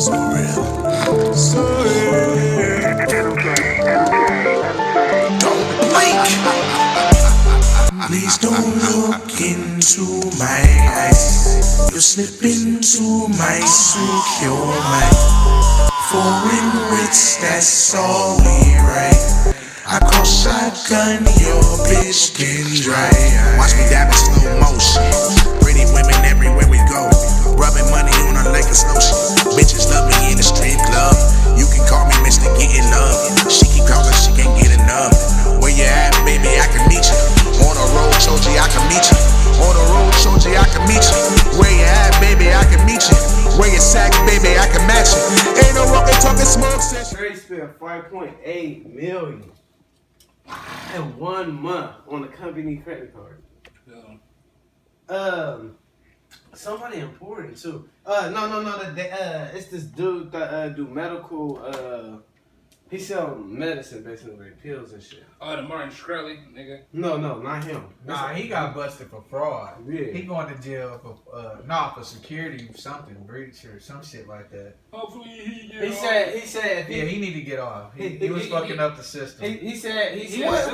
So real. So real. Don't blink. Please don't look into my eyes. You slip into my secure mind. Foreign wits, that's all we write. I call shotgun, your bitch skin dry. Watch me dab in slow motion. Pretty women everywhere we go. Rubbing money on her like a snow shit. Bitches love me in the strip club. You can call me Mr. Getting Love. She keep calling, she can't get enough. Where you at, baby? I can meet you. On the road, Shoji, I can meet you. On the road, Shoji, I can meet you. Where you at, baby? I can meet you. Where you sack, baby? I can match you. Ain't no walking, talking, smoke session. Trey spent $5.8 million in 1 month on a company credit card. Somebody important too. No. It's this dude that do medical. He sell medicine basically, like pills and shit. Oh, the Martin Shkreli nigga. No, not him. Nah, he got busted for fraud. Yeah. He going to jail for for security something breach or some shit like that. Hopefully he get He said. Yeah, he need to get off. He was fucking up the system. He said.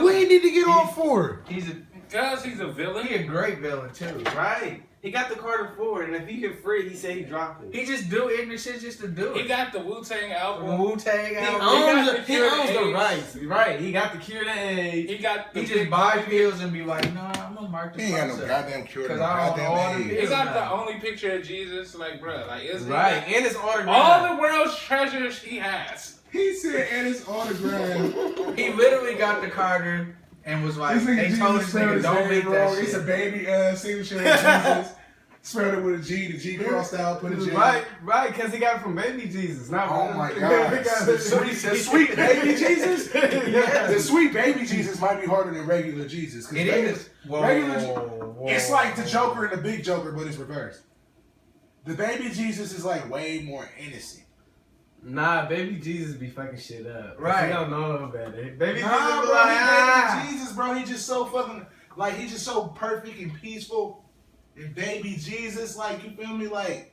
What he need to get off for? Because he's a villain. He a great villain too. Right. He got the Carter Ford, and if he get free, he said he dropped it. He just do ignorant shit just to do it. He got the Wu-Tang album. Wu-Tang He album. owns the rights. Right. He got the cure to AIDS. He got the He just buy pills and be like, nah, I'm gonna mark the He ain't got no price up. goddamn cure. Cause No I don't order goddamn pills. He got now. the only picture of Jesus, like, bro, like, is Right. And it's autographed. all the world's treasures he has. He said, and his autograph. He literally got the Carter and was like, This nigga they Jesus told this spelled nigga his don't name make wrong. that It's a shit. baby signature of Jesus. Spelled it with a G. The G crossed out, put a J. Right, because he got it from Baby Jesus. Not Oh my God. The sweet baby Jesus? The sweet baby Jesus might be harder than regular Jesus. 'Cause It is. It's like the Joker and the big Joker, but it's reversed. The baby Jesus is like way more innocent. Nah, Baby Jesus be fucking shit up. Right. He don't know about it. Baby Nah, Jesus be bro, like, he baby Jesus, bro. He just so fucking, like, he's just so perfect and peaceful. And baby Jesus, like, you feel me? Like,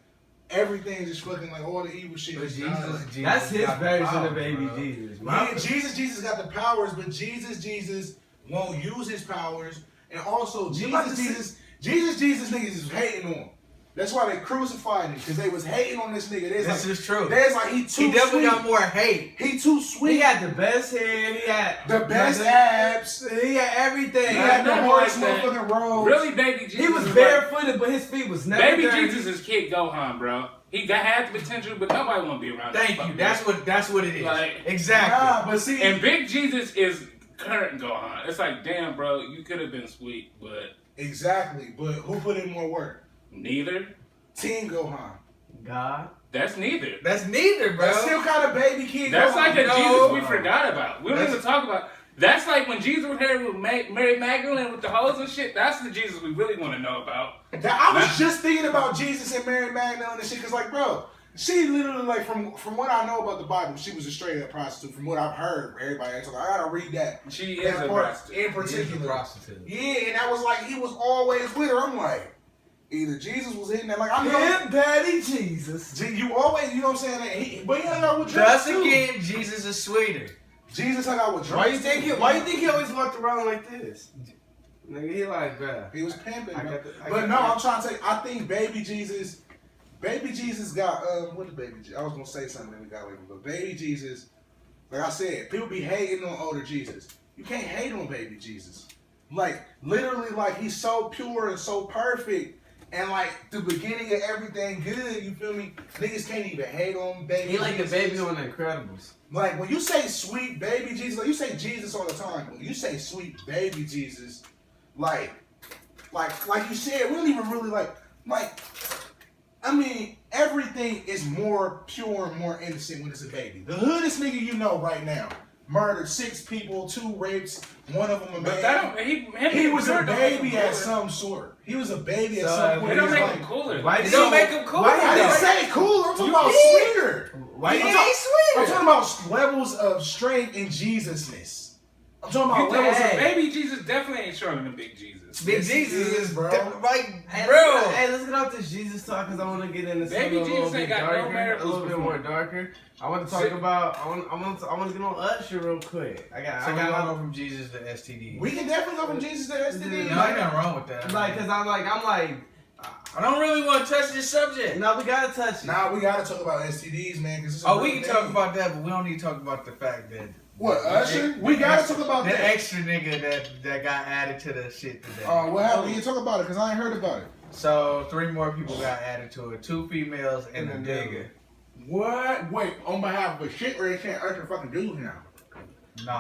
everything just fucking, like, all the evil shit. But is Jesus, done. Jesus that's his got the version power, of Baby bro. Jesus. Yeah, Jesus got the powers, but Jesus won't use his powers. And also, Jesus niggas is hating on him. That's why they crucified him, because they was hating on this nigga. This is true. There's like, he too He definitely sweet. got more hate. He too sweet. He had the best hair. He had the best abs. He had everything. He had the Nothing hardest like that. motherfucking robes. Really, Baby Jesus He was like- barefooted, but his feet was never Baby dirty. Jesus is Kid Gohan, bro. He had the potential, but nobody want to be around Thank that you. fucker. That's what it is. Like- Exactly. Nah, but see, And Big Jesus is current Gohan. It's like, damn, bro, you could have been sweet, but exactly. But who put in more work? neither. Team Gohan. God. That's neither. That's neither, bro. That's still kind of baby kid. That's Gohan. like a No. Jesus we forgot about. We don't That's- even talk about. That's like when Jesus was here with Mary Magdalene with the hoes and shit. That's the Jesus we really want to know about. I was just thinking about Jesus and Mary Magdalene and shit, cause like, bro, she literally, like, from what I know about the Bible, she was a straight up prostitute. From what I've heard, everybody else, like, I gotta read that. She is That a part prostitute. in particular. prostitute. Yeah, and that was like he was always with her. I'm like, either Jesus was hitting that. Like, I know. Him, Daddy Jesus. You always, you know what I'm saying? But he hung out with Thus drugs too. again, Jesus is sweeter. Jesus hung out with drugs. Why you think he always walked around like this? Nigga, he like, bruh. He was pimping, I bro. got the- I But got no, the- I'm trying to say, I think baby Jesus got, what did baby Jesus, I was going to say something and we got away from it, but baby Jesus, like I said, people be hating on older Jesus. You can't hate on baby Jesus. Like, literally, like, he's so pure and so perfect, and like, the beginning of everything good, you feel me? Niggas can't even hate on baby He like the Jesus. baby on the Incredibles. Like, when you say sweet baby Jesus, like, you say Jesus all the time, but you say sweet baby Jesus, like you said, we don't even really like, I mean, everything is more pure and more innocent when it's a baby. The hoodest nigga you know right now murdered 6 people, 2 rapes, one of them a But man. that don't. He was a don't make him baby at cooler. some sort. He was a baby at So, some point. It don't in his make life. him cooler. Why It don't make him cool. I didn't say cooler. I'm talking about did. sweeter. Why I'm you talking- sweeter. I'm talking about levels of strength and Jesusness. I'm talking about You levels. think Baby Jesus definitely ain't stronger than Big Jesus. Big Yes, Jesus he is, bro. Like, Hey, bro. let's get off this Jesus talk because I want to get into something Baby a little Jesus bit ain't got no darker, a miracles little bit before. more darker. I want to talk about. I want to get on Usher real quick. So we gotta go from Jesus to STD. We can definitely go from Jesus to STD. No, ain't nothing wrong with that. Like, cause I'm like, I don't really want to touch this subject. no, we gotta touch it. Nah, we gotta talk about STDs, man. Cause it's a Oh, we real can talk thing. about that, but we don't need to talk about the fact that What, Usher? We gotta talk about the that. extra nigga that got added to the shit today. Oh, what happened? You talk about it, because I ain't heard about it. So 3 more people got added to it. 2 females and a nigga. What? Wait, on behalf of a shit or they can't Usher fucking dudes now? No,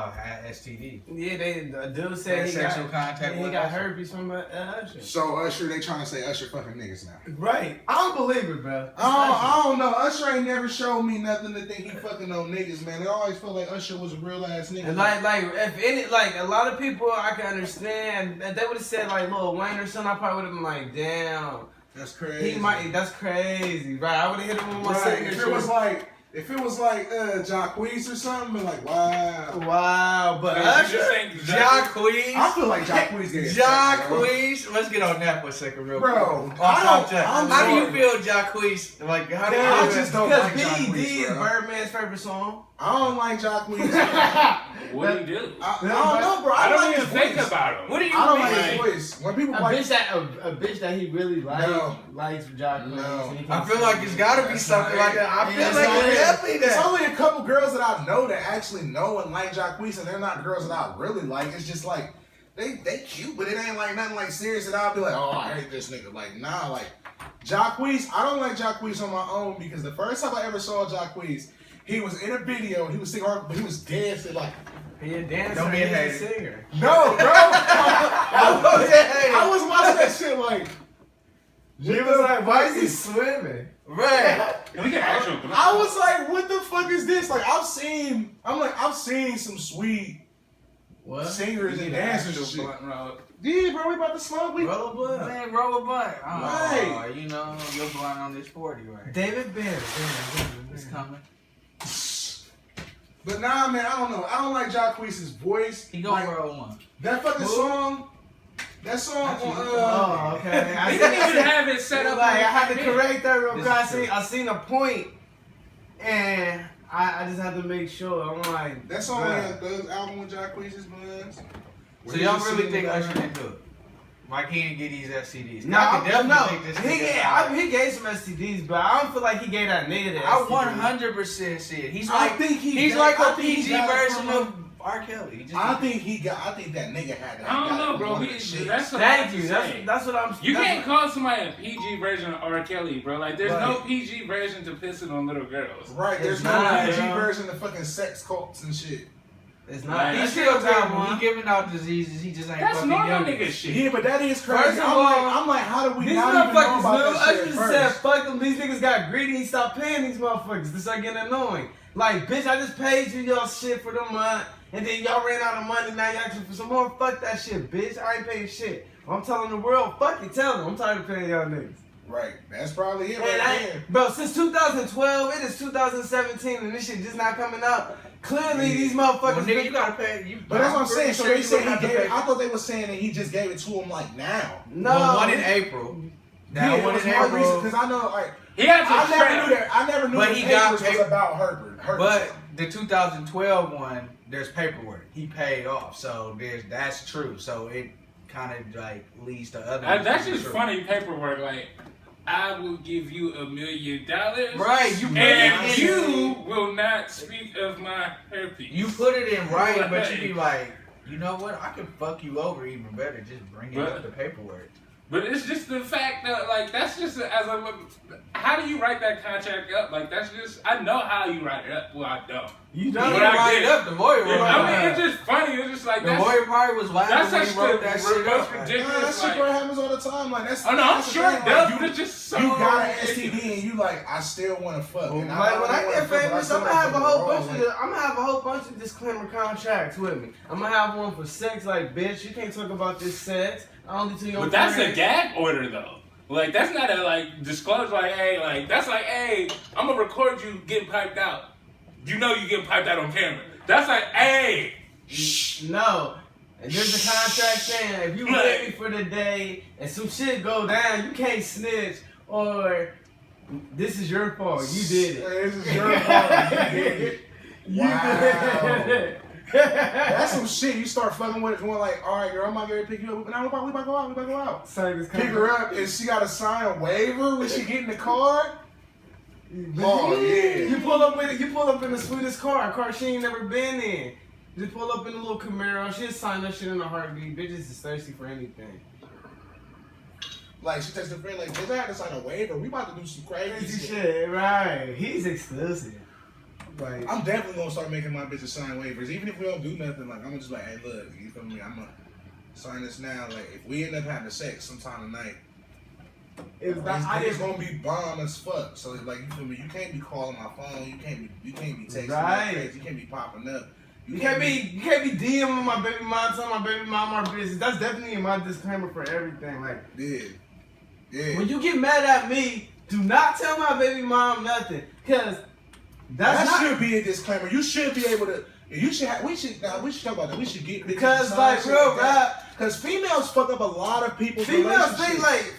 STD. Yeah, the dude said Had he sexual got, contact he with got Usher. herpes from Usher. So Usher, they trying to say Usher fucking niggas now. Right. I don't believe it, bro. I don't know. Usher ain't never showed me nothing to think he fucking no niggas, man. I always felt like Usher was a real ass nigga. And like if any like a lot of people I can understand if they would have said like Lil Wayne or something, I probably would have been like, damn. That's crazy. He might that's crazy. Right. I would have hit him with my Right. signature. If it was like Jacquees or something, but like wow. Wow, but You Usher just think Jacquees. I feel like Jacquees getting Jacquees. Let's get on that for a second, real Bro, quick. I'm How do you sorry. feel, Jacquees? Like, how do you I feel? just don't because like BD Jacquees, is bro. Birdman's favorite song. I don't like Jacquees. What do you do? I don't know, bro. I don't like even his think voice. about him. What do you I don't mean? like his voice. When people A like, bitch that he really No. likes Jock. No. I feel like it's gotta be something like that. I feel It's like not it's it. definitely It's that. only a couple girls that I know that actually know and like Jacquees, and they're not girls that I really like. It's just like they cute, but it ain't like nothing like serious that I'll be like, oh, I hate this nigga. Like, nah, like Jacquees. I don't like Jacquees on my own because the first time I ever saw Jacquees, he was in a video. He was singing, but he was dancing like. He a dancer. Don't be a He's a hater. singer. No, bro. I was watching that shit like. He was like, why is he swimming? Right. We can ask him. I was like, what the fuck is this? Like, I've seen some sweet What? singers and dancers and shit. Blunt road. Yeah, bro, we about to smoke. We Roll a blunt. Man, roll a blunt. Oh, Right. you know, you're blind on this 40, right? David Banner. It's coming. But nah, man, I don't know. I don't like Jacquees' voice. He gonna Like, roll one. that fucking song. That song on Oh, okay. He didn't even have it set up. Like, I had to correct that real This quick. is true. I seen a point, and I just had to make sure. I'm like, that song bruh. on the album with Jacquees' Bloods. So y'all really think Usher didn't do it? Why can't he get these STDs? No, I can definitely no. think this He nigga. he gave some STDs, but I don't feel like he gave that nigga the I STD. 100% see it. He's I like think he he's got- like I a think he PG got it version from of R. Kelly. He just, I think that nigga had that. I don't know, got bro. one of He, the shit. that's what Thank I you. have to say. That's what I'm. You that's can't call somebody a PG version of R. Kelly, bro. Like, there's no Right. PG version to pissing on little girls. Right, there's It's no not, PG bro. version of fucking sex cults and shit. It's Like, not. he He still still got got one. He one. giving out diseases. He just ain't That's fucking normal young. nigga shit. Yeah, but that is crazy. First of all, I'm like, how do we These not even know motherfuckers about knew. that shit Usher at said, first? fuck them. These niggas got greedy and stopped paying these motherfuckers. This start getting annoying. Like, bitch, I just paid you your shit for the month, and then y'all ran out of money. Now you asking for some more. Fuck that shit, bitch. I ain't paying shit. I'm telling the world, fuck it. Tell them. I'm tired of paying y'all niggas. Right, that's probably it And right there. bro, since 2012, it is 2017, and this shit just not coming out. Clearly, these motherfuckers. Well, nigga, you gotta pay. You, But that's what I'm saying. So pretty they sure said you he have to gave it. pay. I thought they were saying that he just gave it to him like now. no. Well, one in April. That Yeah, one it was in more recent April. because I know like He had to I never trap. knew that. I never knew But the he got papers was about Herbert. But the 2012 one, there's paperwork. He paid off, so that's true. So it kind of like leads to other. That's just true. funny paperwork. Like, I will give you $1 million. Right, you put And it in. you will not speak of my herpes. You put it in writing, but you be like, you know what? I can fuck you over even better. Just bring up the paperwork. But it's just the fact that, like, that's just as a. How do you write that contract up? Like, that's just. I know how you write it up. Well, I don't. You He don't. But didn't I write get it up. The lawyer wrote it I up. mean, it's just funny. It's just like The that's. lawyer probably was That's laughing when such he wrote the that shit most up. that ridiculous. shit Like, bro happens all the time. Like that's. oh no, I'm that's the sure thing, it like, does. you- But it's just so. You got an ridiculous. STD and you like, I still want to fuck. And Like when I don't get wanna fuck, but I famous, still I'm gonna have a wanna whole fuck bunch raw, of I'm gonna have a whole bunch of disclaimer contracts with me. I'm gonna have one for sex, like bitch, you can't talk about this sex. Only to your But that's a friends. gag order though. Like that's not a like disclosure. Like hey, like that's like hey, I'm gonna record you getting piped out. You know you getting piped out on camera. That's like hey, No. And there's a contract saying if you with me for the day and some shit go down, you can't snitch or this is your fault. You did it. This is your fault. You did it. Wow. That's some shit. You start fucking with it, going like, all right, girl, I'm about to pick you up. Now we about to go out. We about to go out. Pick her up, and she got to sign a waiver when she get in the car. Oh yeah. You pull up in the sweetest car she ain't never been in. Just pull up in a little Camaro. She'll sign that shit in a heartbeat. Bitches is thirsty for anything. Like she texted a friend like, bitch, I had to sign a waiver. We about to do some crazy shit. Right. He's exclusive. Like, I'm definitely gonna start making my bitches sign waivers, even if we don't do nothing. Like, I'm gonna just like, hey, look, you feel me? I'm gonna sign this now. Like, if we end up having sex sometime tonight, it's gonna be bomb as fuck. So like, you feel me? You can't be calling my phone. You can't be texting right. me crazy. You can't be popping up. You can't be DMing my baby mom, telling my baby mom our business. That's definitely in my disclaimer for everything. Like, yeah. When you get mad at me, do not tell my baby mom nothing, cause that should be a disclaimer. You should be able to. We should talk about that. We should get because like real rap. Because females fuck up a lot of people's Females think like,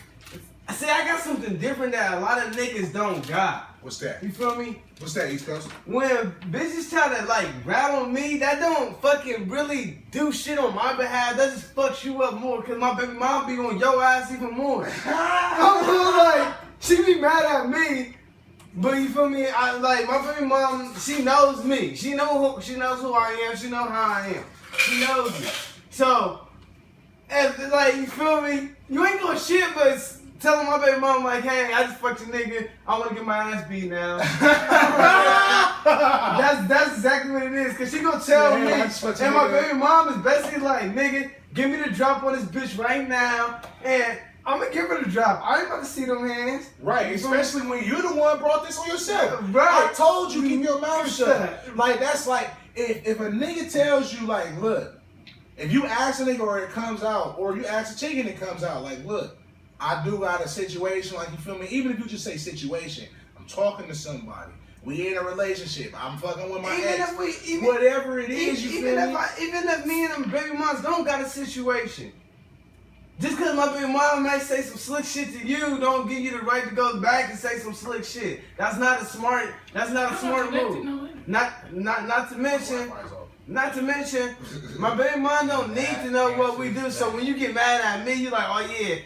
see, I got something different that a lot of niggas don't got. What's that? You feel me? What's that, East Coast? When bitches try to like rat on me, that don't fucking really do shit on my behalf. That just fucks you up more. Cause my baby mom be on your ass even more. I'm like, she be mad at me, but you feel me? I like my baby mom. She knows me. She knows who I am. She knows how I am. She knows me. So, if like you feel me, you ain't doing shit, but. Telling my baby mom like, hey, I just fucked your nigga. I want to get my ass beat now. that's exactly what it is. Cause she gonna tell me, and my baby mom is basically like, nigga, give me the drop on this bitch right now, and I'm gonna give her the drop. I ain't about to see them hands. Right, especially when you the one brought this on yourself. Right. I told you keep your mouth shut. Like that's like if a nigga tells you like, look, if you ask a nigga or it comes out, or you ask a chick and it comes out, like, look. I do got a situation, like you feel me? Even if you just say situation, I'm talking to somebody. We in a relationship. I'm fucking with my ex. Whatever it is, you feel me? Even if me and them baby moms don't got a situation. Just cause my baby mom might say some slick shit to you, don't give you the right to go back and say some slick shit. That's not a smart move. Not to mention, my baby mom don't need to know what we do. So when you get mad at me, you like, oh yeah,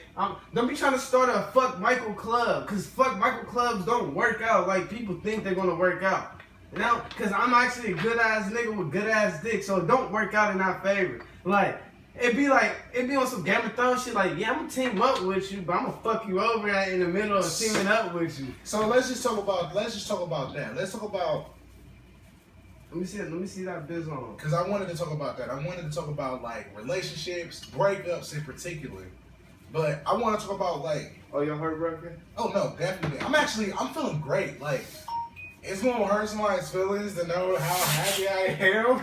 don't be trying to start a fuck Michael club, cause fuck Michael clubs don't work out like people think they're gonna work out. You know, cause I'm actually a good ass nigga with good ass dick, so it don't work out in our favor. Like it be on some Game of Thrones shit. Like yeah, I'm gonna team up with you, but I'm gonna fuck you over in the middle of teaming up with you. So let's just talk about that. Let's talk about. Let me see that biz on. Cause I wanted to talk about that. I wanted to talk about like relationships, breakups in particular. But I want to talk about like. Oh, you're heartbroken? Oh no, definitely. I'm feeling great. Like it's gonna hurt somebody's feelings to know how happy I am.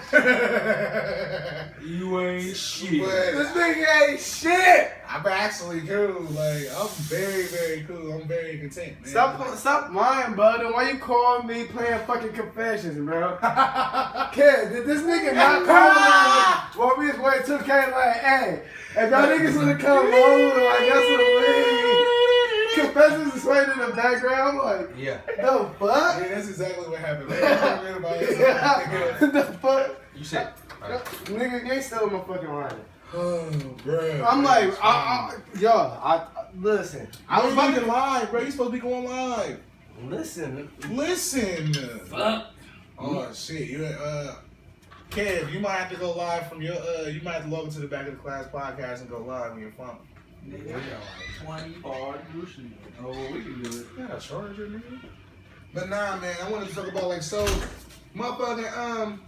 You ain't shit. But this nigga ain't shit. I'm actually cool. Like I'm very, very cool. I'm very content, man. Stop lying, bud. And why you calling me playing fucking confessions, bro? Kid, did this nigga not call me while we was waiting 2K like, hey, if y'all niggas wanna come over, like that's what it is. Confessions is playing in the background, like, yeah. The fuck? Yeah, that's exactly what happened. Like, the fuck? You said, nigga, you ain't stealing my fucking line. Oh, bro. I'm like, listen. I was fucking live, bro. You supposed to be going live. Listen. Fuck. Oh shit, Kev, you might have to go live from your. You might have to log into the Back of the Class podcast and go live on your phone. Nigga, we got like 20 hard usually. Oh, we can do it. Yeah, a charger, nigga. But nah, man, I wanted to talk about like motherfucking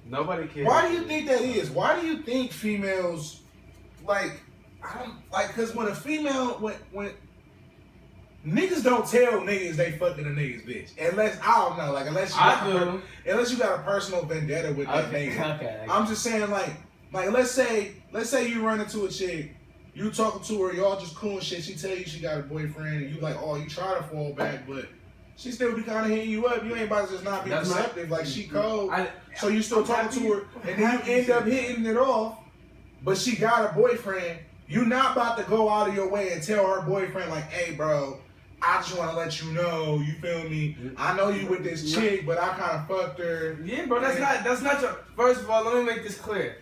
Nobody cares. Why do you think that is? Why do you think females like? I don't like because when a female when niggas don't tell niggas they fucking a nigga's bitch unless I don't know like unless you got a personal vendetta with that nigga. Okay. I'm just saying like let's say you run into a chick. You talking to her, y'all just cool and shit. She tell you she got a boyfriend, and you like, oh, you try to fall back, but she still be kind of hitting you up. You ain't about to just not be That's not- receptive. Like she cold, I- so you still I'm talking to happy- her, I'm and then happy you end to up see- hitting it off. But she got a boyfriend. You not about to go out of your way and tell her boyfriend like, "Hey, bro, I just want to let you know. You feel me? I know you with this chick, but I kind of fucked her." Yeah, bro, that's not your. First of all, let me make this clear.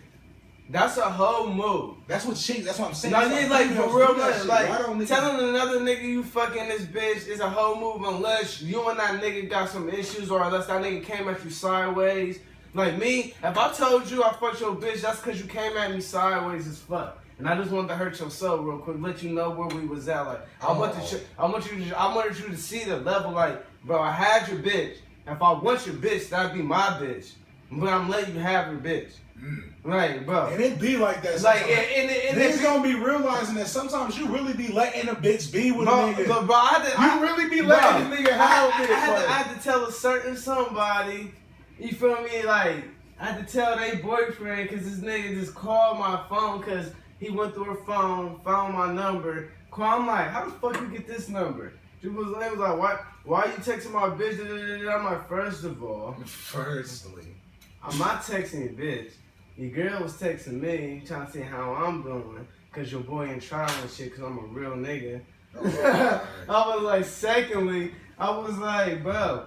That's a whole move. That's what I'm saying. No, That's yeah, why like females for real, do that man. shit. Like Why don't niggas- telling another nigga you fucking this bitch is a whole move unless you and that nigga got some issues or unless that nigga came at you sideways. Like me, if I told you I fucked your bitch, that's because you came at me sideways as fuck. And I just wanted to hurt your soul real quick, let you know where we was at. Like I wanted you to see the level. Like, bro, I had your bitch. If I want your bitch, that'd be my bitch. But I'm letting you have your bitch. Like, bro. And it be like that. Like, sometimes. and Niggas gonna be realizing that sometimes you really be letting a bitch be with a Bro, nigga. bro, You really be letting a nigga have a bitch. I had to tell a certain somebody, you feel me? Like, I had to tell their boyfriend because this nigga just called my phone because he went through her phone, found my number. I'm like, how the fuck you get this number? They was like, why you texting my bitch? I'm like, first of all, Firstly, I'm not texting your bitch. Your girl was texting me, trying to see how I'm doing, cause your boy in trial and shit, cause I'm a real nigga. I was like, secondly, I was like, bro,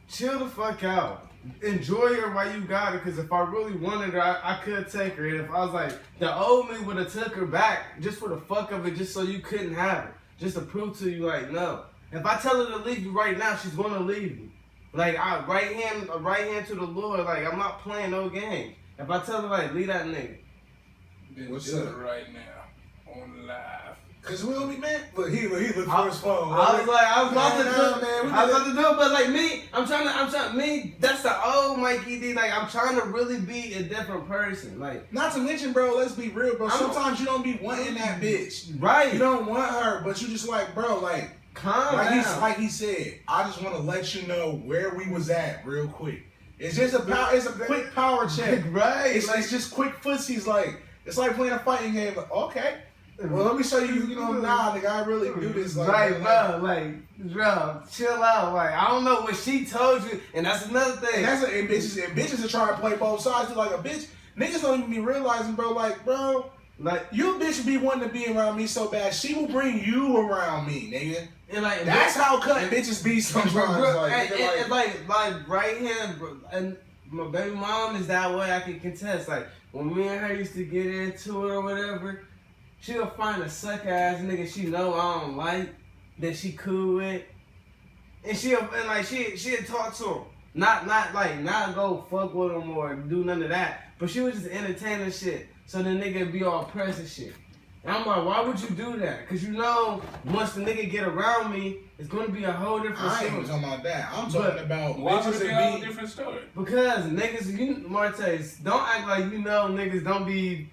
chill the fuck out. Enjoy her while you got her, cause if I really wanted her, I could take her. And if I was like, the old me would have took her back just for the fuck of it, just so you couldn't have her, just to prove to you like, no. If I tell her to leave you right now, she's gonna leave you. Like, right hand to the Lord. Like, I'm not playing no games. If I tell her like, leave that nigga. Then What's do up? it right now on live. cause we don't be man. Look, he looked for his phone. I was about to do man, I was about to do it, but like me, I'm trying, me, that's the old Mikey D. Like, I'm trying to really be a different person. Like, Not to mention, bro, let's be real, bro. I'm- Sometimes you don't be wanting that bitch. right. You don't want her, but you just like, bro, like calm down. like he said, I just want to let you know where we was at real quick. It's just it's a quick power check. Right. It's just quick footsies. Like, it's like playing a fighting game. Like, okay, well, let me show you, nah, nigga, I really do this. Like, right, man, bro, chill out. Like, I don't know what she told you, and that's another thing. and bitches are trying to play both sides. Like a bitch, niggas don't even be realizing, bro. Like, bro, Like, your bitch be wanting to be around me so bad, she will bring you around me, nigga. and like, That's how cutting bitches be sometimes. Like right here, bro, and my baby mom is that way. I can contest. Like when me and her used to get into it or whatever, she'll find a suck ass nigga she know I don't like that she cool with, and she'll talk to him. Not go fuck with him or do none of that. But she was just entertaining shit. So the nigga be all pressing shit. And I'm like, why would you do that? Cause you know, once the nigga get around me, it's gonna be a whole different I ain't story. even talking about that. I'm talking about Why would bitches it be a whole that be. different story? Because niggas, Martes, don't act like you know niggas don't be.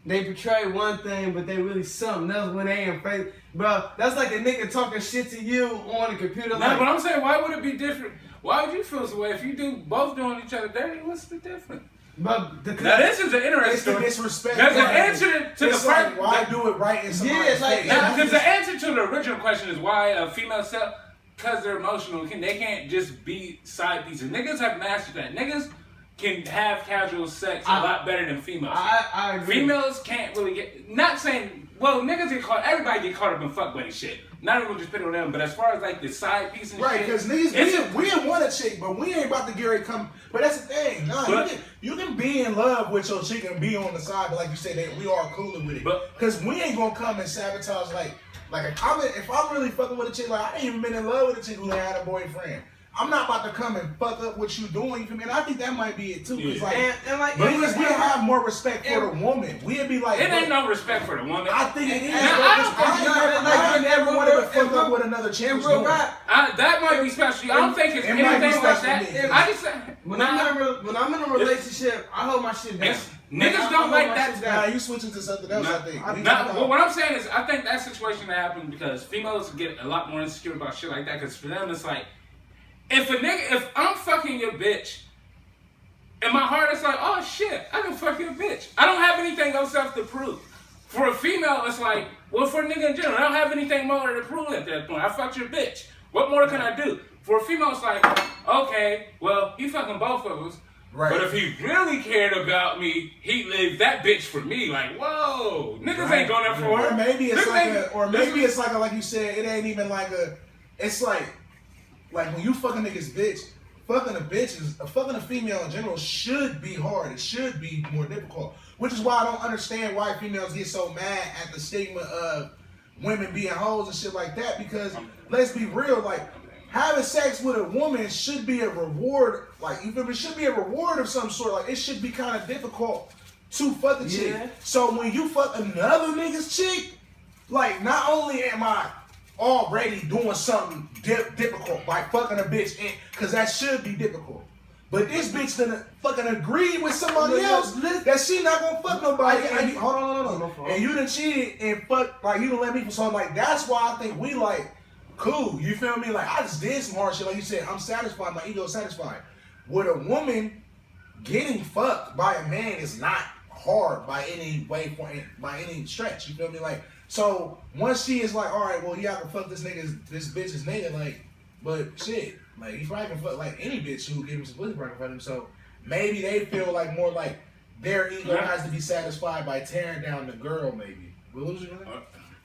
They portray one thing, but they really something else when they in face. Bro, that's like a nigga talking shit to you on the computer. No, Like, but I'm saying, why would it be different? Why would you feel this way if you do both doing each other dirty? What's the difference? but the, Now this is an interesting It's the story. disrespect. There's an part. answer to It's the like, first. why do it right in somebody's it's like- face? Now, because the answer to the original question is why a female self, because they're emotional, they can't just be side pieces. Niggas have mastered that. Niggas can have casual sex a lot better than females. I agree. Females can't really get. Not saying. Well, niggas get caught. Everybody get caught up in fuck buddy shit. Not even just put it on them, but as far as like the side piece and Right, shit, because niggas, it's we ain't want a chick, but we ain't about to get her to come. But that's the thing. Nah, But- you can be in love with your chick and be on the side, but like you said, we are cooler with it. But- Because we ain't gonna come and sabotage if I'm really fucking with a chick, like I ain't even been in love with a chick who had a boyfriend. I'm not about to come and fuck up what you doing. You feel me? And I think that might be it too. Cause Yeah. like, and like, niggas, we have more respect for the woman. We'd be like, it ain't no respect for the woman. I think it is. And- bro, I 'cause don't think- I ain't never wanted to fuck and up with another chick. And who's real doing it. rap. That might be special. I don't think it's It might be anything like special to that. me. I just said When I'm in a relationship, I hold my shit down. It's- Like, niggas I don't hold like my that- shit Nah, down. you switching to something else, I think. We Nah, talking well, about- what I'm saying is, I think that situation that happened because females get a lot more insecure about shit like that. Because for them, it's like, if I'm fucking your bitch, in my heart, it's like, oh shit, I can fuck your bitch. I don't have anything else to prove. For a female, it's like, well, for a nigga in general, I don't have anything more to prove at that point. I fucked your bitch. What more can I do? For a female, it's like, okay, well, he fucking both of us. Right. But if he really cared about me, he'd leave that bitch for me. Like, whoa, niggas Right. ain't going there for Or her. maybe it's This like ain't- it's like you said, it ain't even like a. It's like when you fucking niggas bitch, fucking a bitch is fucking a female in general should be hard. It should be more difficult. Which is why I don't understand why females get so mad at the stigma of women being hoes and shit like that. Because let's be real, like having sex with a woman should be a reward. Like you feel me? It should be a reward of some sort. Like it should be kind of difficult to fuck a chick. Yeah. So when you fuck another nigga's chick, like not only am I already doing something difficult by fucking a bitch, because that should be difficult. But this bitch done fucking agree with somebody else that she not gonna fuck nobody. Hold on. And you done cheated and fuck, like you done let me for something. Like that's why I think we like cool. You feel me? Like I just did some hard shit. Like you said, I'm satisfied. My ego is satisfied. With a woman, getting fucked by a man is not hard by any way, by any stretch. You feel me? Like so once she is like, all right, well, yeah, I can fuck this bitch's nigga, like, but shit, like he probably can fuck like any bitch who give him some pussy, probably can fuck him. So maybe they feel like more like their ego has to be satisfied by tearing down the girl. Maybe. What was you saying?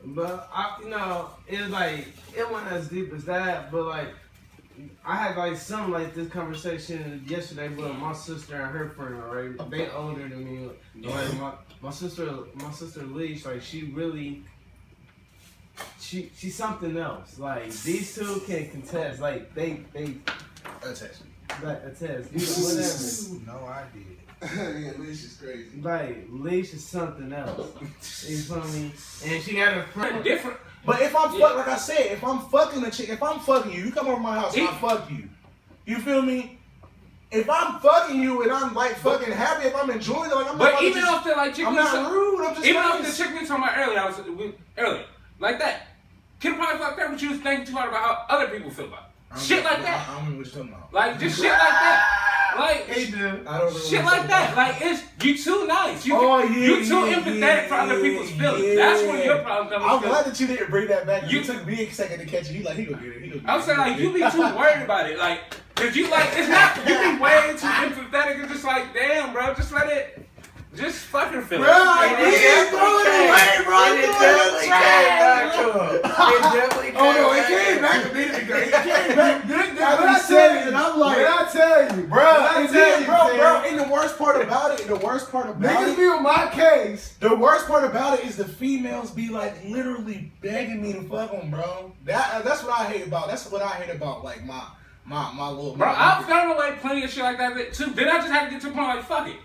But it's like it wasn't as deep as that. But like, I had like something like this conversation yesterday with my sister and her friend. Right, they older than me. Like my sister Leash, like she really. She's something else. Like these two can contest. Like they Attest. like attest. You know, whatever. No idea. Yeah, Leash is crazy. Like Leash is something else. You feel me? And she got a friend. Different. But if I'm fuck, like I said, if I'm fucking a chick, if I'm fucking you, you come over my house and I fuck you. You feel me? If I'm fucking you and I'm like fucking happy, if I'm enjoying it, like I'm But not even just, off the like chick I'm we not saw- rude. I'm just even nice. off the chick we were talking about earlier, like that. Kid probably fucked up, but you was thinking too hard about how other people feel about it. Shit like that. I don't know what you're talking about. Like just shit like that. Like He do. I don't know. shit like that. Like it's you too nice. You too empathetic for other people's feelings. yeah. That's where your problem comes. I'm from. glad that you didn't bring that back. You- You took me a second to catch it. He like he gonna get it. He gonna get I'm saying like you be too worried about it. Like cause you like it's not you be way too empathetic. It's just like damn bro, just let it. Just fucking feel it. Bro, I did throw it away, bro. It definitely came back to him. It definitely came Oh no, it back came to back him. to me. It came back. When I said it, and I'm like, I tell you, bro, and the worst part about it, niggas be on my case. the worst part about it is the females be like literally begging me to fuck them, bro. That's what I hate about. That's what I hate about like my little. Bro, I've done like plenty of shit like that too. Then I just had to get to the point like fuck it.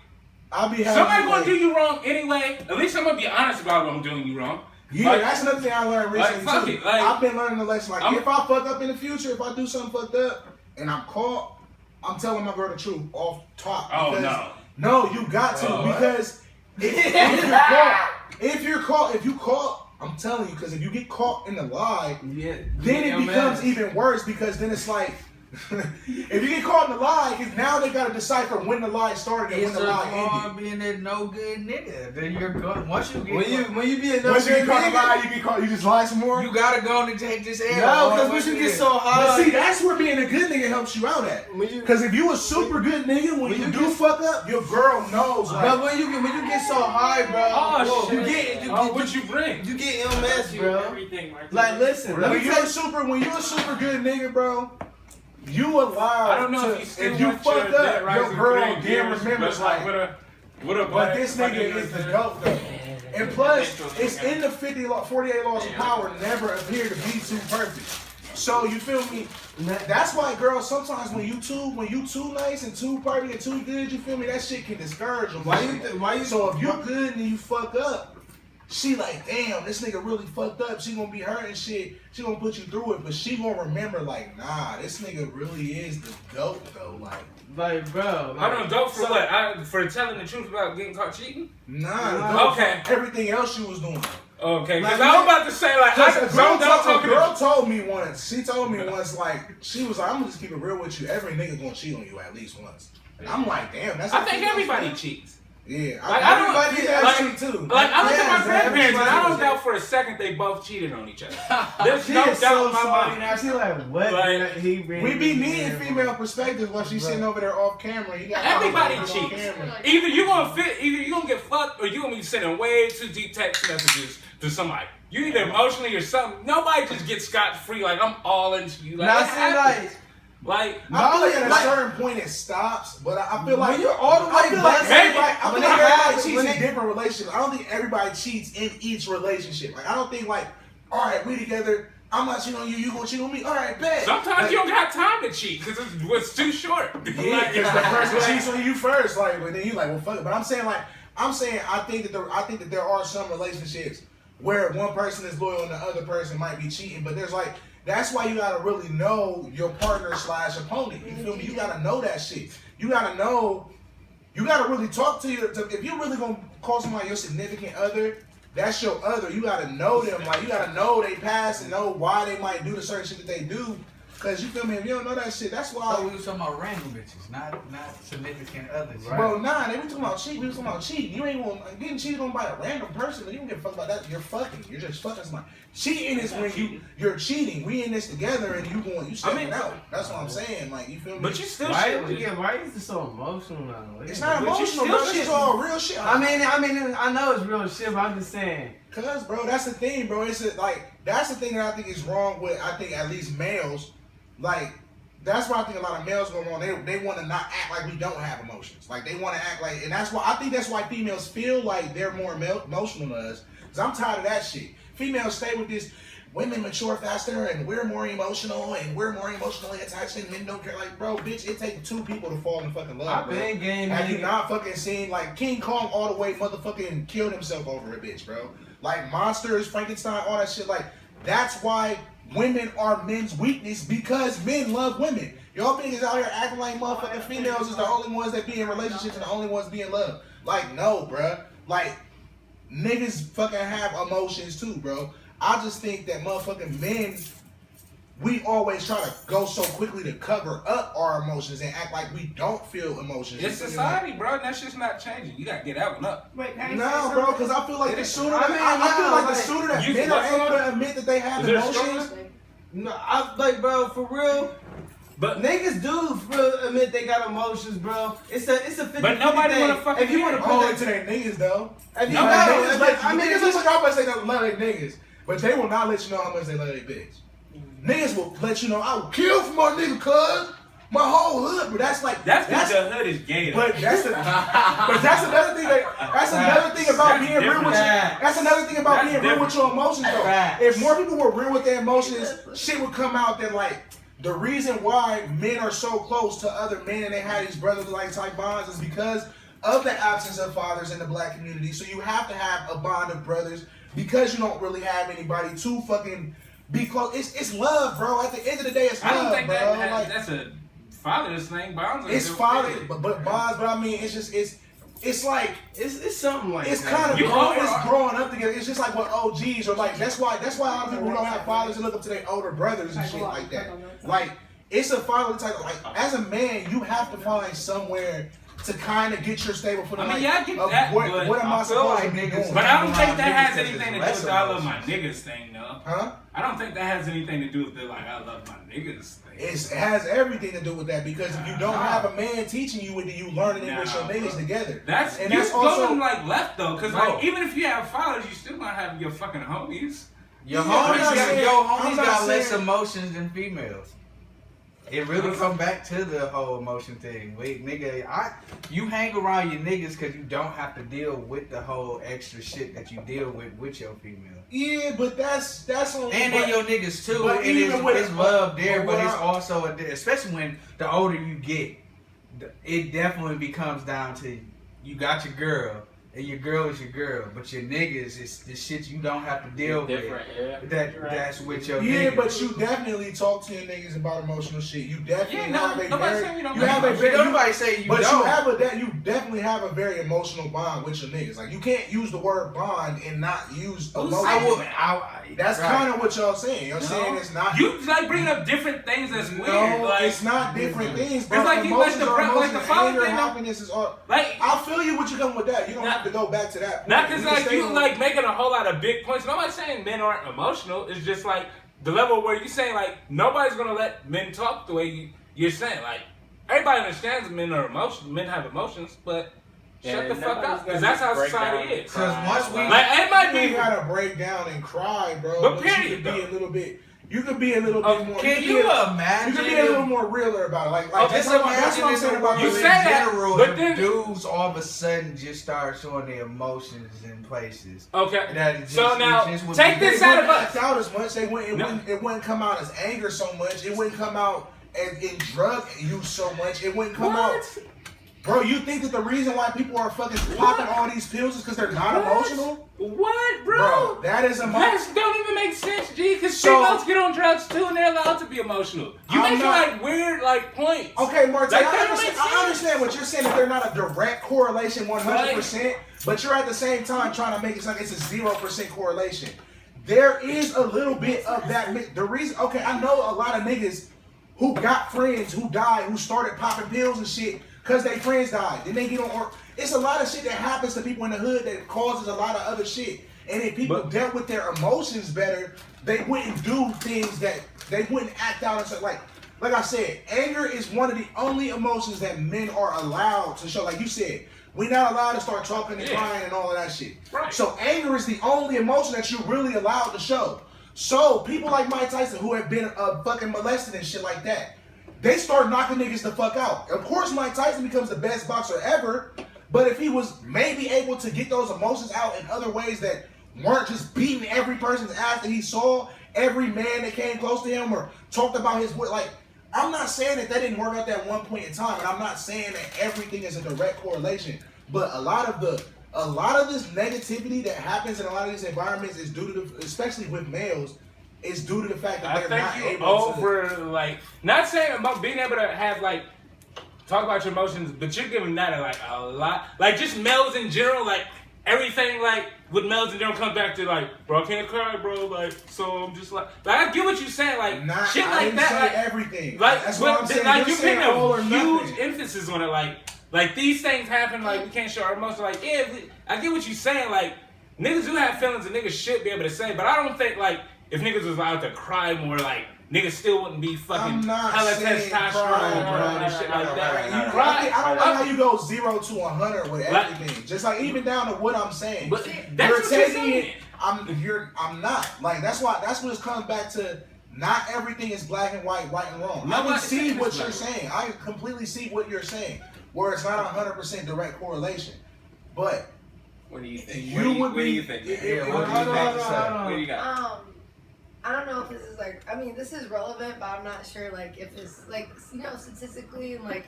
I'll be happy. Somebody gonna like, do you wrong anyway. At least I'm gonna be honest about what I'm doing you wrong. Yeah, Like, that's another thing I learned recently fuck too. it, like, I've been learning the lesson. Like, I'm- if I fuck up in the future, if I do something fucked up, and I'm caught, I'm telling my girl the truth off top. Oh, because- no. No, you got to Oh, what? because if you're caught, I'm telling you, because if you get caught in the lie, Yeah. then it becomes even worse because then it's like. if you get caught in the lie, because now they gotta decipher when the lie started and when It's the a lie hard ended. being that no good nigga. Then you're good. Once you get When you be a no Once you good get caught in the lie, nigga, you get caught. You just lie some more. you gotta go and take this L. no, because once you get so But high, see, that's where being a good nigga helps you out at. when you Because if you a super good nigga, when you do fuck up, your girl knows. Like, but when you get so high, bro, Oh you shit. get What you bring? you get MS, bro. Everything like Like listen, let when me you're tell a super good nigga, bro, you allowed. I don't know to, if you still if you want fucked your up, Dead your Rising girl 3 then gears, remembers but like. what a But this nigga is the GOAT though. And plus, it's in the 48 laws of power never appear to be too perfect. So you feel me? That's why girls sometimes when you too nice and too perfect and too good, you feel me? That shit can discourage them. why you So if you good and you fuck up, she like, damn, this nigga really fucked up. She gonna be hurting shit. She gonna put you through it, but she gonna remember like, nah, this nigga really is the GOAT though. Like, bro. I don't dope for what? For telling the truth about getting caught cheating? nah, Okay. everything else you was doing. Okay, because Like, I was about to say like A girl told me once. She told me once, like, she was like, I'm gonna just keep it real with you. Every nigga gonna cheat on you at least once. And I'm like, damn, that's. I think everybody cheats. Yeah, Like I don't Everybody like cheat too. Like I look at my Yeah, grandparents, and I don't man. doubt for a second they both cheated on each other. There's She no is doubt so in my sorry mind. now. She like, what? Like, He really We be did needing that, female bro. perspectives while she's sitting over there off camera. You got Everybody off cheats. camera. Either you gonna get fucked, or you gonna be sending way too deep text messages to somebody. You either emotionally or something. Nobody just gets scot free. Like I'm all into you. Like, Now, it see, happens. Like I feel like at a Like- certain point it stops, but I feel like When you're all the way I feel like busted, everybody, I feel when like they everybody have- cheats when in they- different relationships. I don't think everybody cheats in each relationship. Like I don't think like, all right, we together. I'm not cheating on you. You gonna cheat on me? All right, bet. sometimes Like, you don't have time to cheat because it's too short. Yeah, Like, because the person cheats on you first, like, but then you like, well, fuck it. But I'm saying I think that there are some relationships where one person is loyal and the other person might be cheating, but there's like, that's why you gotta really know your partner / opponent. You feel me? You gotta know that shit. You gotta know. You gotta really talk to if you're really gonna call somebody your significant other. That's your other. You gotta know them. Like you gotta know they past and know why they might do the certain shit that they do. Cause you feel me? If you don't know that shit, that's why. So we was talking about random bitches, not significant others. Right. Bro, nah, they be talking about cheating. We was talking about cheating. You ain't gonna getting cheated on by a random person. You don't give a fuck about that. You're fucking. You're just fucking somebody. Cheating is when you're cheating. We in this together and you stepping out. That's what I'm saying. Like you feel me? but you still Why, shit. why is this so emotional now? It's not But you emotional, still bro. This is shitting. all real shit. I mean, I know it's real shit, but I'm just saying. Cause, bro, that's the thing, bro. That's the thing that I think is wrong with. I think at least males, like. That's why I think a lot of males go wrong. They want to not act like we don't have emotions. Like they want to act like, and I think that's why females feel like they're more emotional than us. Cause I'm tired of that shit. Females stay with this. Women mature faster, and we're more emotional, and we're more emotionally attached, and men don't care. Like, bro, bitch, it takes two people to fall in fucking love. I've Bro. been game. Have you not fucking seen like King Kong all the way motherfucking killed himself over a bitch, bro? Like monsters, Frankenstein, all that shit. Like that's why women are men's weakness because men love women. Y'all niggas out here acting like motherfucking females is the only ones that be in relationships and the only ones be in love. Like no, bruh. Like niggas fucking have emotions too, bro. I just think that motherfucking men, we always try to go so quickly to cover up our emotions and act like we don't feel emotions. It's You feel me? Like, society, bro. That shit's not changing. You gotta get that one up. Wait, can I say no, something? bro, because I feel like the sooner I mean, I feel like the like, sooner that you- men are what's able on- to admit that they have Is there a emotions. struggle? No, I like, bro, for real. But Niggas do admit they got emotions, bro. It's a 50-50 But nobody thing. wanna fucking If you want to hear put All that into their niggas though. if you No, know, Niggas if like, I mean, niggas if listen you, to y'all say they love their niggas, but they will not let you know how much they love their bitch. Niggas will let you know I will kill for my nigga, cuz my whole hood. But that's like that's because the hood is gay. though. But that's another thing. That's another thing about That's being real with you. different. That's another thing about That's being real with different. your emotions, though. Facts. If more people were real with their emotions, shit would come out that like the reason why men are so close to other men and they have these brotherly type bonds is because of the absence of fathers in the black community. So you have to have a bond of brothers because you don't really have anybody to fucking be close. It's love, bro. At the end of the day, it's I love, don't think bro. that Like, that's a father's thing. Bonds. it's father, but bonds. But I mean, it's like. it's something like It's that. kind of You growing, are- it's growing up together. It's just like what OGs or like that's why a lot of people who don't have fathers and look up to their older brothers and shit like that. Like it's a fatherly type. Like as a man, you have to find somewhere to kind of get your stable footing. I mean, like, yeah, I get of that, what, but what am I I feel supposed like to be niggas- doing? But I don't think Niggas that has says anything to it's do less with I love my emotions. niggas thing, though. Huh? I don't think that has anything to do with the like I love my niggas thing. It has everything to do with that because if you don't have a man teaching you, you learning it with your Nah, niggas bro. together. That's and you that's also going like left though, because Bro. like even if you have fathers, you still gonna have your fucking homies. Your Yeah, homies, I'm not saying- I'm homies not got less saying- emotions than females. It really come back to the whole emotion thing. Wait, nigga, you hang around your niggas because you don't have to deal with the whole extra shit that you deal with your female. yeah, but that's on. And then your niggas too. but And even it's, with- it's love there, but but what it's I- also especially when the older you get, it definitely becomes down to you got your girl. And your girl is your girl, but your niggas is the shit you don't have to deal Different, yeah. with. That's with your Yeah, niggas. but you definitely talk to your niggas about emotional shit. You definitely Yeah, no, have a nobody's very, saying you don't you have a have very, Don't nobody say you but don't. you definitely have a very emotional bond with your niggas. Like you can't use the word bond and not use Who emotion. said That's right. kind of what y'all saying. You're saying it's not. You like bringing up different things that's weird. no, Like it's not different things. Bro. It's like you like Emotions the are like the emotions. father Anger, thing. happiness is all. Like I feel you. What you coming with that? You don't have have to go back to that point. Not because We can like stay you on- like making a whole lot of big points. Nobody's saying men aren't emotional. It's just like the level where you saying like nobody's gonna let men talk the way you're saying. Like everybody understands that men are emotional. Men have emotions, but shut the fuck up because that's how society is. Because once we Like it might You ain't be. gotta break down and cry, bro. But But period, you could be though. a little bit. You could be a little Oh, bit more. can could you be a- imagine? You could be a little more realer about it. Like Just that's what I'm imagine saying in the about You world the- say that, general, but if then- dudes all of a sudden just start showing their emotions in places. Okay. That it So just- now it just would take be- this They out of wouldn't us. act out as much. They wouldn't. No. It wouldn't come out as anger so much. It wouldn't come out in drug use so much. It wouldn't come out. What? Bro, you think that the reason why people are fucking popping all these pills is because they're not emotional? What, Bro, bro? that is That emotional. don't even make sense, G. Because So- females get on drugs too, and they're allowed to be emotional. You I'm making not- like weird like points. Okay, Martin, Like, I, that don't understand, make I understand what you're saying, that they're not a direct correlation 100%, but you're at the same time trying to make it sound like it's a 0% correlation. There is a little bit of that. The reason, okay, I know a lot of niggas who got friends who died, who started popping pills and shit because their friends died. Then they get on, or it's a lot of shit that happens to people in the hood that causes a lot of other shit. And if people But- dealt with their emotions better, they wouldn't do things that they wouldn't act out and stuff like I said, anger is one of the only emotions that men are allowed to show. Like you said, we're not allowed to start talking and Yeah. crying and all of that shit. Right. So anger is the only emotion that you're really allowed to show. So people like Mike Tyson who have been fucking molested and shit like that, they start knocking niggas the fuck out. Of course, Mike Tyson becomes the best boxer ever, but if he was maybe able to get those emotions out in other ways that weren't just beating every person's ass that he saw, every man that came close to him or talked about his, like, I'm not saying that didn't work out that one point in time, and I'm not saying that everything is a direct correlation, but a lot of this negativity that happens in a lot of these environments is due to especially with males, is due to the fact that I they're think not you able over like not saying about being able to have like talk about your emotions, but you're giving that like a lot, like just males in general, like everything like with males in general comes back to like, bro, I can't cry, bro, like so I'm just like I get what you're saying, like Not, shit I like didn't that, say like everything. like That's but, what I'm saying. like You're you're saying putting all or a huge nothing. emphasis on it, like these things happen, like we can't show our emotions, like yeah, I get what you're saying, like niggas do have feelings and niggas should be able to say, but I don't think like if niggas was allowed to cry more, like niggas still wouldn't be fucking I'm not hella saying testosterone cry, and shit like that. You, Cry. I don't know how you go 0 to 100 with Like- everything. Just like even down to what I'm saying. But you're that's what you're taking saying. it. I'm not. Like that's what it comes back to. Not everything is black and white, right and wrong. I can Nobody's see saying what it's you're black. saying. I completely see what you're saying. Where it's not 100% direct correlation, but What do you think? You What do you, would what do you be- think? it- man? it- What do you hold on, think? hold on. What do you got? I don't know if this is like, I mean, this is relevant, but I'm not sure, like, if it's, like, you know, statistically, and, like,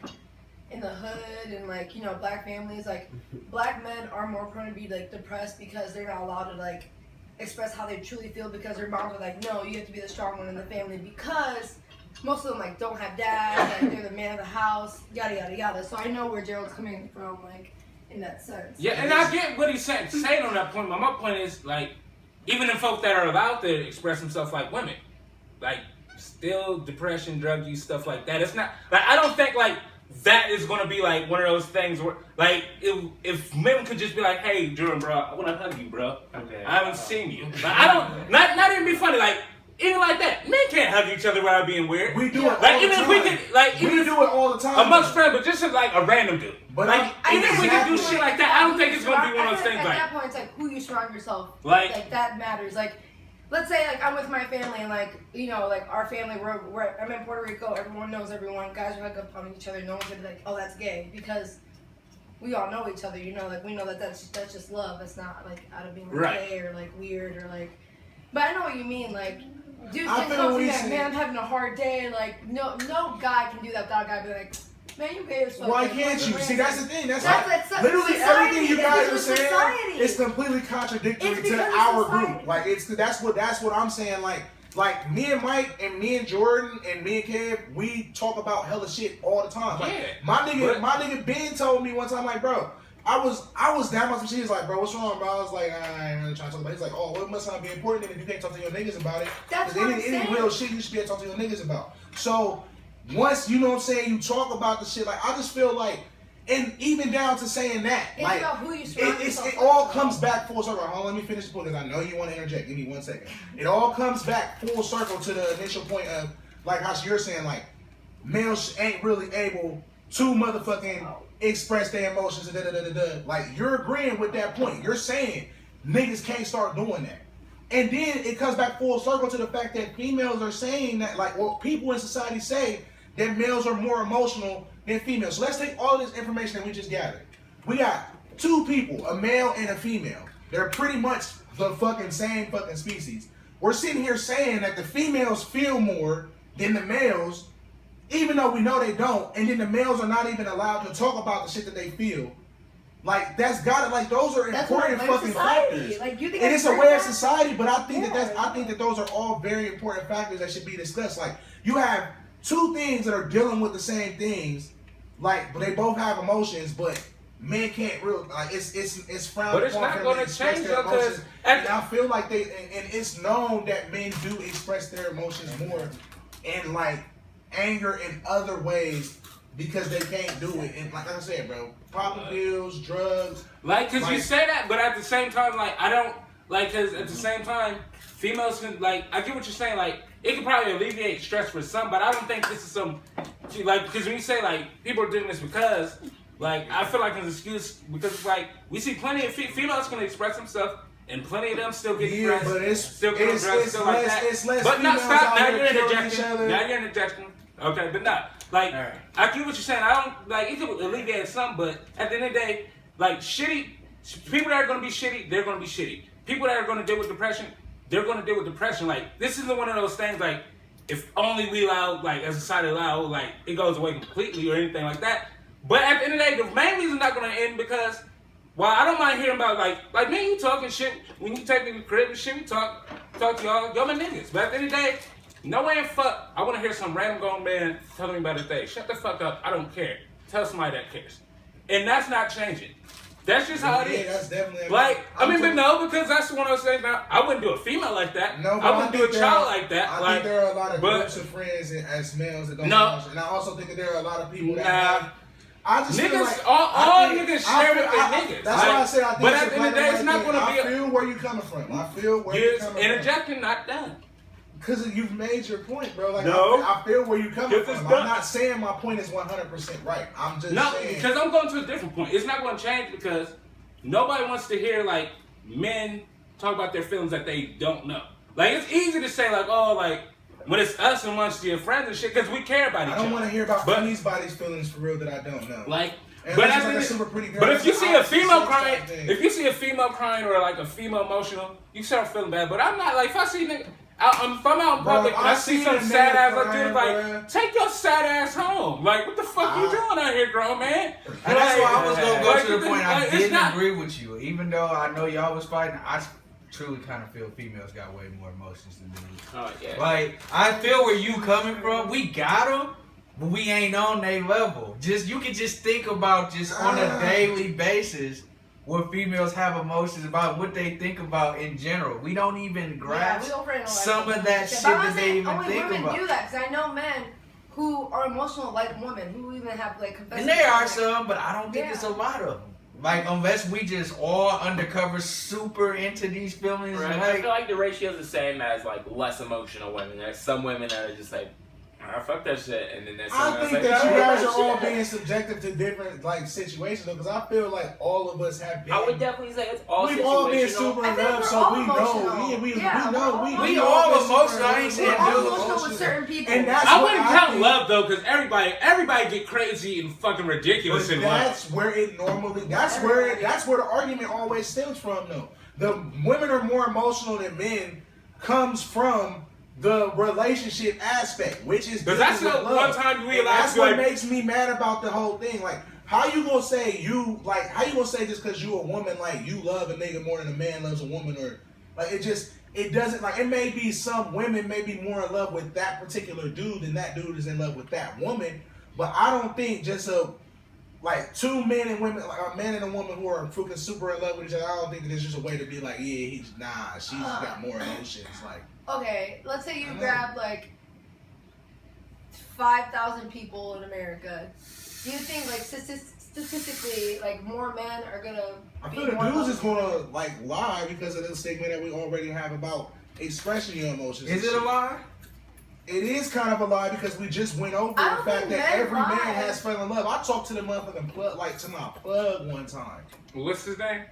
in the hood, and, like, you know, black families, like, black men are more prone to be, like, depressed because they're not allowed to, like, express how they truly feel because their moms are like, no, you have to be the strong one in the family because most of them, like, don't have dads, like, they're the man of the house, yada, yada, yada. So I know where Gerald's coming from, like, in that sense. Yeah, and I get what he's saying on that point, but my point is like, even in folk that are allowed to express themselves like women, like still depression, drug use, stuff like that. It's not like I don't think like that is gonna be like one of those things where like if men could just be like, hey, Jordan, bro, I wanna hug you, bro. Okay. I haven't seen you. Like, I don't not even be funny, like even like that. Men can't hug each other without being weird. we do it all Like the even time. if we could like we even if do it all the time. amongst friends, but just like a random dude. But like I'm- even if we could do exactly. shit like that, I don't think it's gonna be one of those I feel things At like that point, it's like who you surround yourself. Like- that matters. Like, let's say like I'm with my family and like you know like our family we're I'm in Puerto Rico. Everyone knows everyone. Guys are like upon each other. No one's gonna be like, oh, that's gay because we all know each other. You know, like we know that that's just love. It's not like out of being like, Right. gay or like weird or like. But I know what you mean. Like, dudes I can feel come to what me you're like, saying. man, I'm having a hard day. Like, no guy can do that without a guy be like, man, you gay as fuck. Why Like, can't you? See, that's the thing. That's That's like, literally society. everything you That's guys are because saying society. is completely contradictory It's to because of our society. group. Like that's what I'm saying. Like me and Mike and me and Jordan and me and Kev, we talk about hella shit all the time. Like Yeah, my but- nigga Ben told me one time, like, bro, I was down by some shit. He's like, bro, what's wrong, bro? I was like, I ain't really trying to talk about it. He's like, oh, well, it must not be important then if you can't talk to your niggas about it. That's 'Cause what I'm any saying. real shit you should be able to talk to your niggas about. So once, you know what I'm saying, you talk about the shit, like, I just feel like And even down to saying that, It's like, about who you surround it yourself all with. comes back full circle. Hold on, let me finish this point because I know you want to interject. Give me 1 second. It all comes back full circle to the initial point of, like how you're saying, like, males ain't really able to motherfucking express their emotions and da-da-da-da-da. Like, you're agreeing with that point. You're saying niggas can't start doing that. And then it comes back full circle to the fact that females are saying that, like, well, people in society say that males are more emotional than females. So let's take all this information that we just gathered. We got two people, a male and a female. They're pretty much the fucking same fucking species. We're sitting here saying that the females feel more than the males, even though we know they don't, and then the males are not even allowed to talk about the shit that they feel. Like, that's gotta, like, those are That's important a way of fucking society. factors. Like, you think It that's is a way of that? society, but I think Yeah. I think that those are all very important factors that should be discussed. Like, you have two things that are dealing with the same things, like, but they both have emotions, but men can't really, like, it's frowned But it's upon not for them gonna to express change their though, 'cause emotions. And I feel like and it's known that men do express their emotions more in, like, anger in other ways because they can't do it. And like I said, bro, popping pills, drugs. Like, cause you Like- say that, but at the same time, like, I don't, like, cause at the same time, females can, like, I get what you're saying, like, it can probably alleviate stress for some, but I don't think this is some, like, because when you say, like, people are doing this because, like, I feel like it's an excuse, because it's like, we see plenty of females can express themselves, and plenty of them still get Yeah, dressed, but it's still get it's, dressed, it's still less like that. it's less But not females stop, out now here you're killing each interjecting, other. now you're interjecting, okay, but not, like, All right. I get what you're saying, I don't, like, it could alleviate some, but at the end of the day, like, people that are gonna be shitty, they're gonna be shitty. People that are gonna deal with depression, they're gonna deal with depression. Like, this isn't one of those things, like, if only we allow, like, as a society allow, like, it goes away completely or anything like that. But at the end of the day, the main reason not gonna end because, while I don't mind hearing about, like me, you talking shit, when you take me to the crib and shit, we talk to y'all my niggas. But at the end of the day, no way in fuck, I wanna hear some random grown man telling me about his day. Shut the fuck up, I don't care. Tell somebody that cares. And that's not changing. That's just how it Yeah, is. that's definitely. Like, I mean, but talking- no, because that's one of those things. Now, I wouldn't do a female like that. No, but I wouldn't do a think child there are- like that. I like, think there are a lot of but groups of friends as males that don't. No. have emotions. And I also think that there are a lot of people that. Nah. Have, I just feel niggas, like all I think- niggas I share feel- with their I- niggas. That's Like, why I said I think. but it's at a the end of the black day, and it's white not thing. gonna be. I feel where you coming from. I feel where you're You're coming interjecting, not done. Because you've made your point, bro. Like, No. I feel where you're coming Because from. it's I'm not- not saying my point is 100% right. I'm just No, saying. because I'm going to a different point. It's not going to change because nobody wants to hear like men talk about their feelings that they don't know. Like, it's easy to say like, oh, like when it's us amongst your friends and shit, because we care about each I other. don't want to hear about But- anybody's feelings for real that I don't know. Like, And but, unless at it's the- like a super pretty girl, but if you that's see the a opposite female sex crying, type thing. if you see a female crying or like a female emotional, you start feeling bad. But I'm not like, if I see nigga, if I'm out in Bro, public if and I I see see some a sad nigga ass crying, dude, like, bruh. take your sad ass home. Like, what the fuck you doing out here, grown man? And that's why I was gonna go Like, to the point. I like, it's didn't not- agree with you, even though I know y'all was fighting. I truly kind of feel females got way more emotions than dudes. Oh yeah. Like, I feel where you coming from. We got them, but we ain't on their level. Just you can just think about just on a daily basis what females have emotions about, what they think about in general. We don't even Yeah, we grasp don't really know some of that shit But I'm that not they saying even only think women about. do that because I know men who are emotional like women who even have like confessed. And there are some, but I don't think Yeah. it's a lot of them. Like, unless we just all undercover super into these feelings. Right. I Like, feel like the ratio is the same as like less emotional women. There's some women that are just like, ah, fuck that shit, and then there's some I that's think like, that you "Oh, guys that are all shit." being subjective to different like situations though, because I feel like all of us have been. I would definitely say it's all We've all been situational. super I in think love, we're so all we know. emotional. Yeah, we Yeah, know. we're We all all been emotional. super I ain't in love. saying We're We're all dude, emotional with emotional. certain people. And that's I what wouldn't I count think. love though, because everybody get crazy and fucking ridiculous But in love. that's where it normally. That's where the argument always stems from, though. The women are more emotional than men comes from the relationship aspect, which is Because that's dealing the with one love. time we And allowed that's to, what like, makes me mad about the whole thing. Like, how you gonna say how you gonna say just because you a woman, like, you love a nigga more than a man loves a woman, or like it doesn't, like, it may be some women may be more in love with that particular dude than that dude is in love with that woman, but I don't think just like two men and women, like a man and a woman who are freaking super in love with each other, I don't think that there's just a way to be like, yeah, she's just got more emotions. Like, Okay, let's say you I know. grab like 5,000 people in America. Do you think like statistically, like more men are gonna. I be feel the more dudes is emotional. gonna like lie because of the stigma that we already have about expressing your emotions. Is and it a shit. lie? It is kind of a lie because we just went over I the don't fact think that men every lie. man has fell in love. I talked to the motherfucking plug, like to my plug one time. What's his name?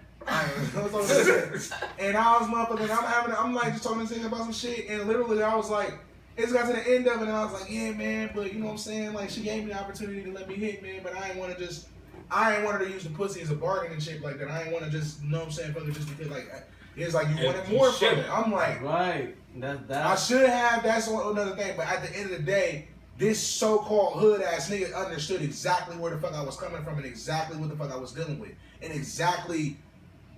And I was motherfucking, I'm like just talking to him about some shit, and literally I was like, it got to the end of it, and I was like, yeah, man, but you know what I'm saying? Like, she gave me the opportunity to let me hit, man, but I ain't want her to use the pussy as a bargain and shit like that. I ain't want to just, you know what I'm saying, fuck it just because, like, it's like you wanted more from it. I'm like, Right. I should have, that's another thing, but at the end of the day, this so-called hood-ass nigga understood exactly where the fuck I was coming from and exactly what the fuck I was dealing with and exactly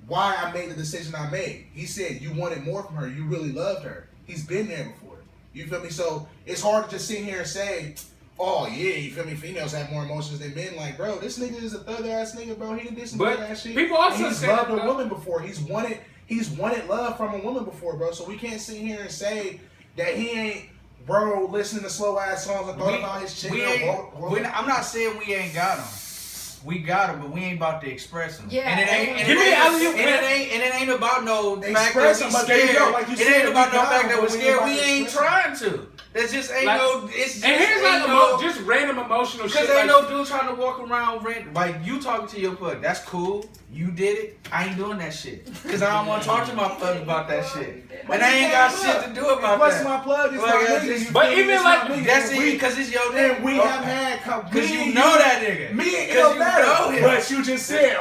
why I made the decision I made. He said, you wanted more from her. You really loved her. He's been there before. You feel me? So it's hard to just sit here and say, oh, yeah, you feel me? Females have more emotions than men. Like, bro, this nigga is a thug-ass nigga, bro. He did some But thug-ass shit. people also And he's say loved that, a woman before. He's wanted love from a woman before, bro. So we can't sit here and say that he ain't, bro, listening to slow-ass songs and thought about his chick. I'm not saying we ain't got them. We got them, but we ain't about to express them. Yeah, and it ain't. and And Give me alley-oop, it ain't about no fact that Express we them, but there you scared. go, like you It said, ain't about we no got fact them, that but we're we ain't scared. about We to ain't express trying to. There just ain't Like, no. It's just And here's like ain't no. just random emotional Because shit. ain't Like, no dude trying to walk around like you talking to your plug. That's cool. You did it. I ain't doing that shit. Because I don't want to talk to my plug about that shit. And I ain't got shit to do about What's that. my plug? It's Like, my I nigga. just- You but feel me? even It's like- my nigga. That's And it. Because it's your nigga. And we have had Because you know that nigga. Me and Because it you matter. know him. But you just said.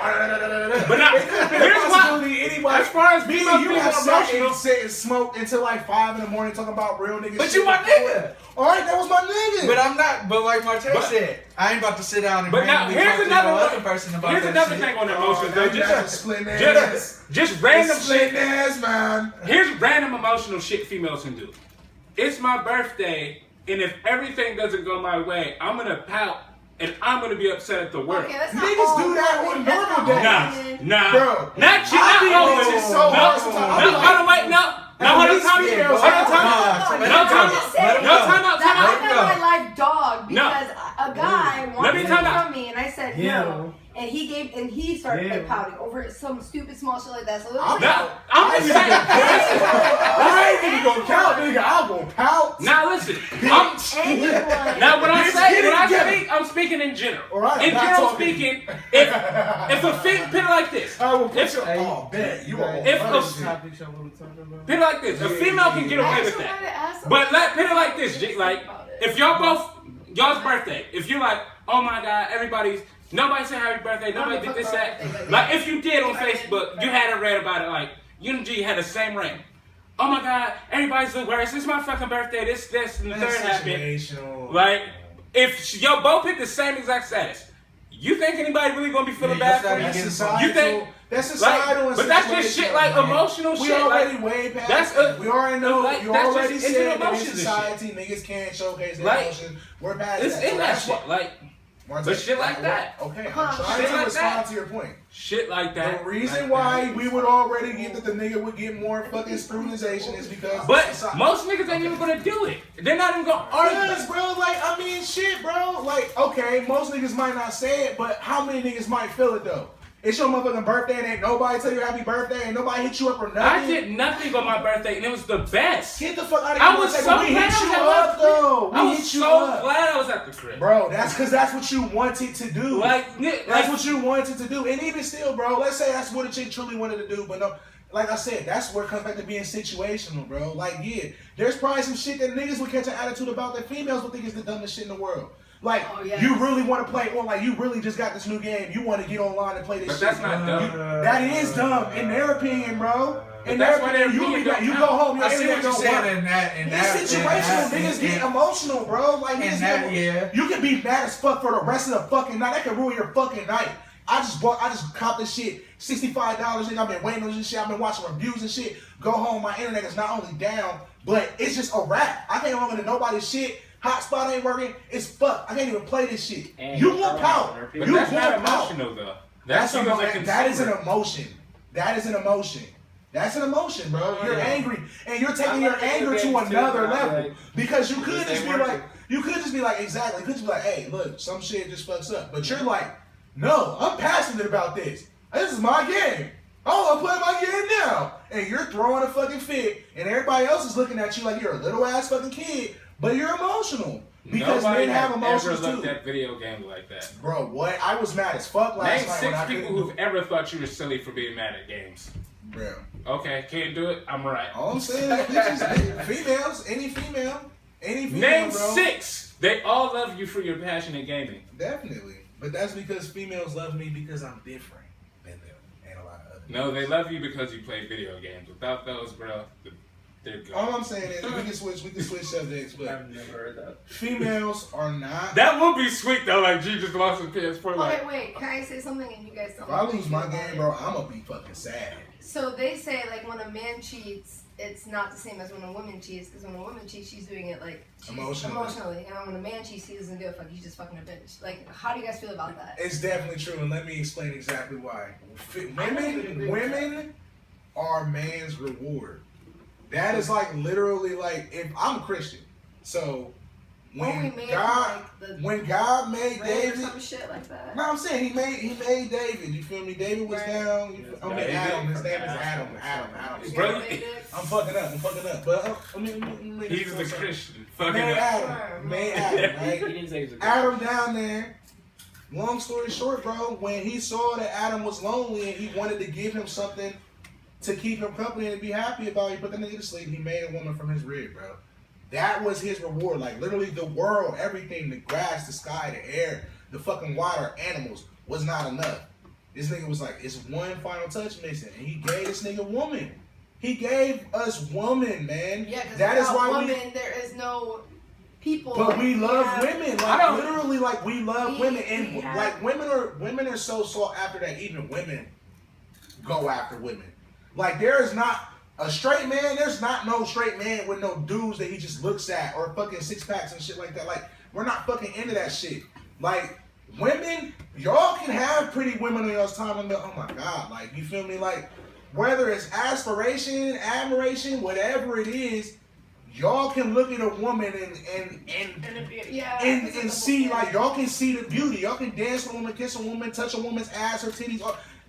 But now, it could have been a here's why- possibility anybody. as far as me female and you being have sat emotional- and sit and smoked until like 5 in the morning talking about real niggas. But shit you my before. nigga. All right, that was my nigga. But I'm not. But like Martell But- said, I ain't about to sit down and But now, randomly here's talk to another no one. other person about Here's that another shit. thing on Oh, emotions, now though. you got to split Just random split shit. ass, man. Here's random emotional shit females can do. It's my birthday, and if everything doesn't go my way, I'm gonna pout and I'm gonna be upset at the world. Okay, that's not Niggas all do that women. on That's normal not days. all Nah, women. nah, Bro, not shit. I Not think all this women. is so No, hard sometimes. I be no, like- hold on, wait, no, hold on, time females- out, hold on, time out, Let no, him time go. out, Let him no, go. time out, That time I out. had my life dog No. because a guy Let wanted me to time out. from me, and I said Yeah. no. And he started like pouting over some stupid small shit like that. So it was I'm like, No, I'm just saying. I ain't even gonna count, nigga. I'm gonna pout. Now listen, anyone. now when I Bitch, say get it when I together. speak, I'm speaking in general. All right, In I'm not general talking. speaking, if a fit put it like this, I will put If- you. Oh, bet you are. If on a- shit. Topics y'all want to talk about? put it like this, a female can get away with that. But let put it like this, G, like if y'all both y'all's birthday, if you're like, oh my god, nobody said happy birthday, nobody did this, that. Like if you did on Facebook, you hadn't read about it, like Unity had the same ring. Oh my god, everybody's the worst. It's my fucking birthday. This, and the third happened. Situational. Like, if y'all both pick the same exact status, you think anybody really gonna be feeling Yeah, bad for that's you? That's societal. You think- That's societal. Like, but that's just shit like man. emotional We shit. already Like, way past. that's that. We already know. like, you that's already just into said that in emotions and shit. society niggas can't showcase their Like, emotions. We're past it's that. in So that that's shit. Like, Martell, but shit like that. Okay, Huh. I'm trying Shit to like respond that. to your point. shit like that. The reason Like, why we would already get that the nigga would get more fucking scrutinization is because But society. most niggas ain't even gonna do it. They're not even gonna argue. Yes, bro. Like, I mean, shit, bro. Like, okay, most niggas might not say it, but how many niggas might feel it though? It's your motherfucking birthday and ain't nobody tell you happy birthday, and nobody hit you up or nothing. I did nothing on my birthday, and it was the best. Get the fuck out of here. I was Martell. so We glad hit I you was at up my though. I We was hit you so up. glad I was at the crib. Bro, that's because that's what you wanted to do. Like, That's what you wanted to do. And even still, bro, let's say that's what a chick truly wanted to do, but no, like I said, that's where it comes back to being situational, bro. Like, yeah, there's probably some shit that niggas would catch an attitude about that females would think is the dumbest shit in the world. Like, Oh, yeah. you really want to play, or like, you really just got this new game, you want to get online and play this But shit. that's not dumb. That is dumb, in their opinion, bro. In that's their why their opinion, opinion don't you go count. home, your I see internet what you're don't work. saying in that. In It's situational. Niggas get emotional, bro. Like, niggas that, get, yeah. you can be mad as fuck for the rest of the fucking night. That can ruin your fucking night. I just copped this shit, $65. Nigga, I've been waiting on this shit. I've been watching reviews and shit. Go home, my internet is not only down, but it's just a wrap. I can't log into nobody's shit. Hotspot ain't working. It's fucked. I can't even play this shit. And You you're won't pout. wrong. But You that's not won't pout. emotional though. That's you as a that is an consumer. emotion. That is an emotion. That's an emotion, bro. You're Yeah. angry, and you're I taking like your the anger to debate too, another but I'm level like, because you could this just ain't be working. like, exactly. You could just be like, hey, look, some shit just fucks up. But you're like, No, I'm passionate about this. This is my game. Oh, I'm playing my game now. And you're throwing a fucking fit, and everybody else is looking at you like you're a little ass fucking kid, but you're emotional. Because Nobody men have has emotions ever looked too. at video game like that. Bro, what? I was mad as fuck last Name night 6 when I people couldn't who've ever thought you were silly for being mad at games. Bro. Okay, can't do it. I'm right. All I'm saying is bitches, females, any female, Name bro. 6. They all love you for your passion in gaming. Definitely. But that's because females love me because I'm different than them and a lot of other No, they love you because you play video games. Without those, bro, they're good. All I'm saying is we can switch subjects, but I've never heard that. females are not. That would be sweet though. Like G just lost his PS4. Like, Okay, wait. Can I say something and you guys tell If me I what you lose my feel about game, it? bro, I'm gonna be fucking sad. So they say like when a man cheats, it's not the same as when a woman cheats. Because when a woman cheats, she's doing it like emotionally, and when a man cheats, he doesn't give a fuck. He's just fucking a bitch. Like, how do you guys feel about that? It's definitely true, and let me explain exactly why. Women are man's reward. That is like literally like if I'm a Christian, so when God made David, some shit like that. no, I'm saying he made David. You feel me? David was down. I mean Adam. His name is Adam. Bro, I'm fucking up. But he's the Christian. Fucking Made up. Adam, right? He didn't say he was a Adam down there. Long story short, bro, when he saw that Adam was lonely and he wanted to give him something to keep him company and be happy about, he put the nigga to sleep. He made a woman from his rib, bro. That was his reward. Like literally, the world, everything, the grass, the sky, the air, the fucking water, animals was not enough. This nigga was like, it's one final touch missing, and he gave this nigga woman. He gave us woman, man. Yeah, because that is why woman, there is no people. But we love women, like literally, like we love women, and Yeah. like women are so sought after that even women go after women. Like there is not a straight man. There's not no straight man with no dudes that he just looks at or fucking six packs and shit like that. Like we're not fucking into that shit. Like women, y'all can have pretty women on y'all's time and be, oh my god, like you feel me? Like whether it's aspiration, admiration, whatever it is. Y'all can look at a woman and see like y'all can see the beauty. Y'all can dance with a woman, kiss a woman, touch a woman's ass, her titties.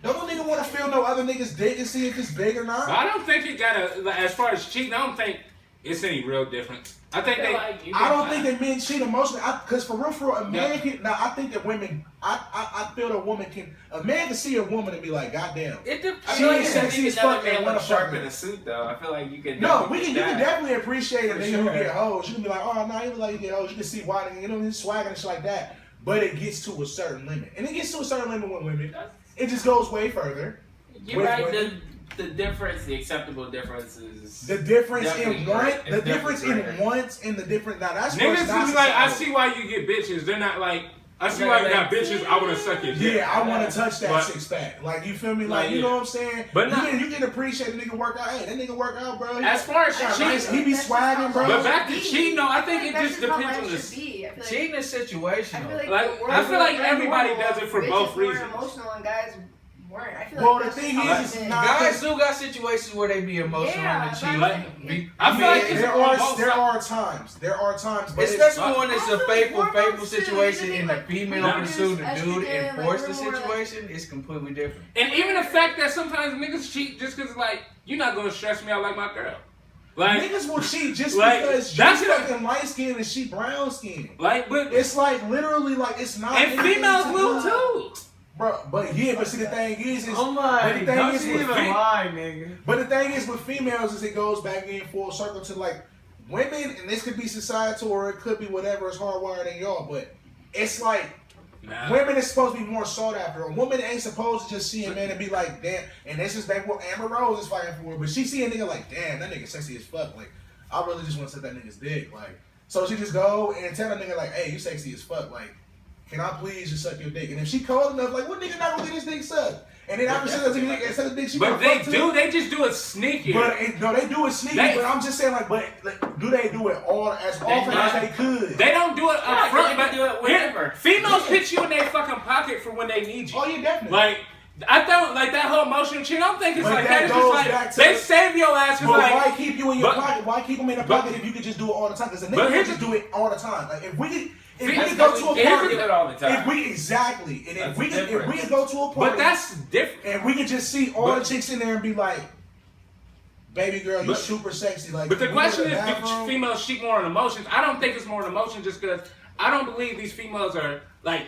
Don't nigga want to feel no other nigga's dick and see if it's big or not. But I don't think it got a. Like, as far as cheating, I don't think it's any real difference. I think I don't think that men cheat emotionally. Because for real, a man can. Now I think that women. I feel that a woman can. A man can see a woman and be like, goddamn. She ain't sexy as fuck and want to sharpen a suit though. I feel like you can. No, you can definitely appreciate a nigga who get hoes. You can be like, oh no, you look like you get hoes. You can see why you know his swagger and shit like that. But it gets to a certain limit, and it gets to a certain limit with women. It just goes way further. You're right. The difference, the acceptable difference is the difference in great. the difference in wants and the different. Now that's where niggas it's not be like, I societal. see why you get bitches. They're not like, I see why you got bitches. I want to suck your dick. Yeah, I want to touch that But- six pack. Like you feel me? Like Like, you know yeah. what I'm saying? But you can appreciate the nigga work out. Hey, that nigga work out, bro. as far as He be swagging, bro. But back to cheating, though, I think it That's just how depends life on the. should be. I feel like, Cheating is situational. Like, the I feel like world everybody normal, does it for bitches both were reasons. emotional and guys weren't. I feel Well, like the that's thing just is, how it not- Guys do got situations where they be emotional Yeah, and but cheat. Like, I feel like it's there on both are sides. there are times, but Especially when it's I a feel like we're faithful both situation too. and the Like, female we pursue the just dude estrogen, and force like, the we're more like- situation, it's completely different. And even the fact that sometimes niggas cheat just because, like, you're not going to stress me out like my girl. Like, niggas will cheat just like, because that's you what- fucking light skin and she brown skin. like, but. It's like literally like it's not. And females will too. Bro, but see the thing is Oh but my, the thing don't is you with even lie, nigga. But the thing is with females is it goes back in full circle to like women, and this could be societal or it could be whatever is hardwired in y'all, but it's like Nah. women is supposed to be more sought after. A woman ain't supposed to just see a man and be like, damn, and this is like what Amber Rose is fighting for, but she see a nigga like, damn, that nigga sexy as fuck. Like, I really just want to suck that nigga's dick. Like, so she just go and tell that nigga like, hey, you sexy as fuck. Like, can I please just suck your dick? And if she cold enough, like, what nigga not gonna get his dick sucked? And then after she sucks the dick, she But gonna they fuck do, too. they just do it sneaky. But no, they do it sneaky. But I'm just saying, like, but like, do they do it all as often as they could? They don't do it up Yeah, front, they but can do it whenever. females put you in their fucking pocket for when they need you. Oh yeah, definitely. Like, I don't like that whole emotional cheat. I don't think it's But like that that. It's goes just back like to they the- save your ass. 'Cause But like, why keep you in your but- pocket? Why keep them in the but- pocket if you could just do it all the time? Because a but nigga here's can just do it all the time. Like if we That's could go what to a They do party, it all the time. if we exactly, and if That's we could different. go to a party, But that's different. and we could just see all But- the chicks in there and be like, "Baby girl, you're But- super sexy." Like, But the we go to question is, do bathroom. females cheat more on emotions? I don't think it's more on emotions just because I don't believe these females are, like,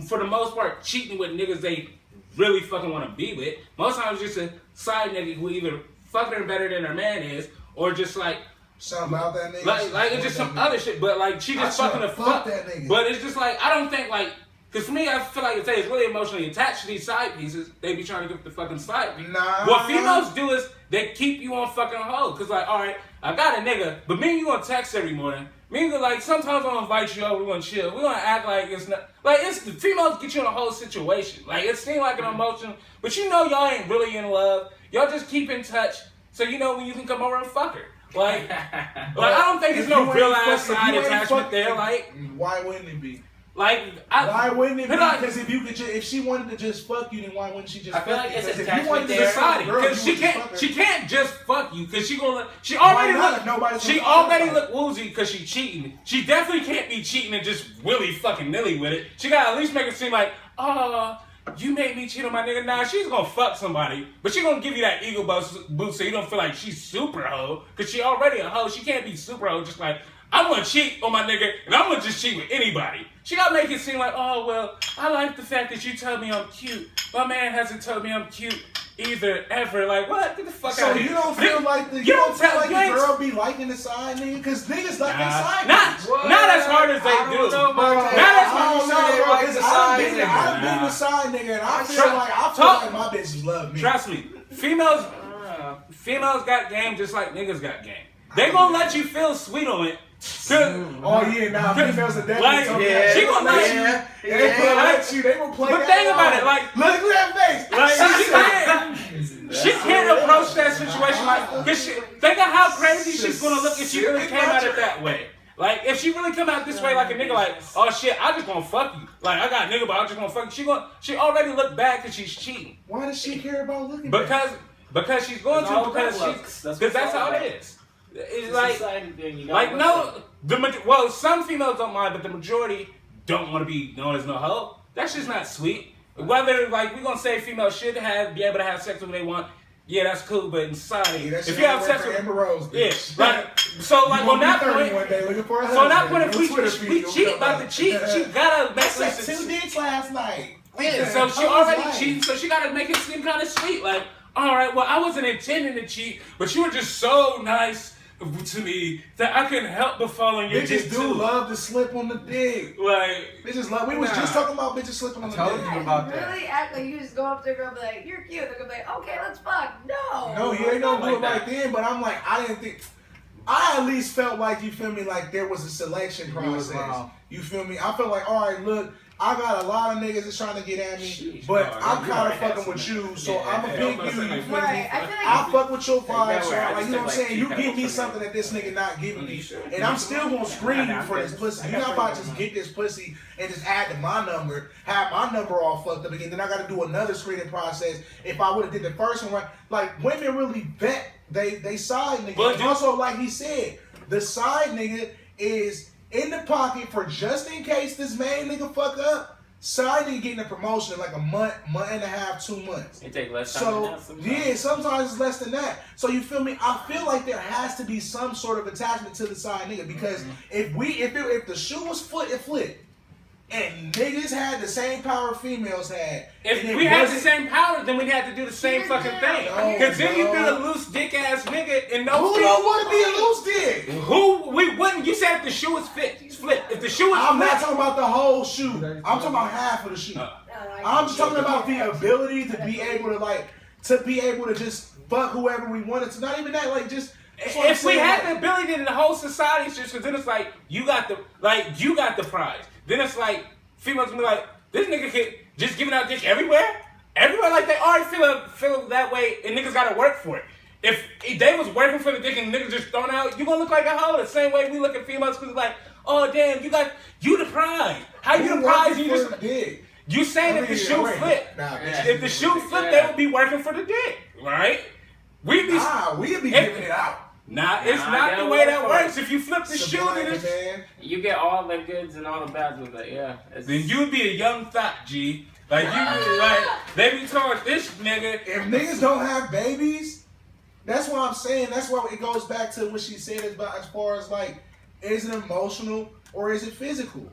for the most part, cheating with niggas they really fucking want to be with. Most times it's just a side nigga who either fucking her better than her man is, or just like, Something about that nigga. like it's just some other shit. But like, she just I fucking a shoulda fuck. fucked that nigga. But it's just like, I don't think like, cause for me, I feel like if they is really emotionally attached to these side pieces, they be trying to get the fucking side piece. Nah. What females do is they keep you on fucking hold. Cause like, all right, I got a nigga, but me and you gonna text every morning. Me and you like sometimes I'm gonna invite you over, we gonna chill. We gonna act like it's not like it's the females get you in a whole situation. Like it seems like an emotion, but you know y'all ain't really in love. Y'all just keep in touch, so you know when you can come over and fuck her. Like I don't think there's If no you ain't real ass fuck- if side you ain't attachment fuck- there. Like why wouldn't it be? Why I wouldn't it be? But Because if you could, if she wanted to just fuck you, then why wouldn't she just? I feel fuck like you? it's Because if attachment you wanted to there. just fuck a decided girl, because you she would just fuck her. can't just fuck you because she Why already not look if nobody's she gonna fuck already her? look woozy because she cheating. She definitely can't be cheating and just really fucking nilly with it. She gotta at least make it seem like, oh, you made me cheat on my nigga. Nah, she's gonna fuck somebody, but she gonna give you that ego boost so you don't feel like she's super hoe because she already a hoe. She can't be super hoe just like, I'm gonna cheat on my nigga and I'm gonna just cheat with anybody. She gotta make it seem like, oh well, I like the fact that you told me I'm cute. My man hasn't told me I'm cute either, ever. Like what? Get the fuck So out of you here. don't feel like the you don't feel tell- like you the ain't- girl be liking the side nigga? Because niggas like their side not niggas. not as hard as they I do. don't know about that. Not as I hard don't as know, they bro, like 'cause the I've side been nigga. the side nigga, and I feel Trust- like talk- my bitches love me. Trust me, females got game just like niggas got game. They gonna let you feel sweet on it. Oh yeah, nah, females are definitely Like, talking yeah, that she shit. gonna let you. They will let you. They will play But that think about out. it, like- look at that face. Like she can't approach that situation like. Cause think of how crazy she's gonna look if she really came at it that way. Like if she really come out this way like a nigga, like oh shit, I just gonna fuck you. Like I got a nigga, but I just gonna fuck you. She already look bad because she's cheating. Why does she care about looking? bad? Because she's going It's all to because about she's looks. because That's that's what's how all it is. It's It's a like society thing, you know? like no well some females don't mind, but the majority don't want to be known as no hoe. That's just not sweet. Whether like we're gonna say females should be able to have sex when they want. Yeah, that's cool, but in society, Yeah, that if shit you have work sex for with Amber Rose, yeah, bitch. like so like You on gonna that be 30 point. one day looking for a So on that husband. point, if Your Twitter we feed will cheat come about up. the cheat, she gotta make I said this. 2 dicks last night. So she already cheating, so she gotta make it seem kind of sweet. Like, all right, well, I wasn't intending to cheat, but you were just so nice to me that I couldn't help but fall on your dick Bitches do too. love to slip on the dick. Like, Bitches love. We was just talking about bitches slipping on the told dick. you about that. Really act like you just go up to a girl and be like, you're cute. They're gonna be like, okay, let's fuck. No. No, you ain't gonna do it like right then. But I'm like, I didn't think. I at least felt like, you feel me, like there was a selection You was process. wrong. You feel me? I felt like, all right, look, I got a lot of niggas that's trying to get at me, Sheesh. but Oh, I'm you kind might of have fucking with some- you, so Yeah, I'm a yeah, big I'm you. gonna You say feel Right. me? I feel like I fuck with your vibe, That so way, I like, just you know what I'm take, saying? like, You two give me pebbles from something that this nigga not giving me, Sure. and I'm still gonna screen you Nah, for this pussy. You're not about to just get this pussy and just add to my number, have my number all fucked up again. Then I got to do another screening process. If I would have did the first one right, like women really vet they side nigga. But And also, like he said, the side nigga is in the pocket for just in case this main nigga fuck up. Side nigga getting a promotion in like a month and a half, 2 months. It take less time than So that sometimes. yeah, sometimes it's less than that. So you feel me? I feel like there has to be some sort of attachment to the side nigga because if the shoe was flipped and niggas had the same power females had, if and it we had the wasn't- same power, then we'd have to do the same Here's fucking the thing. deal. Cause then you No, do bro. the loose dick ass nigga and no. who don't want to be a loose dick? Who we wouldn't? You said if the shoe was flipped. If the shoe was I'm not flipped, talking about the whole shoe. I'm talking about half of the shoe. I'm just talking about the ability to be able to just fuck whoever we wanted to. Not even that, like just. that's what I'm if we saying, had like- the ability in the whole society, just because then it's like you got the prize. Then it's like females gonna be like, this nigga could just giving out dick everywhere, like they already feel that way, and niggas gotta work for it. If they was working for the dick and niggas just thrown out, you gonna look like a hoe. The same way we look at females, cause like, oh damn, you the prize. How you the prize? You just dick. you saying if the shoe flipped, if the shoe flipped, they would be working for the dick, right? We'd be We'd be giving it out. Nah, it's Nah, not that the way that works. works. If you flip the shoe, Sublime, then, man. You get all the goods and all the bads with it. Yeah. then you'd be a young thought, G. Like you, like they be told this nigga. If niggas don't have babies, that's what I'm saying. That's why it goes back to what she said about as far as like, is it emotional or is it physical?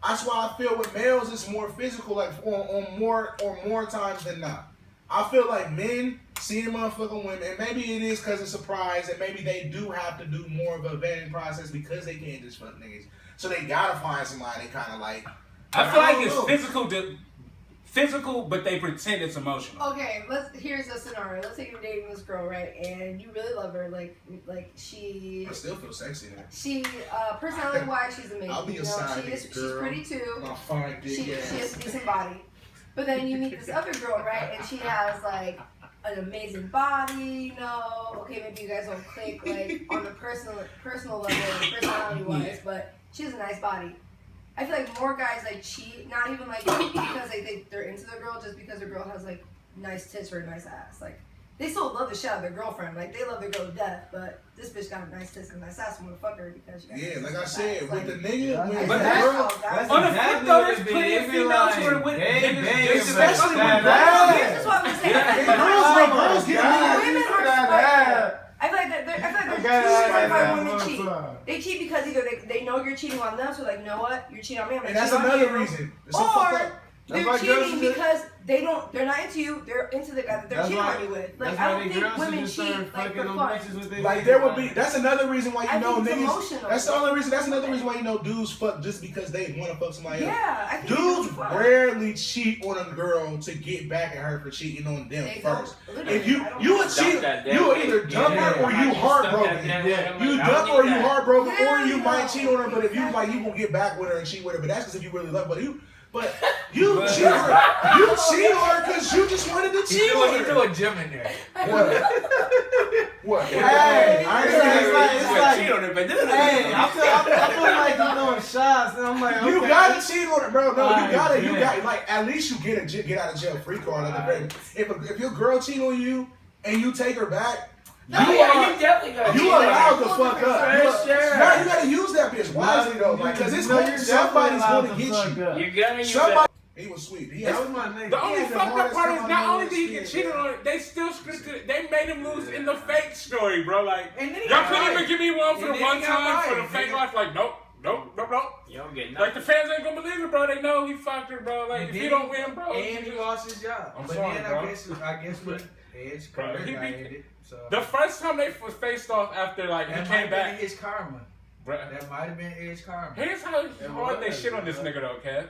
That's why I feel with males it's more physical, like on more times than not. I feel like men seeing motherfucking women, and maybe it is because of surprise, and maybe they do have to do more of a vetting process because they can't just fuck niggas. So they gotta find somebody they kind of like. I feel like don't it's know. physical, but they pretend it's emotional. Okay, here's a scenario. Let's say you're dating this girl, right? And you really love her, like she. I still feel sexy there. She, personality wise, she's amazing. I'll be a you know, side she's dick girl. pretty too. My fine dick She ass. has a decent body. But then you meet this other girl, right? And she has like an amazing body, you know. Okay, maybe you guys don't click like on the personal level, personality wise, but she has a nice body. I feel like more guys like cheat, not even like because they're into the girl, just because the girl has like nice tits or a nice ass. Like they still love the shit out of their girlfriend, like they love their girl to death. But this bitch got a nice tits and a nice ass, I'm gonna fuck her because she got Yeah, nice like tits I and said, ass. with the Like, nigga, when But the that's- girl, On the flip though, there's plenty of females who are with niggas just especially like with that. Here's just what I'm saying. girls get Women are spiteful. I feel like there's certified women cheat. They cheat because either they know you're cheating on them, so like, you know what, you're cheating on me, I'm and gonna that's cheat on another you. reason. It's so fucked Or up. they're why girls cheating should- because they're not into you, they're into the guy that they're That's cheating why- on you with. Like, That's I why don't they think girls should women just cheat start like fucking for them fun. bitches with their Like there would be. That's another reason why you I know think it's niggas. emotional. That's the only reason. That's another reason why you know dudes fuck just because they want to fuck somebody else. Yeah, I think Dudes it's fun. rarely cheat on a girl to get back at her for cheating on them They don't. first. Literally, If you I don't you know. a cheat, that damn you will way. either dump Yeah. her or you You heartbroken. stuck that damn way. I'm You like, I dump don't her or need you that. heartbroken, Yeah, or you no. might cheat on her. But if you like, you gonna get back with her and cheat with her. But that's because if you really love her. But you cheat on her. You cheat on her because you just wanted to cheat on He her. threw a gym in there. What? Hey, I ain't saying it's like, cheat on it, but hey, I feel like you're throwing shots, and I'm like, okay. You gotta cheat on it, bro. No, Alright, you yeah. got like at least you get out of jail free card at the very. If your girl cheat on you and you take her back, You definitely got you allowed to fuck up. For sure. Now you gotta use that bitch wisely though, like because it's going somebody's gonna get you. You're gonna use Somebody. it. He was sweet. He That had was my nigga. The only had the fucked up hardest part is time not on only his did he get skin, cheated bro. on, they still scripted. They made him lose in the fake story, bro. Like And then he y'all got couldn't even fired. give me one for And the then one he got time for the fired, fake nigga. life. Like nope. You don't get Like nothing. the fans ain't gonna believe it, bro. They know he fucked her, bro. Like if Then- you don't win, bro. And he lost his job. I'm But sorry, then bro. I guess with Edge Bro, career he got beat- ended. So The first time they was faced off after like he that might came have been back, his karma. bro. That might have been Edge karma. Here's how hard they shit on this nigga though, Kev.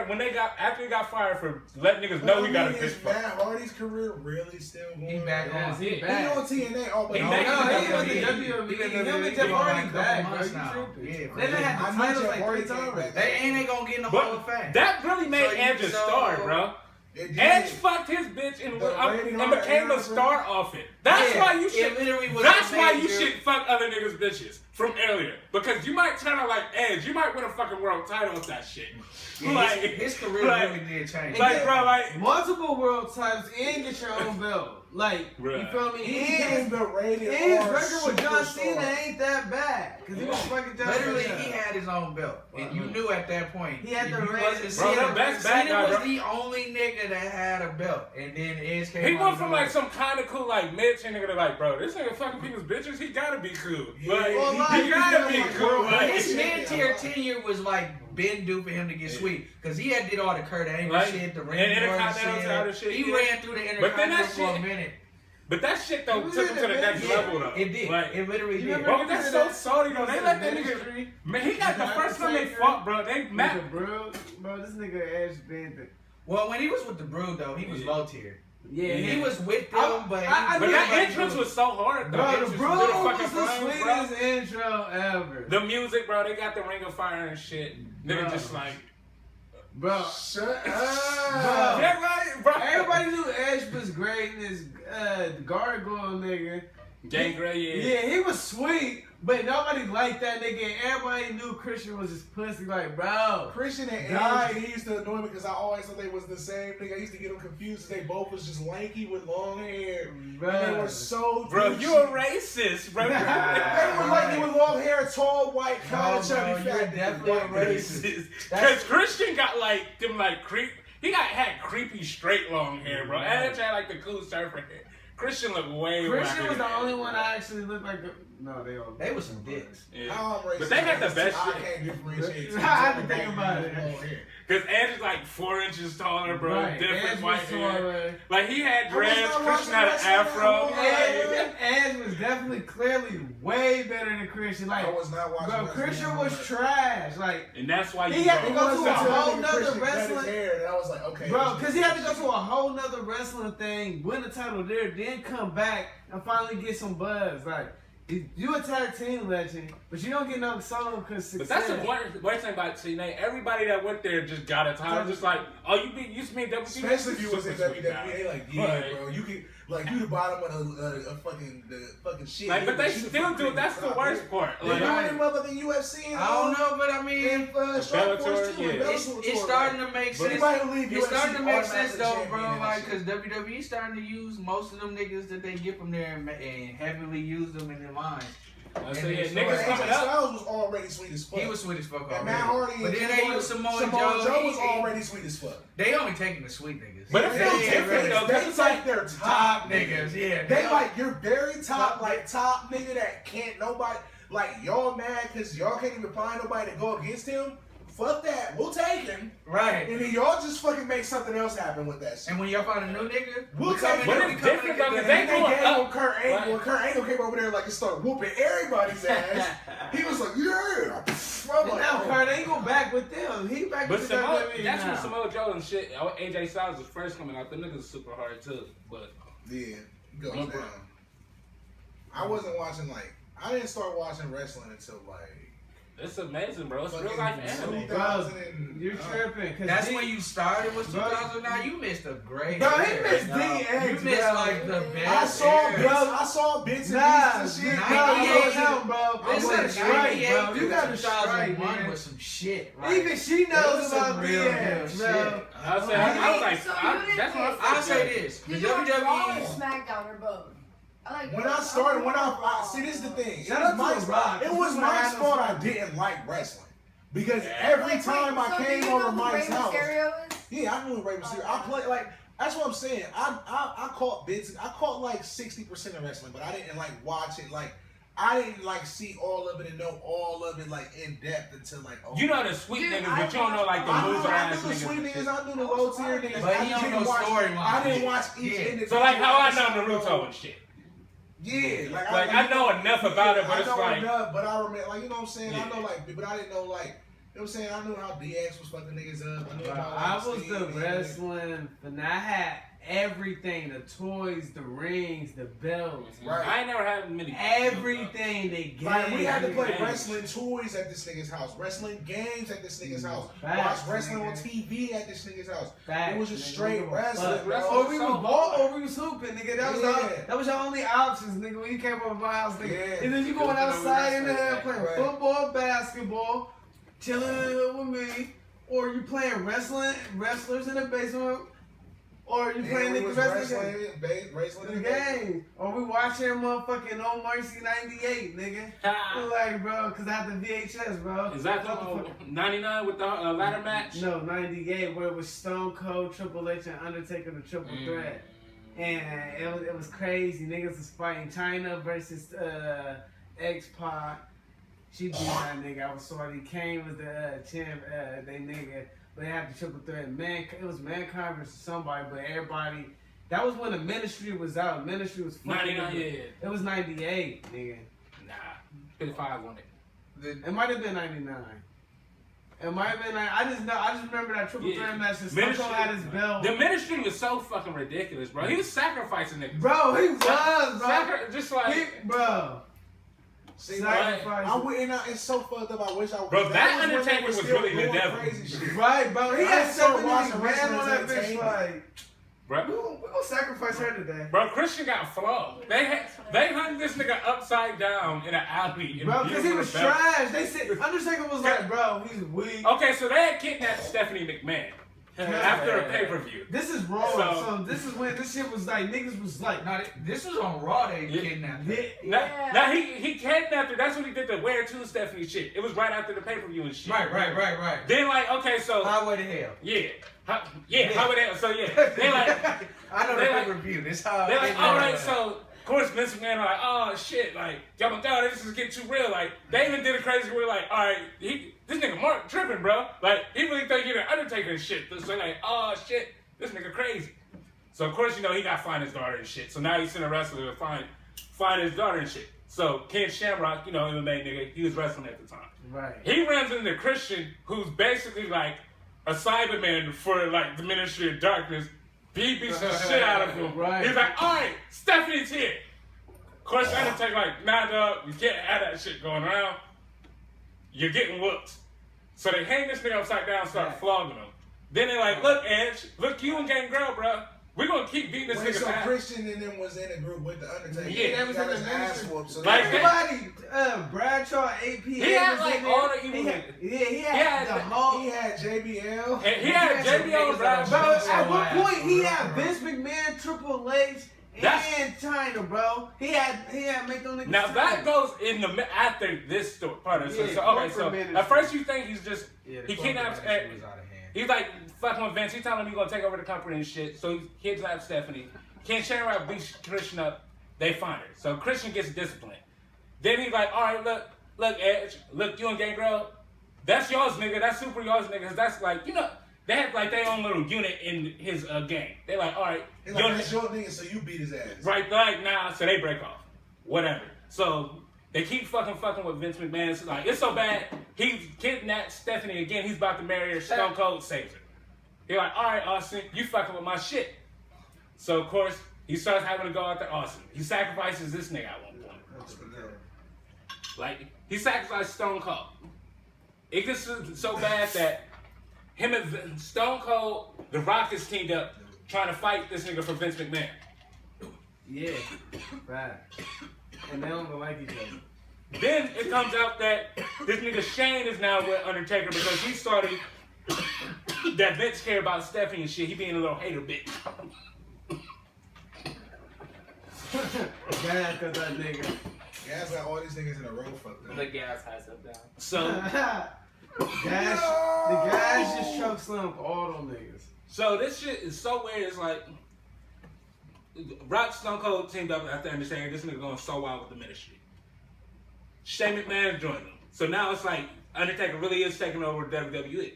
When after he got fired for letting niggas know he got a bitch Is fuck. Matt Hardy's career really still going? He back Yeah, on. he He back. on TNA. Oh, but He no, back. no, He he back. was the He WWE. him and Jeff Hardy back, bro. You now. tripping. Yeah, They done had I the know titles Jeff like Hardy 3 came times. back. They ain't gonna get in the Hall of Fame. But that really made So you Edge a know- star, bro. It did. Edge fucked his bitch and became a star off it. That's Yeah, why you it should. literally was That's a why you major- should fuck other niggas' bitches from earlier. Because you might turn out like Edge. You might win a fucking world title with that shit. Yeah, Like, his career like- really did change. Like, bro, like. Multiple world titles and get your own belt. Like, you Right. feel me? He And became the rated his R record with John superstar. Cena ain't that bad. Because he was fucking John Literally, Cena. he had his own belt, and you knew at that point. He had if the you red- wasn't Bro, Cena, the best bad Cena guy, was bro. the only nigga that had a belt, and then Edge came. He out went of from nowhere. like some kind of cool like mid-chain nigga to like, bro, this nigga fucking people's bitches. He gotta be cool. Yeah, Like, well, he like, gotta he's be got, cool. like, Like, His Yeah. mid-tier tenure was like been due for him to get sweet, because he had did all the Kurt Angle Like, shit, the and ring Intercontinental title shit, He yeah. ran through the But then that Intercontinental for a shit- minute. but that shit though He took him to the did it, next man. level though. It did. Like, It literally You did. remember- bro, that's so salty though. They let that nigga. Man, he got the first time they fought, bro. They met. Nigga, bro, this nigga Edge been the. Well, when he was with the Brood though, he was low tier. Yeah, He was with I- them, but I But knew that that entrance was so hard though. Bro, Entrance the was bro really was fucking the fun, bro. sweetest intro ever. The music, bro, they got the Ring of Fire and shit. Nigga Bro. just like, Bro, Shut up. yeah, right, bro. everybody knew Edge was great and this gargoyle nigga. Gangrel, Yeah, he was sweet, but nobody liked that nigga. And everybody knew Christian was just pussy. Like, bro. Christian and God. Edge, he used to annoy me because I always thought they was the same nigga. I used to get them confused. They both was just lanky with long hair. Bro. And they were so bro, douchey. you a racist, bro. They were lanky with long hair, tall, white, kind of chubby, you're fat. definitely nigga. Racist. Because Christian got like them like creep. He had creepy straight long hair, bro. Edge had like the cool surfer hair. Christian looked way. Christian wackier was the than only Edge, one bro. I actually looked like. No, they all. They were some dicks. Yeah. I'm racist. But they had the best I shit. can't differentiate. I had to think about it. Long hair. Cause Edge is like 4 inches taller, bro. Right. Different Edge white was hair. taller. Like he had I was dreads. not Christian watching had an wrestling afro. that whole Like, Edge was definitely, clearly, way better than Christian. Like, I was not watching. bro, wrestling Christian that was much. trash. Like, and that's why He you had to go. go to a whole nother Christian cut his wrestling. hair, and I was like, okay. bro, this because is he had to go Christian. to a whole nother wrestling thing, win the title there, then come back and finally get some buzz. Like, you a tag team legend, but you don't get no song because But success. that's the worst thing about TNA. Everybody that went there just got a title. Just like, oh, you used to be in WWE. Especially if you was in Super sweet WWE, now. they like, yeah, But- bro, you can, like, you the bottom of the fucking shit. Like, but they You the still fucking do. That's the top worst tier. part. They Like, doing it motherfucking UFC and I don't know, but I mean, and Strikeforce Bellator, too. yeah. and Bellator it's tour, starting like, to make but sense. anybody who leave It's UFC starting to make sense automatically though, champion bro. and Like, shit. cause WWE starting to use most of them niggas that they get from there and heavily use them in their minds. I say, And yeah, it's But niggas AJ coming up. Styles was already sweet as fuck. He was sweet as fuck and already. Matt Hardy But then they use Samoa Joe. was already sweet as fuck. They only taking the sweet niggas. But it They feels ain't different really- though. 'cause They it's like their top niggas, yeah. They like your very top, like top nigga that can't nobody, like y'all mad because y'all can't even find nobody to go against him. Fuck that, we'll take him. Right. And then y'all just fucking make something else happen with that shit. And when y'all find a new nigga, We'll take But it. it's different though, because They they going gave up. on Kurt Angle. Right. When Kurt Angle came over there like and started whooping everybody's ass, he was like, yeah. I'm And like, now oh. Kurt Angle back with them. He back But with Samoa, WWE that's now. when Samoa Joe and shit, AJ Styles was first coming out. Them niggas was super hard too. But Yeah, it goes No down. problem. I wasn't watching I didn't start watching wrestling until it's amazing, bro. It's real fucking life anime. 2000 and, You're tripping. Cause that's D- when you started was Bro. 2009. You missed a great. Bro, he year. missed No. DX, You missed bro. like the I best. saw years. bits. I saw bits and Nah, pieces of you shit. gotta bro. I Listen, wasn't strike, bro. You got to 2001 strike, man. was some shit. Right? Even she That knows was about some real DX, shit. bro. I was like, I was like, So you I, didn't that's when I think- I'll first say got- this: the Did you watch Raw or WWE. SmackDown or both? I like When both. I started, Raw. see, this is the thing. Shout It was out my to The Rock. It was He's my not fault I having fun. didn't like wrestling because Yeah. every Like, time wait, I so came do you know over who Mike's Rey house, Mysterio is? yeah, I knew Rey Mysterio. I played like that's what I'm saying. I caught bits. I caught like 60% of wrestling, but I didn't like watch it. Like I didn't like see all of it and know all of it like in depth until like. Oh, You know the sweet Dude, niggas, I but you don't know like the I knew, loser I ass knew the niggas. sweet and niggas. shit. I knew the low tier niggas. But I he don't didn't know watch- storyline. I didn't watch each Yeah. individual. So like how I episode. know Naruto and shit. Yeah, Like I know enough about it, but I it's know like enough, but I remember, like, you know what I'm saying? Yeah. I know, like, but I didn't know, like, you know what I'm saying? I knew how DX was fucking niggas up. I knew Bro, about, I like, was Steve the and- wrestling, and I had everything: the toys, the rings, the belts, Right. I ain't never had many. everything they gave. Like, we had to play Games. wrestling toys at this nigga's house, wrestling games at this nigga's house, Facts, watch wrestling on nigga. TV at this nigga's house. Facts, It was just nigga. straight We give a wrestling, fuck. bro. Or we So was ball, hard. or we was hooping, nigga. That was Yeah. that was your only options, nigga. When you came over my house, nigga. Yeah. And then you going It was outside in the wrestling, hood playing right. football, basketball, chilling in the hood with me, or you playing wrestlers in the basement, or you playing And we nigga was wrestling games. wrestling The in the game. game. Or we watching motherfucking No Mercy 98, nigga. I'm like, bro, cause I had the VHS, bro. Is that What the the 99 with the ladder match? No, 98, where it was Stone Cold, Triple H, and Undertaker, the triple threat. And it was crazy. Niggas was fighting China versus X-Pac. She beat that nigga. I was sorry. Kane was the champ, they nigga. But they had the triple threat. It was Mankind versus somebody, but everybody. That was when the Ministry was out. Ministry was fucking. 99, yeah. It was 98, nigga. Nah, 55 on it. It might have been 99. It might have been like, I just remember that triple Yeah. threat match. Stone Ministry- Cold had his belt. The Ministry was so fucking ridiculous, bro. He was sacrificing niggas. Bro, he was, bro. Just like, Bro. See, Sacrifice. I wouldn't. It's so fucked up. I wish I. Bro, that was when they Undertaker were was still really the doing devil. Crazy shit. Right, bro. He I had started 70 watching grand on that wrestling bitch. entertainment. Like, bro. We're gonna sacrifice her today. Bro, Christian got flogged. They hung this nigga upside down in an alley. Bro, because he was trash. They said Undertaker was like, bro, he's weak. Okay, so they had kidnapped Stephanie McMahon after a pay-per-view. This is wrong. So- So this is when this shit was like niggas was like, Nah, this was on Raw. They Yeah. kidnapped her. Now he kidnapped her. That's what he did the Where To Stephanie shit. It was right after the pay-per-view and shit. Right. Then like, okay, so Highway to Hell. yeah. How would that? So yeah, they like, I know the They like- pay-per-view. This how. they're like, they all know right, that. so of course Vince McMahon are like, oh shit, like, yo my god, this is getting too real. Like, they even did a crazy where like, all right, this nigga Mark tripping, bro. Like, he really think he the Undertaker and shit. So like, oh shit, this nigga crazy. So of course, you know, he got to find his daughter and shit. So now he's sending a wrestler to find his daughter and shit. So Ken Shamrock, you know, MMA nigga, he was wrestling at the time. right. He runs into Christian, who's basically like a Cyberman for like the Ministry of Darkness. He beats the shit out of him. Right. He's like, all right, Stephanie's here. Of course, Undertaker like, nah, dog, you can't have that shit going around. You're getting whooped. So they hang this nigga upside down, start flogging him. Then they're like, look, Edge, look, you and Gangrel, bro. We're gonna keep beating this Wait, nigga's so ass. Christian and them was in a group with the Undertaker. Yeah, they was got in his the ass ministry. whooped. So Like they- Everybody, Bradshaw, AP. He had, was like, in there. all the evil He had- niggas. Yeah, he He had had the the- whole. he had JBL. And he had some JBL niggas and that Bro, Bradshaw. are- at one point he had Vince McMahon, Triple H, That's- and China, bro. He had make them niggas. Now sick. that goes in the after this story part of it. Yeah, So okay, corporate so management. at first you think he's just Yeah, the he kidnaps. corporate was out of hand. He's like fucking with Vince. He's telling him he's gonna take over the company and shit. So he kidnaps Stephanie. Ken Shamrock beats Christian up. They find her. So Christian gets disciplined. Then he's like, all right, look, Edge, look, you and Gangrel, that's yours, nigga. That's super yours, nigga. That's like, you know, they have like their own little unit in his gang. They're like, all right, He's like, that's your nigga, so you beat his ass. right, like nah. So they break off. Whatever. So they keep fucking with Vince McMahon. It's like, it's so bad. He kidnapped Stephanie again. He's about to marry her. Stone Cold saves her. He's like, all right, Austin, you fucking with my shit. So of course he starts having to go after Austin. He sacrifices this nigga at one point. Like he sacrificed Stone Cold. It gets so bad that him and Stone Cold, The Rock is teamed up trying to fight this nigga for Vince McMahon. Yeah, right. And they don't like each other. Then it comes out that this nigga Shane is now with Undertaker because he started that Vince care about Stephanie and shit. He being a little hater bitch. Bad cause that nigga. Gas got all these niggas in a row fucked up. The gas has him down. So The guys just choke slammed all them niggas. So this shit is so weird. It's like Rock Stone Cold teamed up after Undertaker. This nigga going so wild with the Ministry. Shane McMahon joined them. So now it's like Undertaker really is taking over WWE.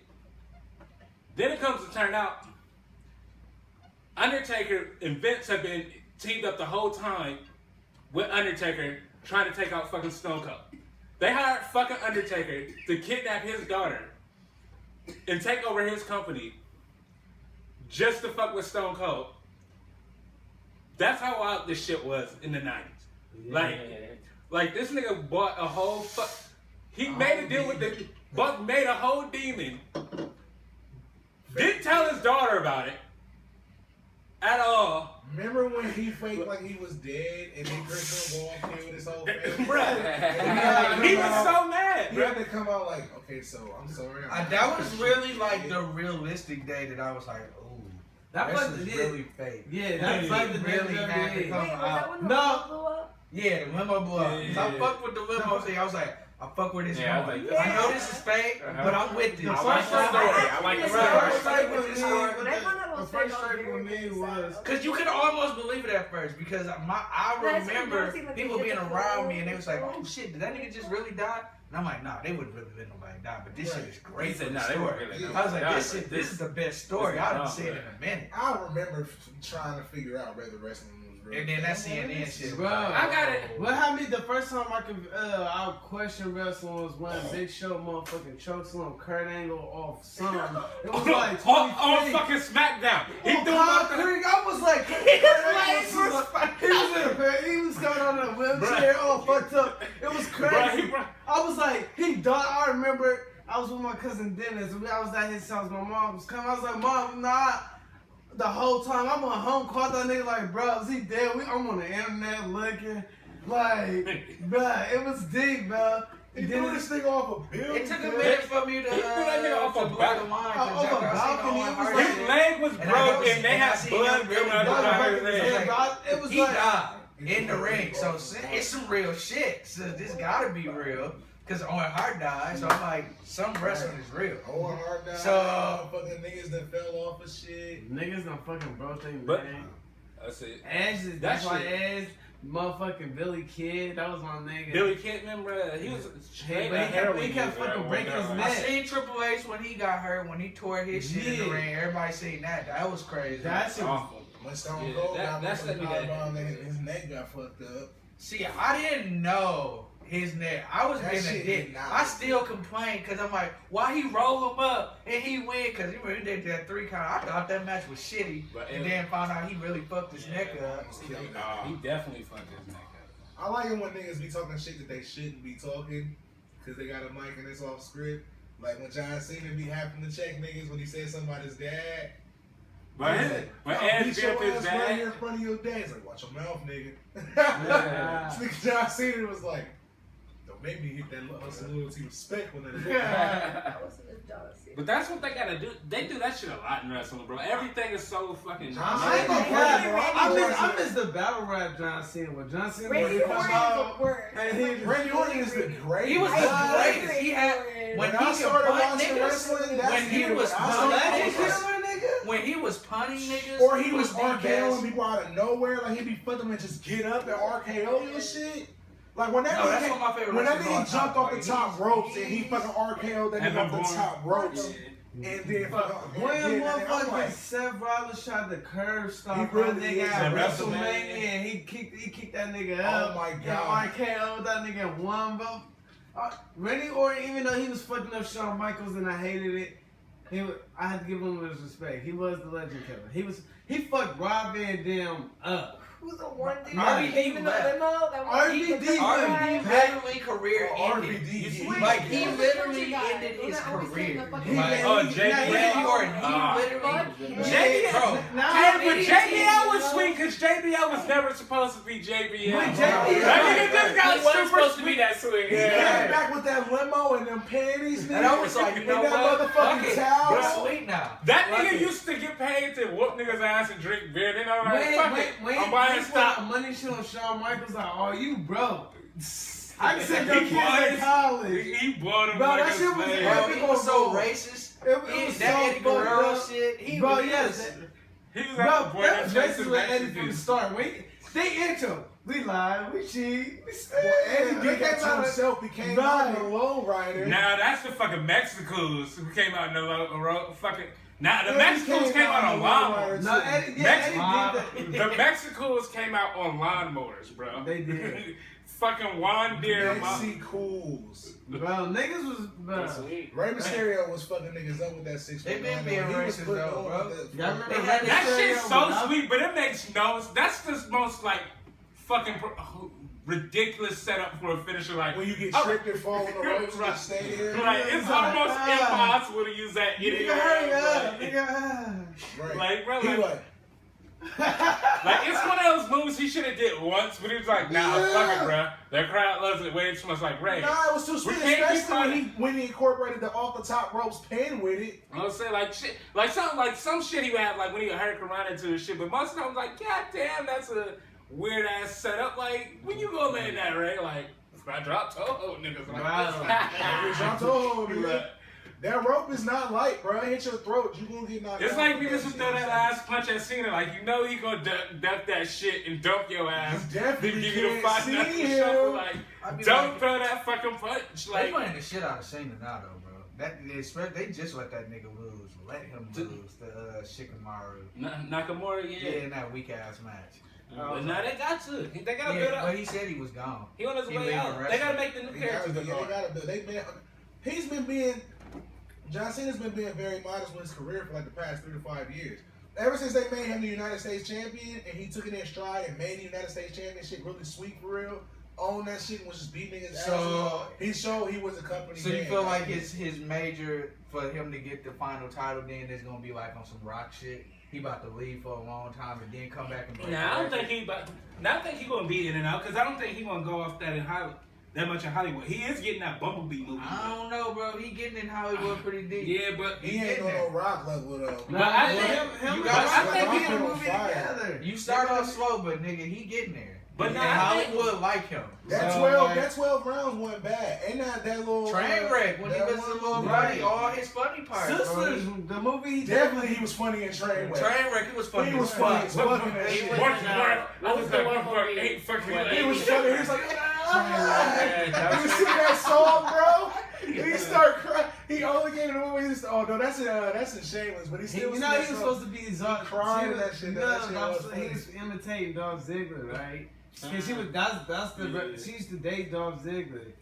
Then it comes to turn out Undertaker and Vince have been teamed up the whole time with Undertaker trying to take out fucking Stone Cold. They hired fucking Undertaker to kidnap his daughter and take over his company just to fuck with Stone Cold. That's how wild this shit was in the 90s. Like this nigga bought a whole he made a deal with the Buck made a whole demon. Didn't tell his daughter about it at all. Remember when he faked like he was dead and then Chris Benoit killed his whole family? Bruh. He was so mad, He bro. had to come out like, okay, so I'm sorry. That was really like the realistic day that I was like, ooh, That this was is really fake. Yeah, that's like the really had to WWE. come Wait, was that when the No. wall blew up? Yeah, the limo blew up. Yeah. I fucked with the limo thing. I was like, I fuck with this Yeah, I was going. like, I know this is fake, but I'm with this. The I like the first story. one- I like the Yeah. story. First strike When with me, I found out it the was first fake, I was strike very, with me very was sad. Cause you could almost believe it at first because I That's remember what it was, people like, being the around me phone. and they was like, oh shit, did that nigga just really die? And I'm like, nah, they wouldn't really let nobody die, but this shit is great. He said, for nah, the they story. weren't really. I was like, Nah, this is the best story. I didn't see it in a minute. I remember trying to figure out whether wrestling was real. And then that CNN shit. Bro, I got it. What happened the first time I questioned wrestling was when Big Show motherfucking chokeslam Kurt Angle off something. It was like on 2020. fucking SmackDown. He On threw concrete, I was like, he was coming on in a wheelchair, all fucked up. It was crazy. I was like, he died. I remember I was with my cousin Dennis. I was at his house. My mom was coming. I was like, Mom, nah. the whole time I'm on home, called that nigga like, bro, is he dead? I'm on the internet looking. Like, bro, it was deep, bro. He threw this thing off a building. It took a minute for me to He threw that nigga off a blow the balcony. line. Off a balcony, it was like- His leg was And I broke noticed- and they and I had seen blood him really coming out blood of breaking his his leg. leg. bro, it was He like, died in the ring, so it's some real shit. So this gotta be real. Cause Owen Hart died, so I'm like, some wrestling is real. Owen Hart died. So- fucking niggas that fell off and shit. niggas done fucking broke their But- man. That's it. Edge, That that's why shit- Edge, motherfucking Billy Kid, that was my nigga. Billy Kidman, bro, he was straight but up heroin he kept user fucking at one breaking his time. I neck. seen Triple H when he got hurt, when he tore his shit in the Yeah. ring. Everybody seen that. That was crazy. That shit was Awful. When Stone Yeah, Cold that- got that's fucking that nigga- powerbomb, his neck got fucked up. See, I didn't know his neck. I was That being a shit dick. did not I look still good. complain because I'm like, why he roll him up and he win? Because he really did that 3 count. I thought that match was shitty, But and it- then found out he really fucked his neck up. He definitely fucked his neck up. I like it when niggas be talking shit that they shouldn't be talking because they got a mic and it's off script. Like when John Cena be having to check niggas when he said somebody's dad. But He's his- like, but "Yo, Edge beat beat your up his ass right here in dad. front of your dad. He's like, watch your mouth, nigga. Yeah. This nigga John Cena was like, don't make me hit that hustle loyalty respect when that That wasn't a John Cena. But that's what they gotta do. They do that shit a lot in wrestling, bro. Everything is so fucking. I ain't gonna lie, I miss the battle rap John Cena. When John Cena Randy would come Orton is out, the worst. and he just- Randy Orton is the greatest. He was the I greatest. hate He had Orton. when When he I started could punt watching niggas, wrestling, that's when he was I punting started Legend niggas, watching- killer, nigga. when he was punting niggas, Or he was the RKOing best. people out of nowhere, like he'd be flipping and just get up and RKO you and shit. Like when that No, that's nigga, one of my favorite when that wrestlers of all nigga jumped time. off the top ropes and he fucking RKO'd that And nigga off the the boy- top ropes, Yeah. and then fucking When I'm motherfucking like, Seth Rollins tried the curve stop, He really that is nigga at a WrestleMania, WrestleMania. and he kicked that nigga Oh up. my and God. RKO'd that nigga in one vote. Randy Orton, even though he was fucking up Shawn Michaels and I hated it, I had to give him his respect. He was the legend killer. He fucked Rob Van Dam up. Who's the one dude RVD that came in the left. limo? That one RVD dude with the RVD guy? literally career ended. RVD. Wait, Like, who he was the literally country guy? ended The his one that always came in the career. fucking Like, limo? oh, JBL. Randy Orton, he Ah. literally. Fuck him. JBL, Bro, Now, Hey, but he- JBL was sweet because JBL was never supposed to be JBL. But JBL That nigga just got He wasn't super supposed to be sweet. that sweet. He came back with that limo and them panties, nigga. And I was like, you and know that what? Fuck motherfucking it. towel. We're sweet now. That Fuck nigga it. used to get paid to whoop niggas' ass and drink beer. Then I'm like, fuck it. I'm He buying put stock. a money shit on Shawn Michaels. Like, oh, you broke. I can He send your kids bought to his- college. He bought him Bro, like that a shit was slave. Bro, epic. he was so racist. It was That so Eddie Guerrero fucked up. shit. He Bro, was. yes. He was Bro, like the boy that that was chased racist the with Eddie from the Mexicans. start. They intro. We lie, we cheat, we stay. Well, Eddie They did that came to out of- himself. Became Right. like a low rider. Now that's the fucking Mexicals who came out in the fucking. Now the Eddie Mexicals came out on a low lawnmowers. rider, No, too. Eddie, yeah, Mex- Eddie did that. The Mexicals came out on lawnmowers, bro. They did. Fucking Juan Deere. Mexicools. Bro, niggas was, bro. Sweet. Ray Mysterio was fucking niggas up with that 6'9". They been being He was racist putting though, on bro. the- Y'all remember They had Rey That Mysterio shit's so without- sweet, but it makes no. That's the most like fucking ridiculous setup for a finisher. Like When you get oh, tripped and fall on the ropes and Right. just stay there. Like it's almost impossible to use that idiot. Nigga, hurry up, Like, nigga. Right. Like, bro, He like- like, Like it's one of those moves he should have did once, but he was like, "Nah, fuck it, bro. That crowd loves it way too much." Like Ray, nah, it was too sweet, can't keep especially when he incorporated the off the top ropes pin with it. I was saying like shit, like some shit he would have like when he hurt run into his shit, but most of the time I was like, God damn, that's a weird ass setup. Like when you gonna land that, Ray? Like I dropped Toho niggas like Like, John Toho, this. nigga. That rope is not light, bro. It hit your throat. You gonna get knocked It's out. like niggas who throw that last punch at Cena, like you know he gonna duck that shit and dump your ass. You definitely then give you the can't 5 knuckle see shuffle. him. Like I be don't like- throw that fucking punch. They Like playing the shit out of Cena now, though, bro. They just let that nigga lose. Let him lose the Shikamaru. Nakamura, Yeah, yeah. in that weak ass match. But now they got to. They gotta build Yeah, up. but he said he was gone. He on his he way leaving out. They wrestling. gotta make the new They character. gotta build. He's been being. John Cena's been being very modest with his career for like the past 3 to 5 years. Ever since they made him the United States champion and he took it in stride and made the United States championship really sweet for real, owned that shit and was just beating his ass. So- He showed he was a company So you man. feel like his major for him to get the final title then is gonna be like on some rock shit? he about to leave for a long time and then come back and break Nah, I don't the think he. But I think he gonna be in and out because I don't think he gonna go off that much in Hollywood. He is getting that Bumblebee movie. I don't know, bro. He getting in Hollywood pretty deep. Yeah, but He ain't on no rock level though. But I think him, you but guys- I think Rock he in a on movie fire. together. You start off slow, but nigga, he getting there. But and nah, I think- Hollywood like him. That So, 12, like, that 12 rounds went bad. Ain't that little train wreck when he that was one a little right. buddy, all his funny parts. bro. Sisters, the movie he Definitely, he was funny in Train Wreck. Train wreck, he was funny. He was as funny fuck. as fuck in that shit. was- What was the one part? Ain't fucking. He was funny. He was like, Yeah, you was singing that song, bro. He started crying. He only gave it away. Oh no, that's in Shameless, but he He, still. you know he was supposed to be Dolph. crying in that shit, You that know, shit Dolph- was he funny. was imitating Dolph Ziggler, right? Cause she was that's the Yeah. she used to date Dolph Ziggler.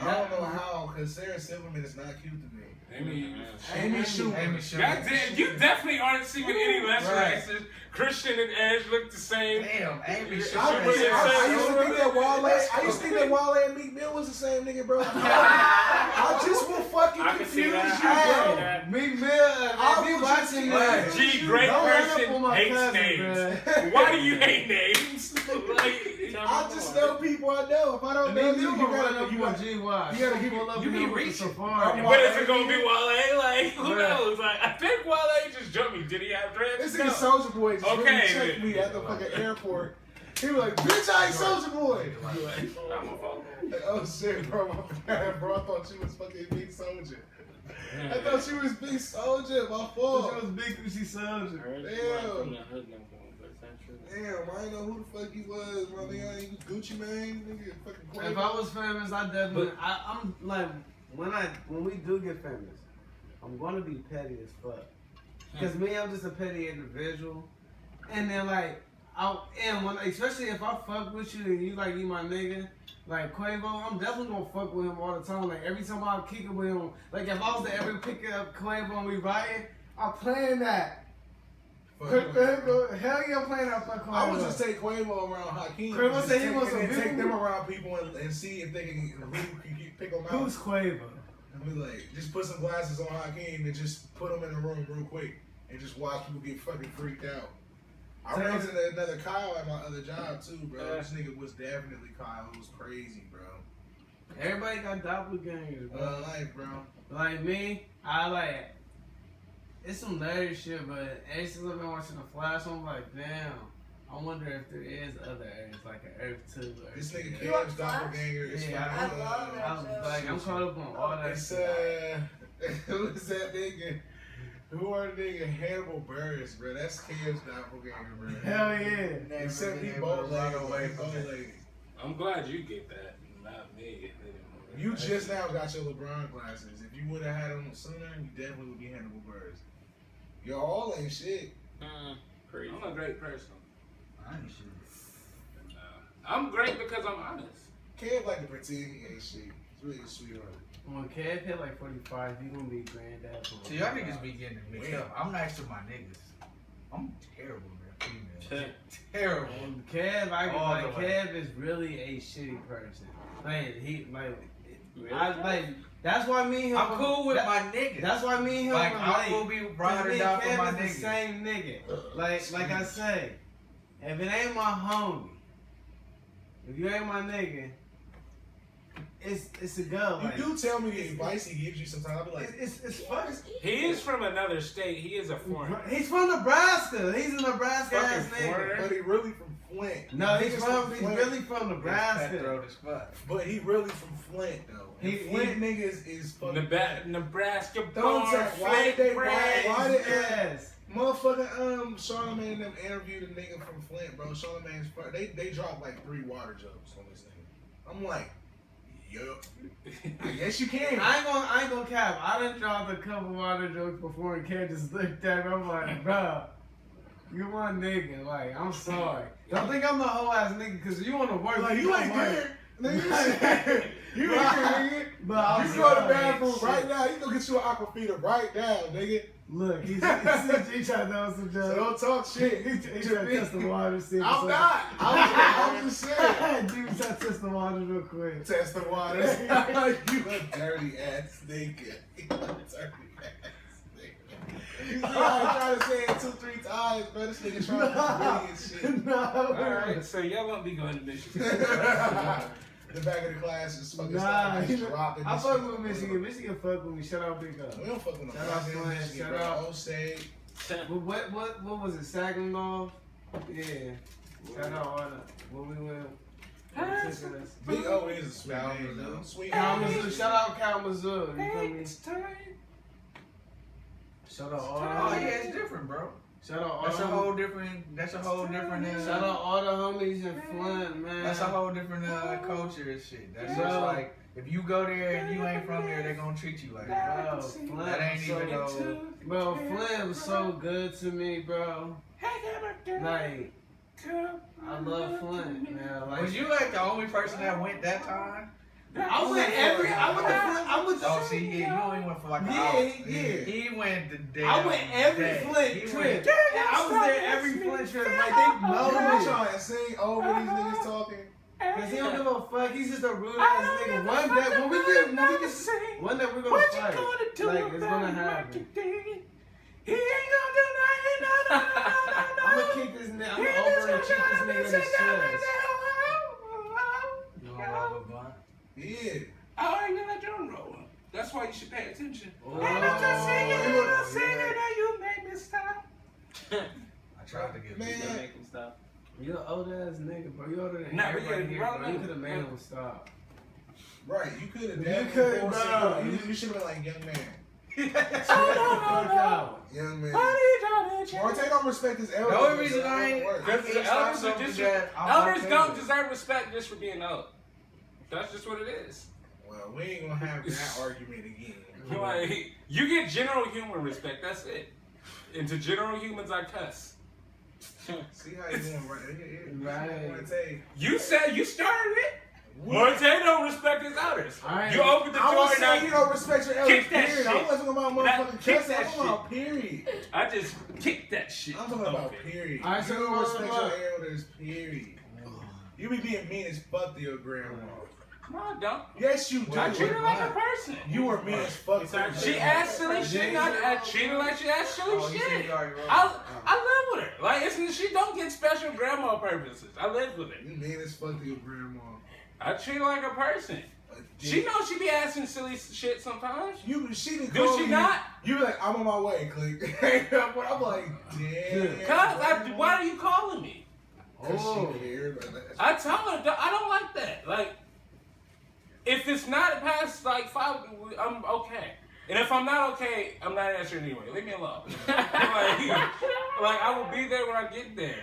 I don't know how, because Sarah Silverman is not cute to me. Amy Amy Schumer. Amy Schumer. God damn, you definitely aren't seeing any less Right. racist. Christian and Edge look the same. Damn, Amy I Schumer. used to think that Wale and Meek Mill was the same nigga, bro. I just will fucking I can see confuse that. you, I can see bro. that. Meek Mill, I be was watching just- that. G, great Don't run up person, on my hates cousin, names. bruh. Why do you hate names? Like, I just know people I know. If I don't know Meek you, Mill you will run gotta, up you on gotta, G.Y. you gotta give Pull it- up you in be with the reaching. Safari. but is it gonna be Wale? Like, who Bruh. knows? Like, I think Wale just jumped me. Did he have dreads? This No. nigga Soldier Boy just Okay, really checked then. me at the fucking airport. He was like, bitch, I ain't Soldier Boy. Not my fault. Like, oh shit, bro, my bad, bro. I thought she was fucking Big Soldier. I thought she was Big Soldier, my She fault. was big Gucci Soldier. Damn, I didn't know who the fuck he was, my nigga. He was Gucci Mane, nigga, fucking If I was famous, I definitely. I'm like when we do get famous, I'm gonna be petty as fuck. Cause me, I'm just a petty individual, and then like especially if I fuck with you and you like you my nigga, like Quavo, I'm definitely gonna fuck with him all the time. Like every time I kick it with him, like if I was to ever pick up Quavo and we riding, I'm playing that. Hell yeah, I'm playing that for Quavo. I would just take Quavo around Hakeem. Quavo just said he take- wants and some then take people. them around people and see if they can pick them out. Who's Quavo? And be like, just put some glasses on Hakeem and just put him in the room real quick and just watch people get fucking freaked out. I ran into another Kyle at my other job too, bro. This nigga was definitely Kyle. It was crazy, bro. Everybody got doppelgangers, bro. Life, bro. Like me, I like it's some nerdy shit, but ever since I've been watching The Flash, I'm like, damn. I wonder if there is other Earths, like an Earth 2. Earth This nigga 3. You watch Cam's Flash? doppelganger is Yeah, fucking. I love that I'm show. like, I'm caught up on all that It's shit. who's that nigga? Who are the nigga? Hannibal Buress, bro. That's Cam's doppelganger, bro. Hell yeah. Except he both legs. I'm glad you get that, not me. You just now got your LeBron glasses. If you would have had them sooner, you definitely would be Hannibal Buress. Y'all all ain't shit. Crazy. I'm a great person. I ain't shit. I'm great because I'm honest. Cam like to pretend he ain't shit. He's really a sweetheart. When Kev hit like 45, he gonna be granddad. For See, y'all niggas be getting it mixed up. I'm nice to my niggas. I'm terrible, man. Females. Terrible. And Kev, I All like the way. Kev is really a shitty person. Like he that's why me and him. I'm cool with that- my niggas. That's why me and him Like, I relate. will be Cause ride or me die and for Kev my is the niggas. same nigga. Like I say, if it ain't my homie, if you ain't my nigga, it's a go. Like, You do tell me the advice he gives you sometimes. I'll be like, it's fun. He is from another state. He is a foreigner. He's from Nebraska. He's a Nebraska ass Fucking nigga. foreigner. but he really from Flint. No, he's Flint. really from Nebraska. Cutthroat as fuck. But he really from Flint though. And Flint niggas is fucking. Nebraska Don't born, tell- why did they- Flint why bred. did- Yes. Motherfucking Charlamagne and them interviewed a nigga from Flint, bro. Charlamagne's they dropped like 3 water jokes on this nigga. I'm like, yup. Yes, you can. I ain't gonna cap. I done dropped a couple water jokes before and Kev just looked at me. I'm like, bro, you my nigga. Like, I'm sorry. Don't think I'm the whole ass nigga because you wanna work. Like, you ain't good. Nigga, you ain't good, nigga. But I'm You go to the sorry. bathroom Shit. right now. You go get you an Aquafina right now, nigga. Look, he tried to know some So jokes. don't talk shit. He tried to test the water. See if I'm it's not. I'm just saying. Dude, try to test the water real quick. Test the water. You a dirty ass nigga. You a dirty ass nigga. You see how I try to say it 2-3 times, bro? This nigga trying to be and shit. No. Alright, so y'all won't be going to Michigan. The back of the class is fucking Nah, stuff. Dropping I this fuck shit. with Michigan. Michigan fuck with me. Shout out Big Up. We don't fuck with no Shout out goddamn Flint, Michigan, shout bro. out. Osage. What was it? Saginaw? Yeah. Shout out all that. When we went. Big O is a sweet name, though. Sweet Kalamazoo. name. Shout out Kalamazoo. You feel me? It's time. Shout out all Oh the yeah, it's different, bro. Shout out all That's a the whole different. Shout out all the homies in Flint, man. That's a whole different culture and shit. That's Bro. just like if you go there and you ain't from there, they gonna treat you like that. Bro, Flint That ain't was even so, no. bro, Flint was so good to me, bro. Like, I love Flint, man. Like, Was you like the only person that went that time? I went to Flint. I went to Oh, see, yeah, you only went for like an Yeah, hour. yeah. He went the day. I went every Flint He trip. went- I was there every Flint trip. Like, they know I'm me. trying to sing over these niggas talking. Cause he don't give a fuck. He's just a rude ass nigga. One day when we get one day we're gonna fight. Like it's gonna happen. He ain't gonna do nothing. I'm gonna kick this nigga. I'm gonna over and kick this nigga in his chest. You wanna roll a blunt? Yeah. I ain't gonna drum roll. That's why you should pay attention. Oh, And I'm just singing, yeah. and you make me stop. I tried to get Man. Just make him stop. You an old ass nigga, bro. You older than Nah, everybody yeah, here, bro, bro. You no. could have made him stop. Right, you could have You definitely could, forced bro. it. You should have been like, young man. Fuck out. Young man. Elders Marte don't respect his elders. The only reason I ain't. Work. I can't stop something that I'm okay don't with. deserve respect just for being old. That's just what it is. Well, we ain't gonna have that argument again. Like, you get general human respect, that's it. And to general humans, I cuss. See how you doing right? Right. Marte. You said you started it. Marte don't respect his elders. Alright. You opened the I door was and saying you don't respect your elders, Kick that period. I shit. wasn't talking about That- motherfucking kick cussing. that I'm talking about period. I just kicked that shit. I'm talking about Okay. period. Alright, so you don't look, respect look. your elders, period. You be being mean as fuck to your grandma. No, I don't. Yes, you do. I treat her like a person. You were mean as fuck to your She grandma. asked silly shit. I treat her like she asked silly Oh, you said shit. you already rolled. I live with her. Like she don't get special grandma purposes. I live with her. You mean as fuck to your grandma. I treat her like a person. She knows she be asking silly shit sometimes. She didn't Do call she you. not? You be like, I'm on my way, click. I'm like, damn. Cause why are you calling me? Oh. She here, but that's- I tell her I don't like that. Like, if it's not past like 5, I'm okay. And if I'm not okay, I'm not answering anyway. Leave me alone. like I will be there when I get there.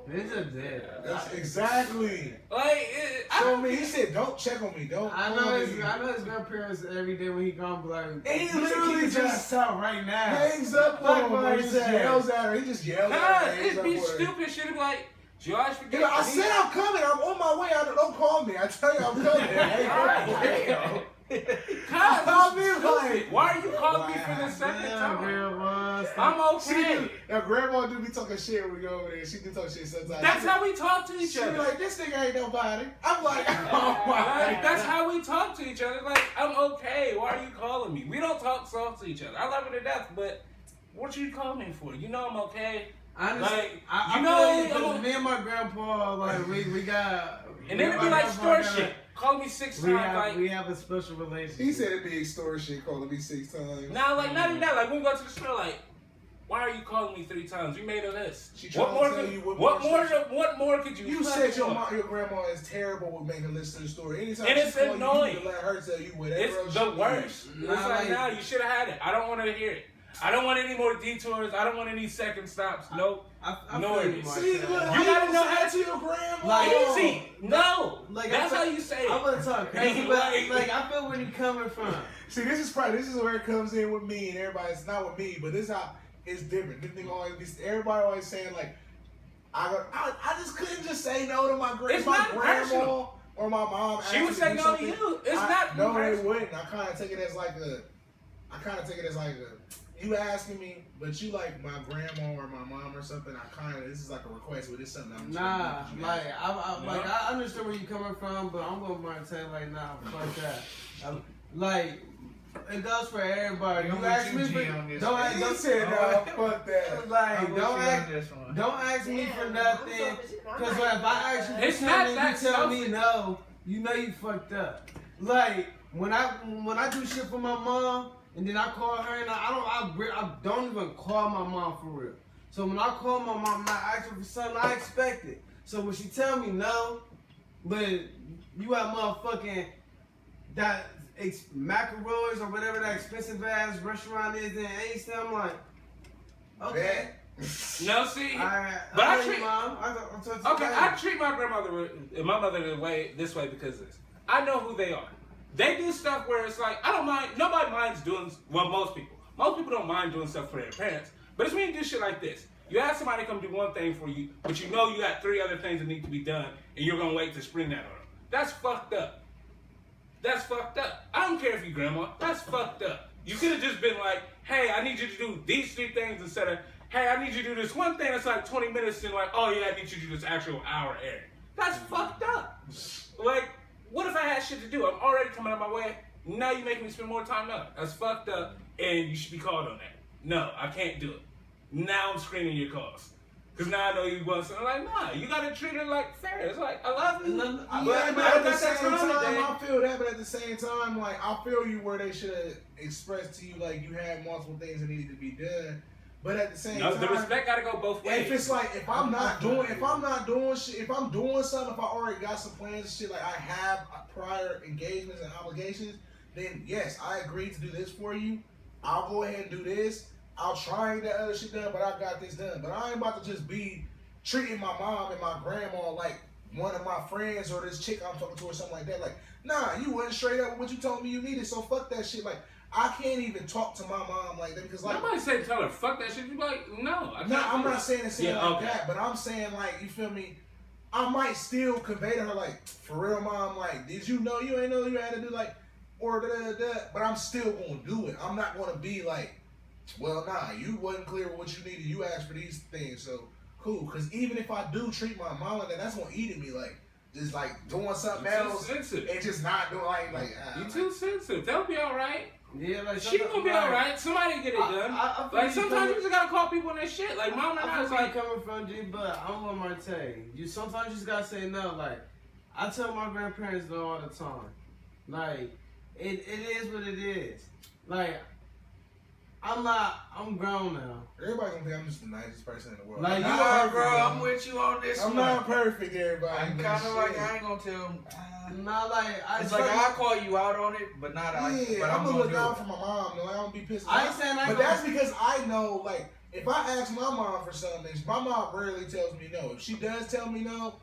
This is dead. That's exactly. So He said, don't check on me. Don't. I call know me. his grandparents every day when he gone, be like, And he "You literally should just out right now." hangs up Like on what her. I He just said. yells at her. He just yells at her. hangs it'd up be with her. stupid shit. It'd be like, Josh, He forget. like, I said I'm coming. I'm on my way. Don't call me. I tell you I'm coming. Damn. I'll be like, Why are you calling me for the second Damn, time? grandma. I'm She okay. do, now grandma do be talking shit when we go over there. She do talk shit sometimes. That's how we talk to each She be other. like, this nigga ain't nobody. I'm like, oh my. Like, that's how we talk to each other. Like, I'm okay. Why are you calling me? We don't talk soft to each other. I love her to death, but what you calling me for? You know I'm okay. Honestly, Like, I you know, know, because I'm- me and my grandpa, like, we got. And then it'd be my like grandpa store got a- shit. Call me 6 times. We have a special relationship. He said it'd be extortion, calling me 6 times. Nah, like, not even that. Like, when we go to the store, like, why are you calling me 3 times? You made a list. She What trying more? to tell Could, you what more could you? You fucking said your want? your grandma is terrible with making lists to the story. Anytime And she it's call you, annoying. you need to let her tell you whatever. It's else the she worst. needs. It's Nah, like, like- nah, you should have had it. I don't want to hear it. I don't want any more detours. I don't want any second stops. No. I No, feel you, it- Marcel. See, look, You how gotta know say how that to your grandma. Like, Easy. No. Like, That's I how feel- you say it. I'm gonna talk crazy, but like I feel where you coming from. See, this is where it comes in with me and everybody. It's not with me, but this is how it's different. This thing always be everybody always saying like, I just couldn't just say no to my It's not grandma personal. or my mom. She would asked say me to do no to something. you. It's I- not No, personal. it wouldn't. I kind of take it as like you asking me, but you like my grandma or my mom or something. This is like a request, but it's something I'm Nah, trying to do. like I understand where you coming from, but I'm gonna tell you like, nah, fuck that. Like It goes for everybody. I'm You with ask you, me G, for on this don't one. ask, He don't said, say fuck that. like I'm with you don't on ask, this one. don't ask me for Damn, nothing. I'm selfish, and I'm Cause not if I ask you for It's not something, you that tell me selfish. no. You know you fucked up. Like when I do shit for my mom and then I call her and I don't even call my mom for real. So when I call my mom and I ask her for something, I expect it. So when she tell me no, but you at motherfucking that McElroy's or whatever that expensive ass restaurant is in Ainsley, I'm like, okay. No, see, Alright, but I love you, treat- Mom. okay, I treat my grandmother and my mother this way because of this. I know who they are. They do stuff where it's like, I don't mind, nobody minds doing, well, most people. Most people don't mind doing stuff for their parents, but it's when you do shit like this. You ask somebody to come do one thing for you, but you know you got 3 other things that need to be done, and you're gonna wait to spring that on them. That's fucked up. That's fucked up. I don't care if you grandma, that's fucked up. You could have just been like, hey, I need you to do these 3 things instead of, hey, I need you to do this one thing that's like 20 minutes and like, oh yeah, I need you to do this actual hour errand. That's fucked up. Like, what if I had shit to do? I'm already coming out my way. Now you making me spend more time now. That's fucked up, and you should be called on that. No, I can't do it. Now I'm screening your calls. Because now I know you want something. Like, nah, you gotta treat it like fair. It's like, I love you. Yeah, but at the same time, I feel that. But at the same time, like I feel you where they should have expressed to you like you had multiple things that needed to be done. But at the same No, time, the respect gotta go both ways. if it's like if I'm not doing shit, if I'm doing something, if I already got some plans and shit, like I have prior engagements and obligations, then yes, I agree to do this for you. I'll go ahead and do this. I'll try and get that other shit done, but I got this done. But I ain't about to just be treating my mom and my grandma like one of my friends or this chick I'm talking to or something like that. Like, nah, you went straight up with what you told me you needed, so fuck that shit. Like, I can't even talk to my mom like that because like Nobody say tell her fuck that shit. You be like, no, I can't. no, I'm do not it. saying it Yeah, like okay. that, but I'm saying like you feel me. I might still convey to her like, for real, mom. Like, did you know you ain't know you had to do like, or da. But I'm still gonna do it. I'm not gonna be like, well, nah, you wasn't clear with what you needed. You asked for these things, so cool. Because even if I do treat my mom like that, that's gonna eat at me. Like, just like doing something You too else sensitive. and just not doing like You too sensitive. They'll be all right. Yeah, like She gonna be all right. Somebody get it done. I feel Like you sometimes coming- you just gotta call people on their shit. Like mom and I I was feel like like, coming from G, but I'm with Marte. You sometimes you just gotta say no. Like I tell my grandparents no all the time. Like it is what it is. Like I'm grown now. everybody gonna think I'm just the nicest person in the world. Like, I'm you not are, perfect, bro, man. I'm with you on this I'm one. not perfect, everybody. I'm but kind of like, shit. I ain't gonna tell him. Not like It's like I'll call you out on it, but not I. Yeah, But I'm I'm gonna look do out it. for my mom. No, I don't be pissed. I ain't saying I but ain't that's gonna- because I know, like, if I ask my mom for something, my mom rarely tells me no. If she does tell me no,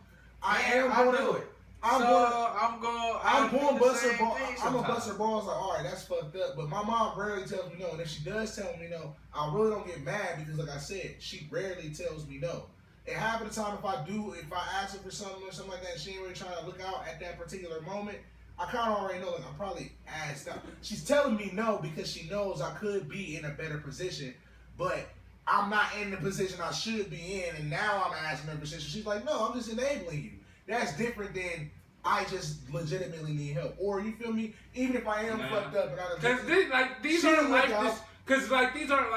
I am I gonna do it. I'm so gonna. I'm do going the bust her same balls. thing I'm gonna sometimes. bust her balls like, all right, that's fucked up. But my mom rarely tells me no, and if she does tell me no, I really don't get mad because, like I said, she rarely tells me no. And half of the time, if I ask her for something or something like that, and she ain't really trying to look out at that particular moment, I kind of already know, like, I'm probably asked out. She's telling me no because she knows I could be in a better position, but I'm not in the position I should be in, and now I'm asking her for position. She's like, no, I'm just enabling you. That's different than I just legitimately need help. Or, you feel me? Even if I am Nah. fucked up and I Because these She aren't look life. out. Because like these aren't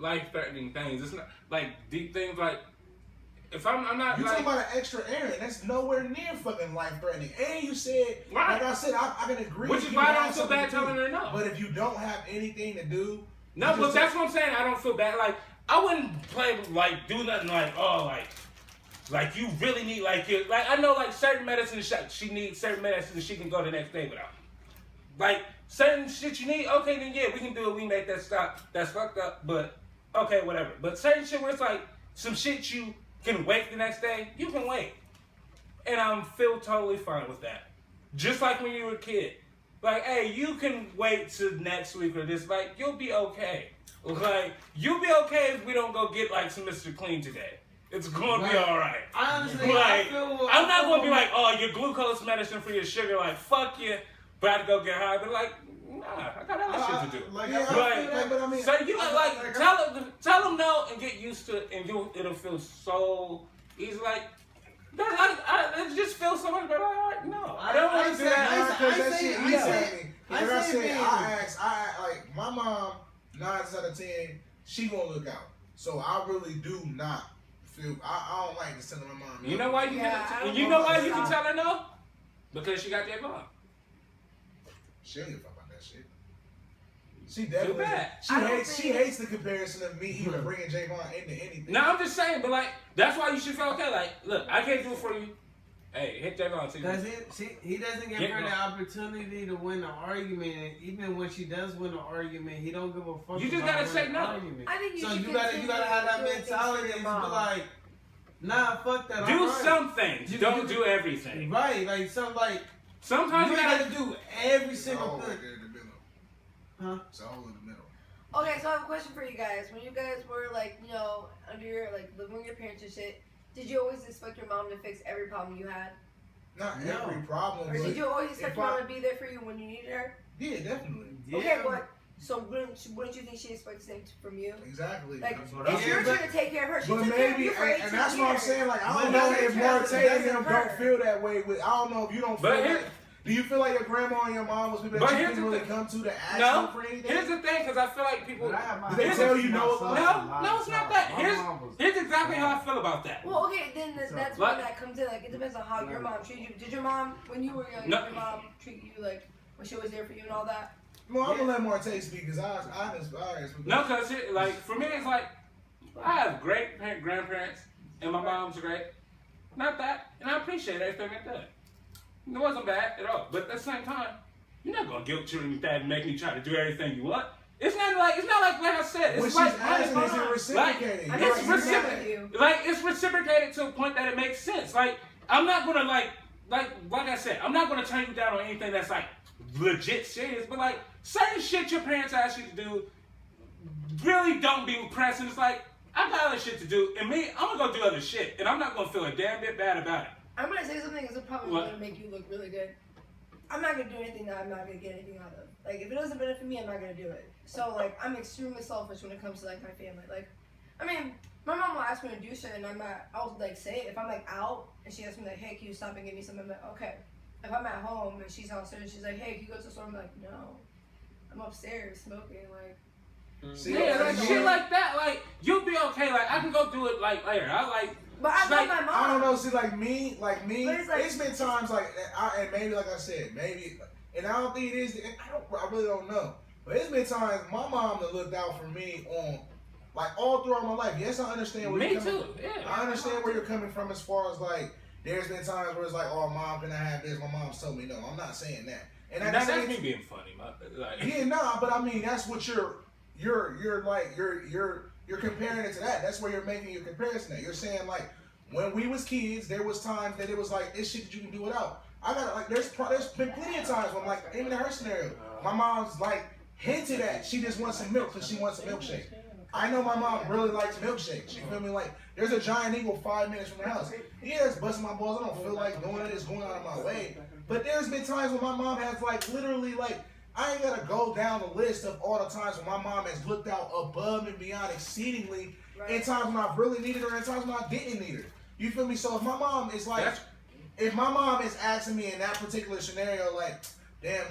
life-threatening things. It's not like deep things. Like if I'm not You like talking about an extra errand? That's nowhere near fucking life threatening. And you said, Right. like I said, I can agree. Which if is you why I have don't feel something bad to do. telling her no. But if you don't have anything to do, no, you but just- that's what I'm saying. I don't feel bad. Like I wouldn't play like do nothing like like you really need like you like I know like certain medicine she needs certain medicine she can go the next day without. Like certain shit you need, okay then yeah, we can do it, we make that stop. That's fucked up, but okay, whatever. But certain shit where it's like some shit you can wait the next day, you can wait. And I feel totally fine with that. Just like when you were a kid. Like, hey, you can wait till next week or this, like, you'll be okay. Like, you'll be okay if we don't go get like some Mr. Clean today. It's gonna be alright. I honestly, Like, I feel. I'm not gonna be like, oh, your glucose medicine for your sugar, like, fuck you, about to go get high. But like, nah, I got other shit to do. Like, Yeah, I I feel Like, feel that, but I mean, so you like tell them no and get used to it, and it'll feel so easy. Like, it just feels so much better. Like, all right, no, I don't want to do that. Because that I shit say- eats I at say- me. I like I said, said, man. like my mom, 9 out of 10, she gonna look out. So I really do not feel. I don't like just telling my mom. You know why you can? You know why you can tell her no? Because she got that mom. She don't give a fuck about that shit. She definitely. bad. She hates the comparison of me even bringing Javon into anything. No, I'm just saying, but like that's why you should feel okay. Like, look, I can't do it for you. Hey, hit Javon too. Because he doesn't give her the opportunity to win the argument. And even when she does win the argument, he don't give a fuck. You just about gotta say winning the no. argument. I think you So should you gotta continue have that doing things mentality for and your be mom. like, nah, fuck that. Do alright. some things. You- Don't you- do everything. Right, like Sometimes you you gotta. gotta do every It's single all right thing. there in the middle. Huh? It's all in the middle. Okay, so I have a question for you guys. When you guys were like, you know, under your like living with your parents and shit, did you always expect your mom to fix every problem you had? Not No. every problem, Or but did you always expect if your mom I- to be there for you when you needed her? yeah, definitely, Okay, but so wouldn't you think she expects the same from you? exactly. Like, That's what it's I'm your saying. turn to take care of her. She But took care of maybe, you for 18 and that's what I'm years. saying. Like, I But don't know that's if your Marte choice. and them That's don't her. feel that way. With I don't know if you don't feel But here- like. Do you feel like your grandma and your mom was people But that you here's couldn't the really thing. come to ask No. you for anything? Here's the thing, because I feel like people. But I have my Did they house tell you to no? myself a lot No, of it's not times. that. My mom was- Here's exactly how I feel about that. Well, okay, then that's Like- when that comes in. Like, it depends on how your mom treated you. Did your mom, when you were young, No. did your mom treat you like when she was there for you and all that? Well, I'm gonna let Marte speak because I inspired. No, because like for me, it's like I have great grandparents, and my mom's great. Not that, and I appreciate everything they did. It wasn't bad at all, but at the same time, you're not gonna guilt trip me that and make me try to do everything you want. It's not like I said. What It's she's like asking is it like, reciprocating? I You're guess it's like, it's you're not- reciprocated. like it's reciprocated to a point that it makes sense. Like I'm not gonna like I said, I'm not gonna turn you down on anything that's like legit serious, but like certain shit your parents ask you to do really don't be pressing. It's like I got other shit to do, and me, I'm gonna go do other shit, and I'm not gonna feel a damn bit bad about it. I'm gonna say something that's probably What? gonna make you look really good. I'm not gonna do anything that I'm not gonna get anything out of. Like, if it doesn't benefit me, I'm not gonna do it. So, like, I'm extremely selfish when it comes to like my family. Like, I mean, my mom will ask me to do shit, and I'll like say it. If I'm like out and she asks me like, hey, can you stop and get me something? I'm like, okay. If I'm at home and she's downstairs and she's like, hey, can you go to the store? I'm like, no. I'm upstairs smoking. Like, See, Yeah, like that's shit what- like that. Like you'll be okay. Like I can go do it like later. I like. but I love Like, my mom. I don't know. See, like me, But it's like- it's been times like, and maybe like I said, maybe, and I don't think it is. I really don't know. But it's been times my mom that looked out for me on, like all throughout my life. Yes, I understand where Me you're coming. too. Yeah. I understand where you're coming from as far as like, there's been times where it's like, oh, mom, can I have this? My mom's told me no. I'm not saying that. And at the That's same me being funny. Like, yeah, nah, but I mean that's what you're comparing it to that. That's where you're making your comparison at. You're saying like when we was kids, there was times that it was like it's shit that you can do without. I got like there's been plenty of times when like even in her scenario, my mom's like hinted at she just wants some milk because she wants a milkshake. I know my mom really likes milkshakes. You feel me? Like there's a Giant Eagle 5 minutes from the house. Yeah, it's busting my balls. I don't feel like doing it. It's going out of my way. But there's been times when my mom has like literally like. I ain't gotta go down the list of all the times when my mom has looked out above and beyond exceedingly in times when I've really needed her and times when I didn't need her. You feel me? So if my mom is like, if my mom is asking me in that particular scenario, like, damn,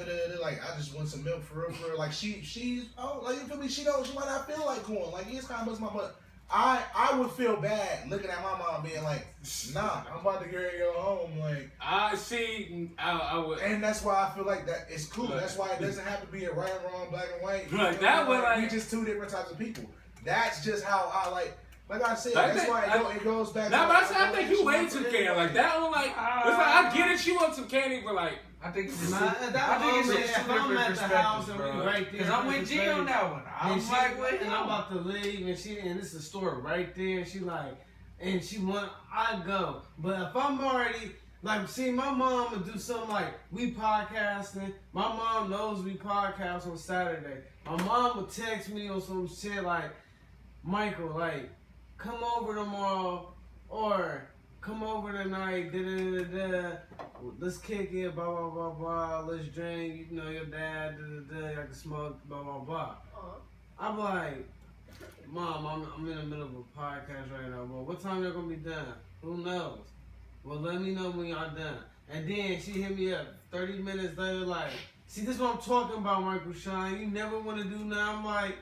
like I just want some milk for real, like she's oh, like you feel me? She might not feel like going. Like it's kind of bust my butt. I would feel bad looking at my mom being like, nah, I'm about to get ready to go home, like. I see. I would. And that's why I feel like that it's cool. That's why it doesn't have to be a right and wrong, black and white. Like, that way, like- we just two different types of people. That's just how I like I said. I That's think- why it goes back. Nah, to but I think you way too care. Like that one, like it's like I get it. She wants some candy, but like I think it's Nah, I that think moment, it's if two I'm different at the house perspectives, and bro. we right there, Because I'm with G on that one. I'm and she, like, wait, and I'm about to leave, and it's a store right there. She like, and she want I go, but if I'm already like, see, my mom would do something like we podcasting. My mom knows we podcast on Saturday. My mom would text me on some shit like, Michael, like, come over tomorrow or come over tonight. Da da da da. Let's kick it. Blah blah blah blah. Let's drink. You know your dad. Da da da. I can smoke. Blah blah blah. I'm like, Mom, I'm in the middle of a podcast right now, but what time y'all gonna be done? Who knows? Well, let me know when y'all done. And then she hit me up 30 minutes later, like, See, this is what I'm talking about, Michael Shine. You never want to do nothing. I'm like,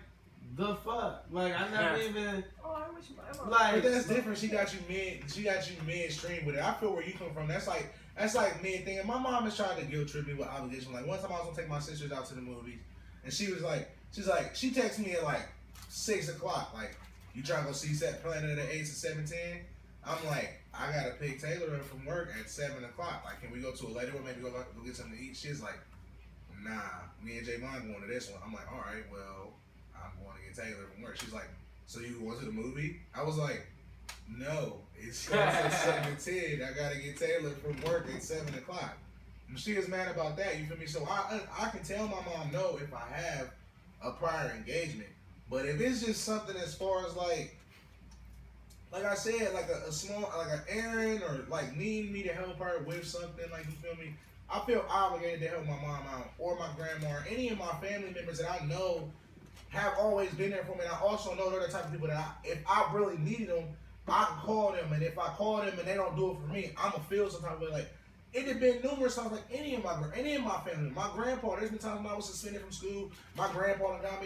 the fuck? Like, I never even, Oh, I wish my mom. like, But that's different. She got you midstream with it. I feel where you come from. That's like me thinking. My mom is trying to guilt trip me with obligation. Like one time I was gonna take my sisters out to the movies, and she texted me at like 6 o'clock. Like, you trying to go see Planet of the Apes at 7:10? I'm like, I gotta pick Taylor up from work at 7 o'clock. Like, can we go to a later one? Maybe go get something to eat. She's like, nah, me and Javon going to this one. I'm like, all right, well, I'm going to get Taylor from work. She's like, so you going to the movie? I was like, no, it starts at 7:10. I gotta get Taylor from work at 7 o'clock. And she is mad about that. You feel me? So I can tell my mom no if I have a prior engagement. But if it's just something as far as like I said, like a small, like an errand or like needing me to help her with something, like, you feel me? I feel obligated to help my mom out or my grandma or any of my family members that I know have always been there for me. And I also know they're the type of people that if I really needed them, I can call them. And if I call them and they don't do it for me, I'm going to feel some type of way. Like, it had been numerous times, like any of my family. My grandpa, there's been times when I was suspended from school. My grandpa got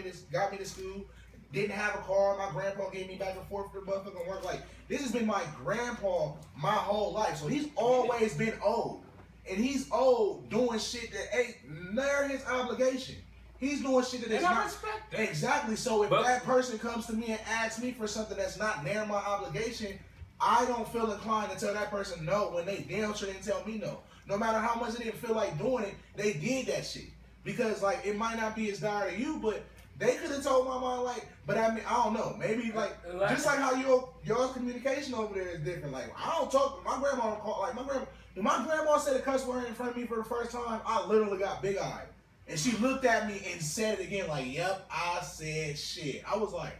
me to school. Didn't have a car. My grandpa gave me back and forth to motherfucking work. Like, this has been my grandpa my whole life. So he's always been old. And he's old doing shit that ain't near his obligation. He's doing shit that is And I not. respect that. Exactly. So if that person comes to me and asks me for something that's not near my obligation, I don't feel inclined to tell that person no when they damn sure didn't tell me no. No matter how much they didn't feel like doing it, they did that shit. Because, like, it might not be as dire to you, but they could have told my mom, like, but I mean, I don't know. Maybe, like, just like how your communication over there is different. Like, I don't talk, my grandma don't call, like, when my grandma said a cuss word in front of me for the first time, I literally got big-eyed. And she looked at me and said it again, like, yep, I said shit. I was like,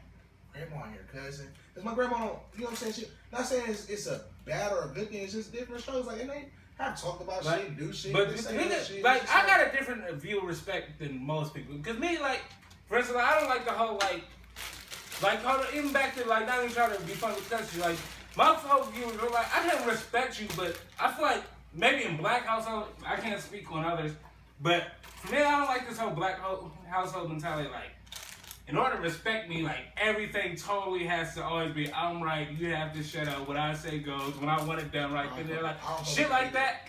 grandma and your cousin. Because my grandma don't, you know what I'm saying? Not saying it's a bad or a good thing, it's just different shows. Like, and they have talked about Like, shit, do shit. But they the say thing that is, shit. like, It's I just got a different view of respect than most people. Because me, like, for instance, I don't like the whole, like, even back to, like, not even trying to be funny with country, like, my whole view is, like, I can respect you, but I feel like maybe in black household, I can't speak on others, but for me, I don't like this whole black household mentality, like, in order to respect me, like, everything totally has to always be, I'm right, you have to shut up, what I say goes, when I want it done right, then they're like, shit like that,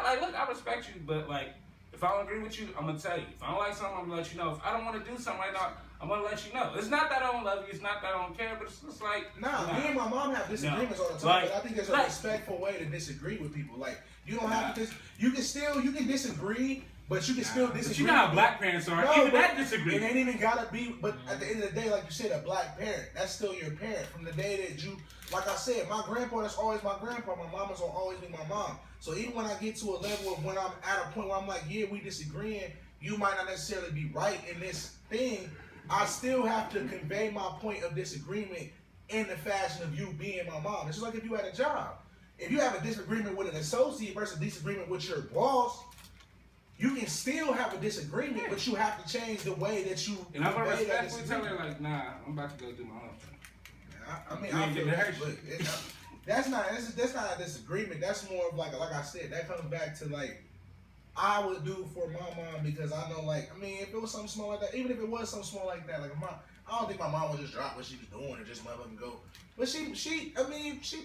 like, look, I respect you, but, like, if I don't agree with you, I'm gonna tell you. If I don't like something, I'm gonna let you know. If I don't want to do something right now, I'm gonna let you know. It's not that I don't love you, it's not that I don't care, but it's just like, nah, me and my mom have disagreements all the time, Like, but I think there's a respectful way to disagree with people. Like, you don't have to, you can disagree, but you can still disagree. but you know how black parents are. No, Even but that disagree. It ain't even gotta be, but at the end of the day, like you said, a black parent, that's still your parent. From the day that you, like I said, my grandpa, that's always my grandpa, my mama's gonna always be my mom. So even when I get to a level of when I'm at a point where I'm like, yeah, we disagreeing, you might not necessarily be right in this thing, I still have to convey my point of disagreement in the fashion of you being my mom. It's just like if you had a job. If you have a disagreement with an associate versus disagreement with your boss, you can still have a disagreement, but you have to change the way that you And I'm gonna convey that respectfully tell disagreement. her, like, nah, I'm about to go do my own thing. I mean, You I ain't feel getting that, hurt. but that's not a disagreement. That's more of like I said, that comes back to like I would do for my mom because I know, like, I mean, if it was something small like that, even if it was something small like that, like I don't think my mom would just drop what she was doing and just motherfucking go. But she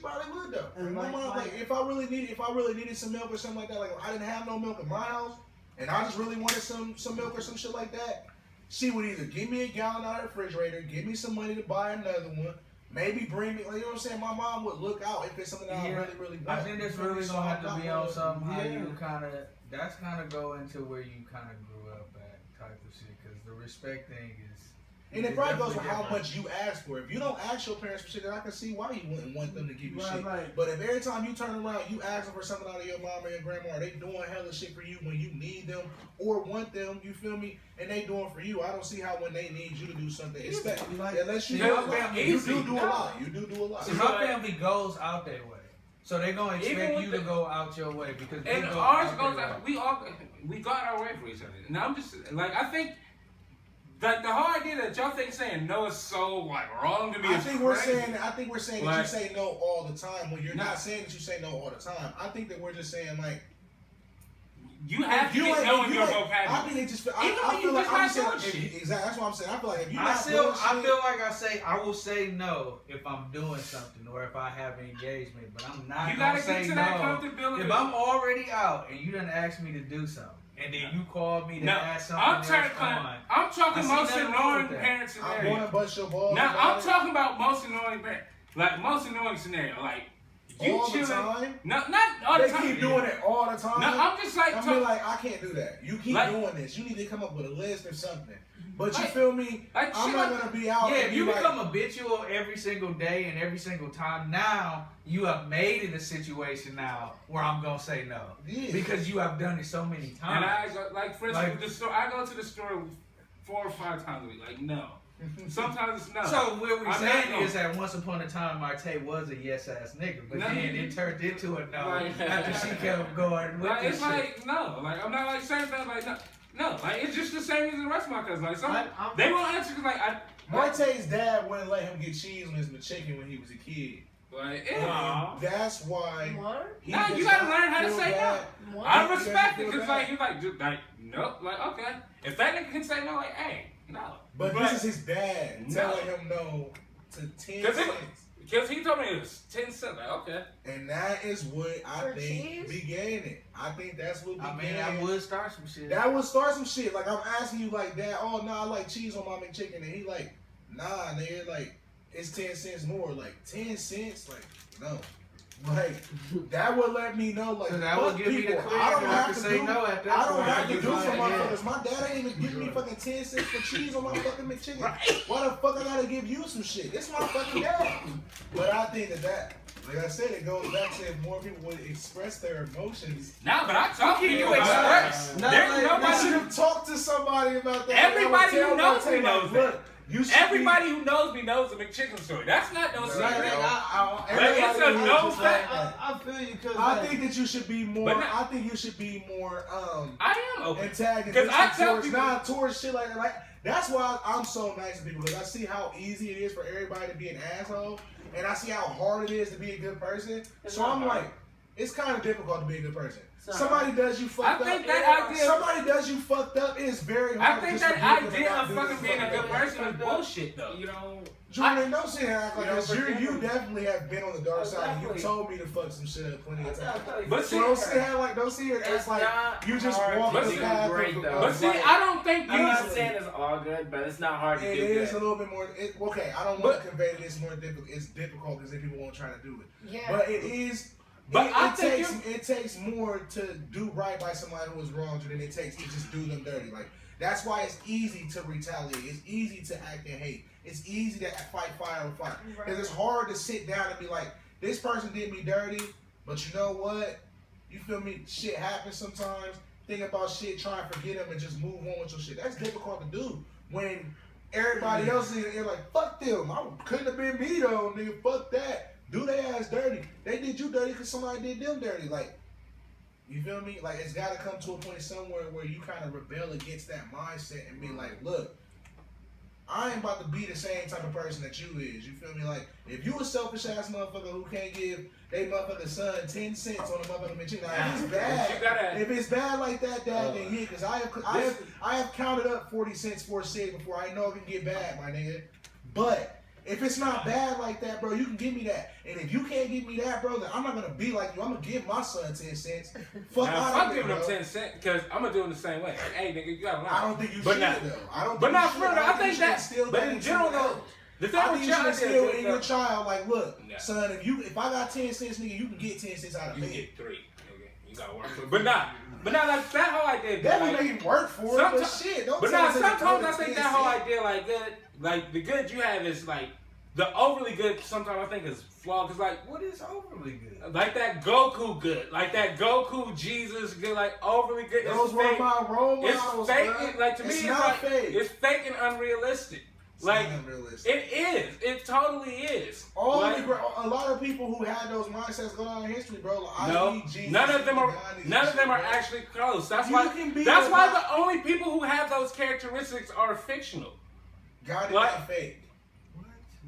probably would though. And My mom, like, if I really needed some milk or something like that, like I didn't have no milk in my house, and I just really wanted some milk or some shit like that, she would either give me a gallon out of the refrigerator, give me some money to buy another one, maybe bring me, like, you know what I'm saying? My mom would look out if it's something that I really I want. think this You feel me? really So gonna I'm have to not be on gonna- something how Yeah. you that's kind of go into where you kind of grew up at type of shit, because the respect thing is. And it is probably goes with definitely how different. much you ask for. If you don't ask your parents for shit, then I can see why you wouldn't want them to give you shit. Right. But if every time you turn around, you ask them for something out of your mom or your grandma, or they doing hella shit for you when you need them or want them, you feel me? And they doing for you, I don't see how when they need you to do something, expect unless you See, do my a lot. family- You easy. do a lot. You do a lot. See, my family goes out their way, so they're gonna Even expect with you the- to go out your way because And they go ours out goes their out, way. we got our way for each other. And I'm just, like, I think, like, the whole idea that y'all think saying no is so, like, wrong to me I is think crazy. we're saying that Like- you say no all the time when you're Nah. not saying that you say no all the time. I think that we're just saying like You have to get knowing your I vocabulary. think it just. Even I when feel you like just I'm not saying. doing shit. Exactly. That's what I'm saying. I feel like if you I not feel doing shit, like I will say no if I'm doing something or if I have an engagement, but I'm not You gonna gotta say get to that no. comfortability. If I'm already out and you done asked me to do something, and then you called me to No, ask something I'm else talking. on, I'm talking I see most nothing wrong annoying with that. parent I scenario. want to bust your balls. Now about I'm it talking about most annoying parent, like most annoying scenario, like you all the chilling. time. No, not all the They time. keep doing it all the time. No, I'm just like I talking. mean, like, I can't do that. You keep Like- doing this. You need to come up with a list or something. But you Like- feel me? like I'm shit not like- gonna be out. yeah, and if be you like, become habitual every single day and every single time, now you have made it a situation now where I'm gonna say no Yeah. because you have done it so many times. And I go, like for instance, Like- the store. I go to the store 4 or 5 times a week. Like no, sometimes it's no. So what we're I'm saying not is that once upon a time, Marte was a yes ass nigga, but No. then it turned into a no Like- after she kept going with like, this it's shit. like no, like I'm not like saying that like no, like it's just the same as the rest of my cousins. Like some I'm- they won't answer because like I Marte's dad wouldn't let him get cheese on his McChicken when he was a kid. like And yeah. that's why What? he Nah, does you gotta not learn how to feel say no. bad. What? I He respect doesn't it feel because bad. like he's like just like nope, like okay. If that nigga can say no, like hey, no. But this is his dad No. telling him no to 10 'Cause it- cents. Because he told me it was 10 cents. Like okay. And that is what I For think cheese? began it. I think that's what began I mean, I would start some shit. That would start some shit. Like, I'm asking you, like, Dad, oh, no, I like cheese on my McChicken. And he like, nah, nigga, like, it's 10 cents more. Like, 10 cents? Like, no. Like, that would let me know, like, So that would fuck give me the people. clear I don't to have to say do, no at that I don't point. have to You do like, for yeah. motherfuckers. My dad ain't even giving me fucking 10 cents for cheese on my fucking McChicken. Why the fuck I gotta give you some shit? It's my fucking dad. But I think that, like I said, it goes back to if more people would express their emotions. Nah, but I talk to you Nah, express. nah, There's like, I nobody. should have talked to somebody about that. Everybody I would who knows tell me my knows team, like, look, you should Everybody who knows me knows the McChicken story. That's not no Right, secret. like, Like, it's a everybody no knows fact. that. I feel you because I think that you should be more. But not- I think you should be more I am open. antagonistic I tell towards people- not towards shit like that. Like, that's why I'm so nice to people because I see how easy it is for everybody to be an asshole, and I see how hard it is to be a good person. It's So not I'm hard. like, it's kind of difficult to be a good person. not Somebody does you fucked I up. think that idea. Somebody does you fucked up. It's very I hard. think just that to forgive them idea and of not do fucking this being a fucking good thing. person is bullshit, though. You know, Jordan, don't sit here and act like You know, this. but You definitely have been on the dark side. You Exactly. told me to fuck some shit up plenty of times. But So see, don't sit here like don't sit here and act it's like not you just hard walk to the do path great, of though. but see, life. I don't think I'm not you. saying it's all good, but it's not hard to It do is a good. little bit more. Okay, I don't want to convey that it's more difficult. It's difficult because then people won't try to do it. Yeah. But it is. But I it think takes it takes more to do right by somebody who was wronged you than it takes to just do them dirty. Like that's why it's easy to retaliate. It's easy to act in hate. It's easy to fight fire with fire. Because it's hard to sit down and be like, this person did me dirty, but you know what? You feel me? Shit happens sometimes. Think about shit, try and forget them, and just move on with your shit. That's difficult to do when everybody else is in there like, fuck them. I couldn't have been me though, nigga. Fuck that. Do their ass dirty. They did you dirty because somebody did them dirty. Like, you feel me? Like, it's got to come to a point somewhere where you kind of rebel against that mindset and be like, look, I ain't about to be the same type of person that you is. You feel me? Like, if you a selfish ass motherfucker who can't give they motherfucking son 10 cents on a motherfucking machine, now, if it's bad, You gotta- if it's bad like that, Dad, then yeah, because I have counted up 40 cents for a cig before I know it can get bad, my nigga. But if it's not bad like that, bro, you can give me that. And if you can't give me that, bro, then I'm not gonna be like you. I'm gonna give my son 10 cents. Fuck Now, out if of I'm here, giving them bro. 10 cents, because I'm gonna do them the same way. Like, hey, nigga, you gotta learn. I don't think you But should not- though. I don't. But think not you for should. real. I think you should that. instill But that in into general, your though, else. the I thing think with you your should idea instill is in your child, like, look, Yeah. son, if I got 10 cents, nigga, you can get 10 cents out of you me. can get 3. Nigga. You gotta work for it. But not like that whole idea. That like, would make him work for it, but sometimes- shit, don't But tell now us that sometimes it's I think 10 that whole cents. idea like good, like the good you have is like the overly good. Sometimes I think is flawed. Cause like What is overly good? like that Goku good, like that Goku Jesus good, like overly good. Those It's were fake. my role It's models, fake. bro. Like to me, It's it's not like fake. it's fake and unrealistic. It's Like not unrealistic. it is. It totally is. All Like, a lot of people who had those mindsets go down in history, bro. Like, no, I need Jesus, none of them are. Gandhi, None of them are bro. actually close. That's You why. can be That's a why God. the only people who have those characteristics are fictional. Gandhi Like- not fake.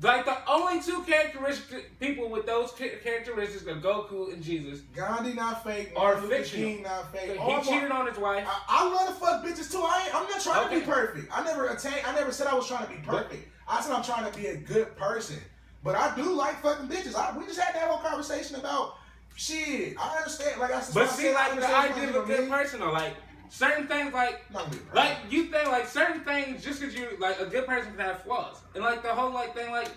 Like the only two characteristic people with those characteristics are Goku and Jesus. Gandhi not fake. Or Martin Luther fictional. King not fake. He cheated on his wife. I love to fuck bitches too. I'm not trying to Okay. be perfect. I never said I was trying to be perfect. I said I'm trying to be a good person. But I do like fucking bitches. We just had that whole conversation about shit. I understand. Like I said, But see, like the idea of a good person, though, like certain things, like you think like certain things, just because you like a good person can have flaws, and like the whole like thing, like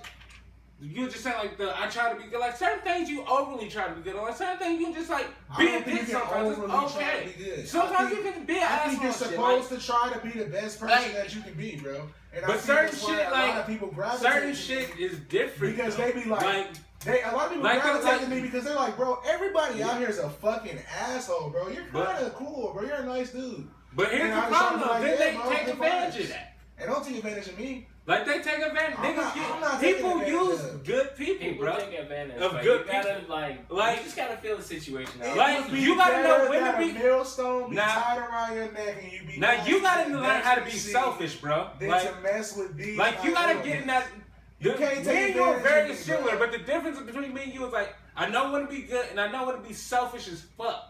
you just saying like I try to be good. Like certain things you overly try to be good on. Like certain things you just like be a dick sometimes. It's okay. Sometimes you can be an asshole. I think you're supposed to try to be the best person that you can be, bro. And but certain shit, a like lot of people gravitate certain to shit is different because they be like a lot of people like gravitate to me because they're like, bro, everybody out here is a fucking asshole, bro. You're kind of cool, bro. You're a nice dude. But here's the problem, though. Then they take advantage of that. And don't take advantage of me. Like they take advantage. People use good people, bro. Take advantage of but good you gotta, people. Like you just gotta feel the situation out. Like you gotta know when to be. A millstone be tied around your neck and you be. Now you gotta learn how to be selfish, bro. Like to mess with these. Like you gotta get in that. You can't take me and you are very advantage of me, similar, bro. but the difference between me and you is like I know when to be good and I know when to be selfish as fuck.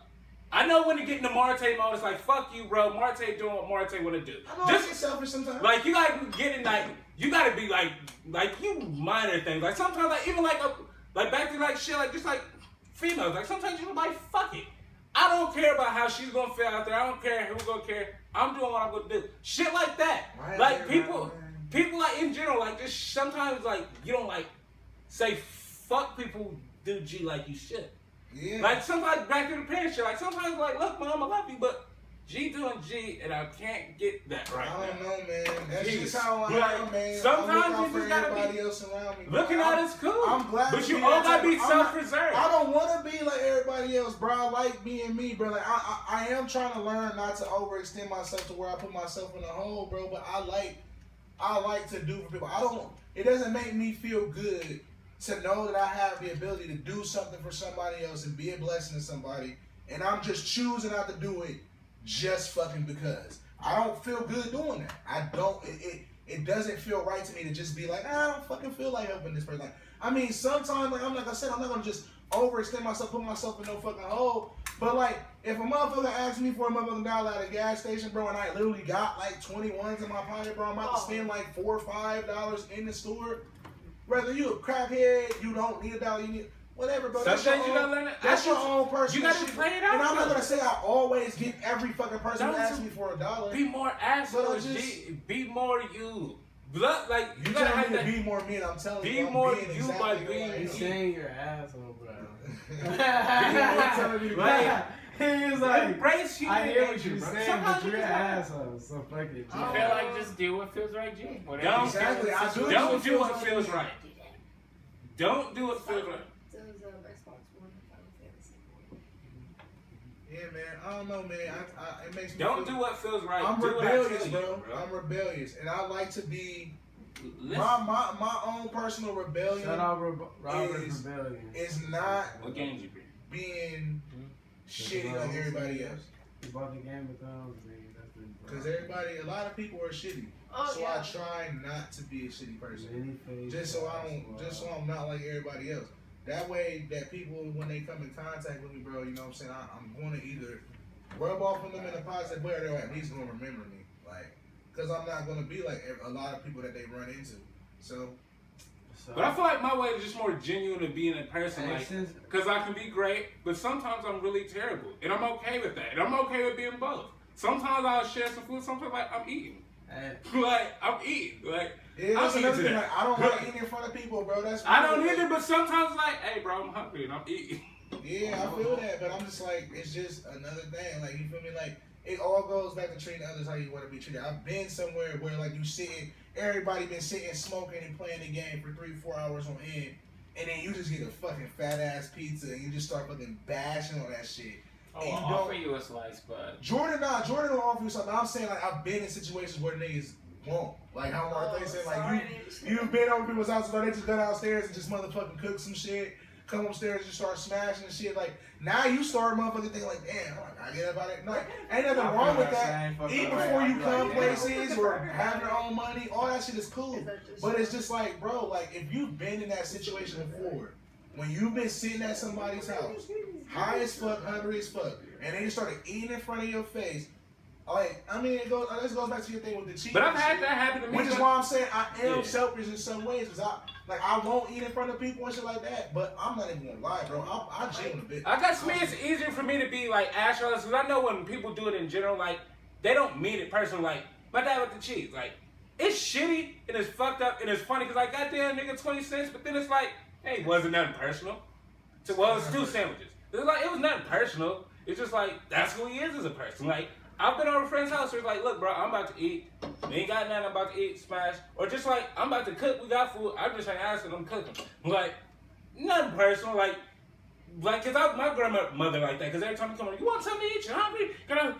I know when to get in the Marte mode. It's like fuck you, bro. Marte doing what Marte want to do. I know just selfish sometimes. Like you gotta get in like you gotta be like you minor things. Like sometimes like even like back to like shit like just like females. Like sometimes you're like fuck it. I don't care about how she's gonna feel out there. I don't care who's gonna care. I'm doing what I'm gonna do. Shit like that. Right, like people like in general like just sometimes like you don't like say fuck people do G like you should. Yeah. Like sometimes back to the parent shit. Like sometimes like look, mom, I love you, but G doing G and I can't get that right. I don't know, man. That's Jeez. just how I am, man. Sometimes you just gotta everybody be else around me. looking at it's cool. I'm glad, but you all gotta be self-preserved. I don't want to be like everybody else, bro. I like being me, bro. Like I am trying to learn not to overextend myself to where I put myself in a hole, bro. But I like to do for people. It doesn't make me feel good to know that I have the ability to do something for somebody else and be a blessing to somebody, and I'm just choosing not to do it just fucking because. I don't feel good doing that. I don't. It doesn't feel right to me to just be like, I don't fucking feel like helping this person. Like, I mean, sometimes, like I said, I'm not gonna just overextend myself, put myself in no fucking hole. But like, if a motherfucker asks me for a motherfucking dollar at a gas station, bro, and I literally got like 21s in my pocket, bro, I'm about to spend like $4 or $5 in the store. Whether you a crackhead, you don't need a dollar, you need whatever, bro. That's your own personal You gotta shit. play it out. And I'm not gonna say I always give every fucking person who asks me for a dollar. Be more assholes. Be more you. Like you telling me to be more me, and I'm telling you, be more being you exactly by who I being am. He's saying you're an asshole, bro. Telling me to be Right. He was like, embrace human I hear what nature, you're bro. saying, Sometimes but you you're an just asshole, so fuck it. I feel like just do what feels right, G. Whatever Don't- you Exactly. feel I is do right. Don't do what feels right. Don't do what feels right. So it was Xbox One and Final Fantasy. Yeah, man. I don't know, man. It makes me. Don't feel, do what feels right. I'm do what I rebellious, tell you, bro. I'm rebellious, and I like to be Listen. my own personal rebellion. Shout out Robert Rebellion. Is not What games you bring? being shitty like everybody else. You bought the Game of Thrones, man. Because a lot of people are shitty. Oh, So yeah. I try not to be a shitty person. Just so I'm not like everybody else. That way that people, when they come in contact with me, bro, you know what I'm saying, I'm going to either rub off on them in a positive way or they're at least going to remember me. Like, because I'm not going to be like a lot of people that they run into. So. But I feel like my way is just more genuine of being a person, like, because I can be great, but sometimes I'm really terrible, and I'm okay with that, and I'm okay with being both. Sometimes I'll share some food, sometimes like I'm eating, like I'm eating, like Yeah, that's I'm another eating thing. that. Like, I don't like eating in front of people, bro. That's I don't either, but sometimes like, hey, bro, I'm hungry and I'm eating. Yeah, I feel that, but I'm just like, it's just another thing. Like, you feel me? Like, it all goes back to treating others how you want to be treated. I've been somewhere where, like, you sitting, everybody been sitting, smoking and playing the game for 3-4 hours on end, and then you just get a fucking fat ass pizza and you just start fucking bashing on that shit. Oh, And you I'll offer you a slice, but Jordan will offer you something. I'm saying, like, I've been in situations where niggas won't. Like how Martha said, like, you've been over people's houses, but they just go downstairs and just motherfucking cook some shit. come upstairs and start smashing and shit. Like now you start motherfucking thinking like, damn, I get about it. Like ain't nothing wrong with that. Even before you come places or have your own money, all that shit is cool. But it's just like, bro, like if you've been in that situation before, when you've been sitting at somebody's house, high as fuck, hungry as fuck, and they just started eating in front of your face. Like, I mean, this goes back to your thing with the cheating. But I've had that happen to me. Which is why I'm saying I am selfish in some ways, because I won't eat in front of people and shit like that. But I'm not even gonna lie, bro. I genuinely a bit. I guess me, it's easier for me to be like asshole, because I know when people do it in general, like they don't mean it personally. Like my dad with the cheese, like it's shitty and it's fucked up and it's funny because like goddamn nigga 20 cents, but then it's like, hey, it wasn't nothing personal. So well, it's 2 sandwiches. It's like it was nothing personal. It's just like that's who he is as a person. Like. I've been over a friend's house where it's like, look, bro, I'm about to eat. We ain't got nothing. I'm about to eat, smash. Or just like, I'm about to cook. We got food. I'm just trying to ask them. I'm cooking. Like, nothing personal. Like, cause my grandmother like that. Cause every time you come on, you want something to eat? You hungry?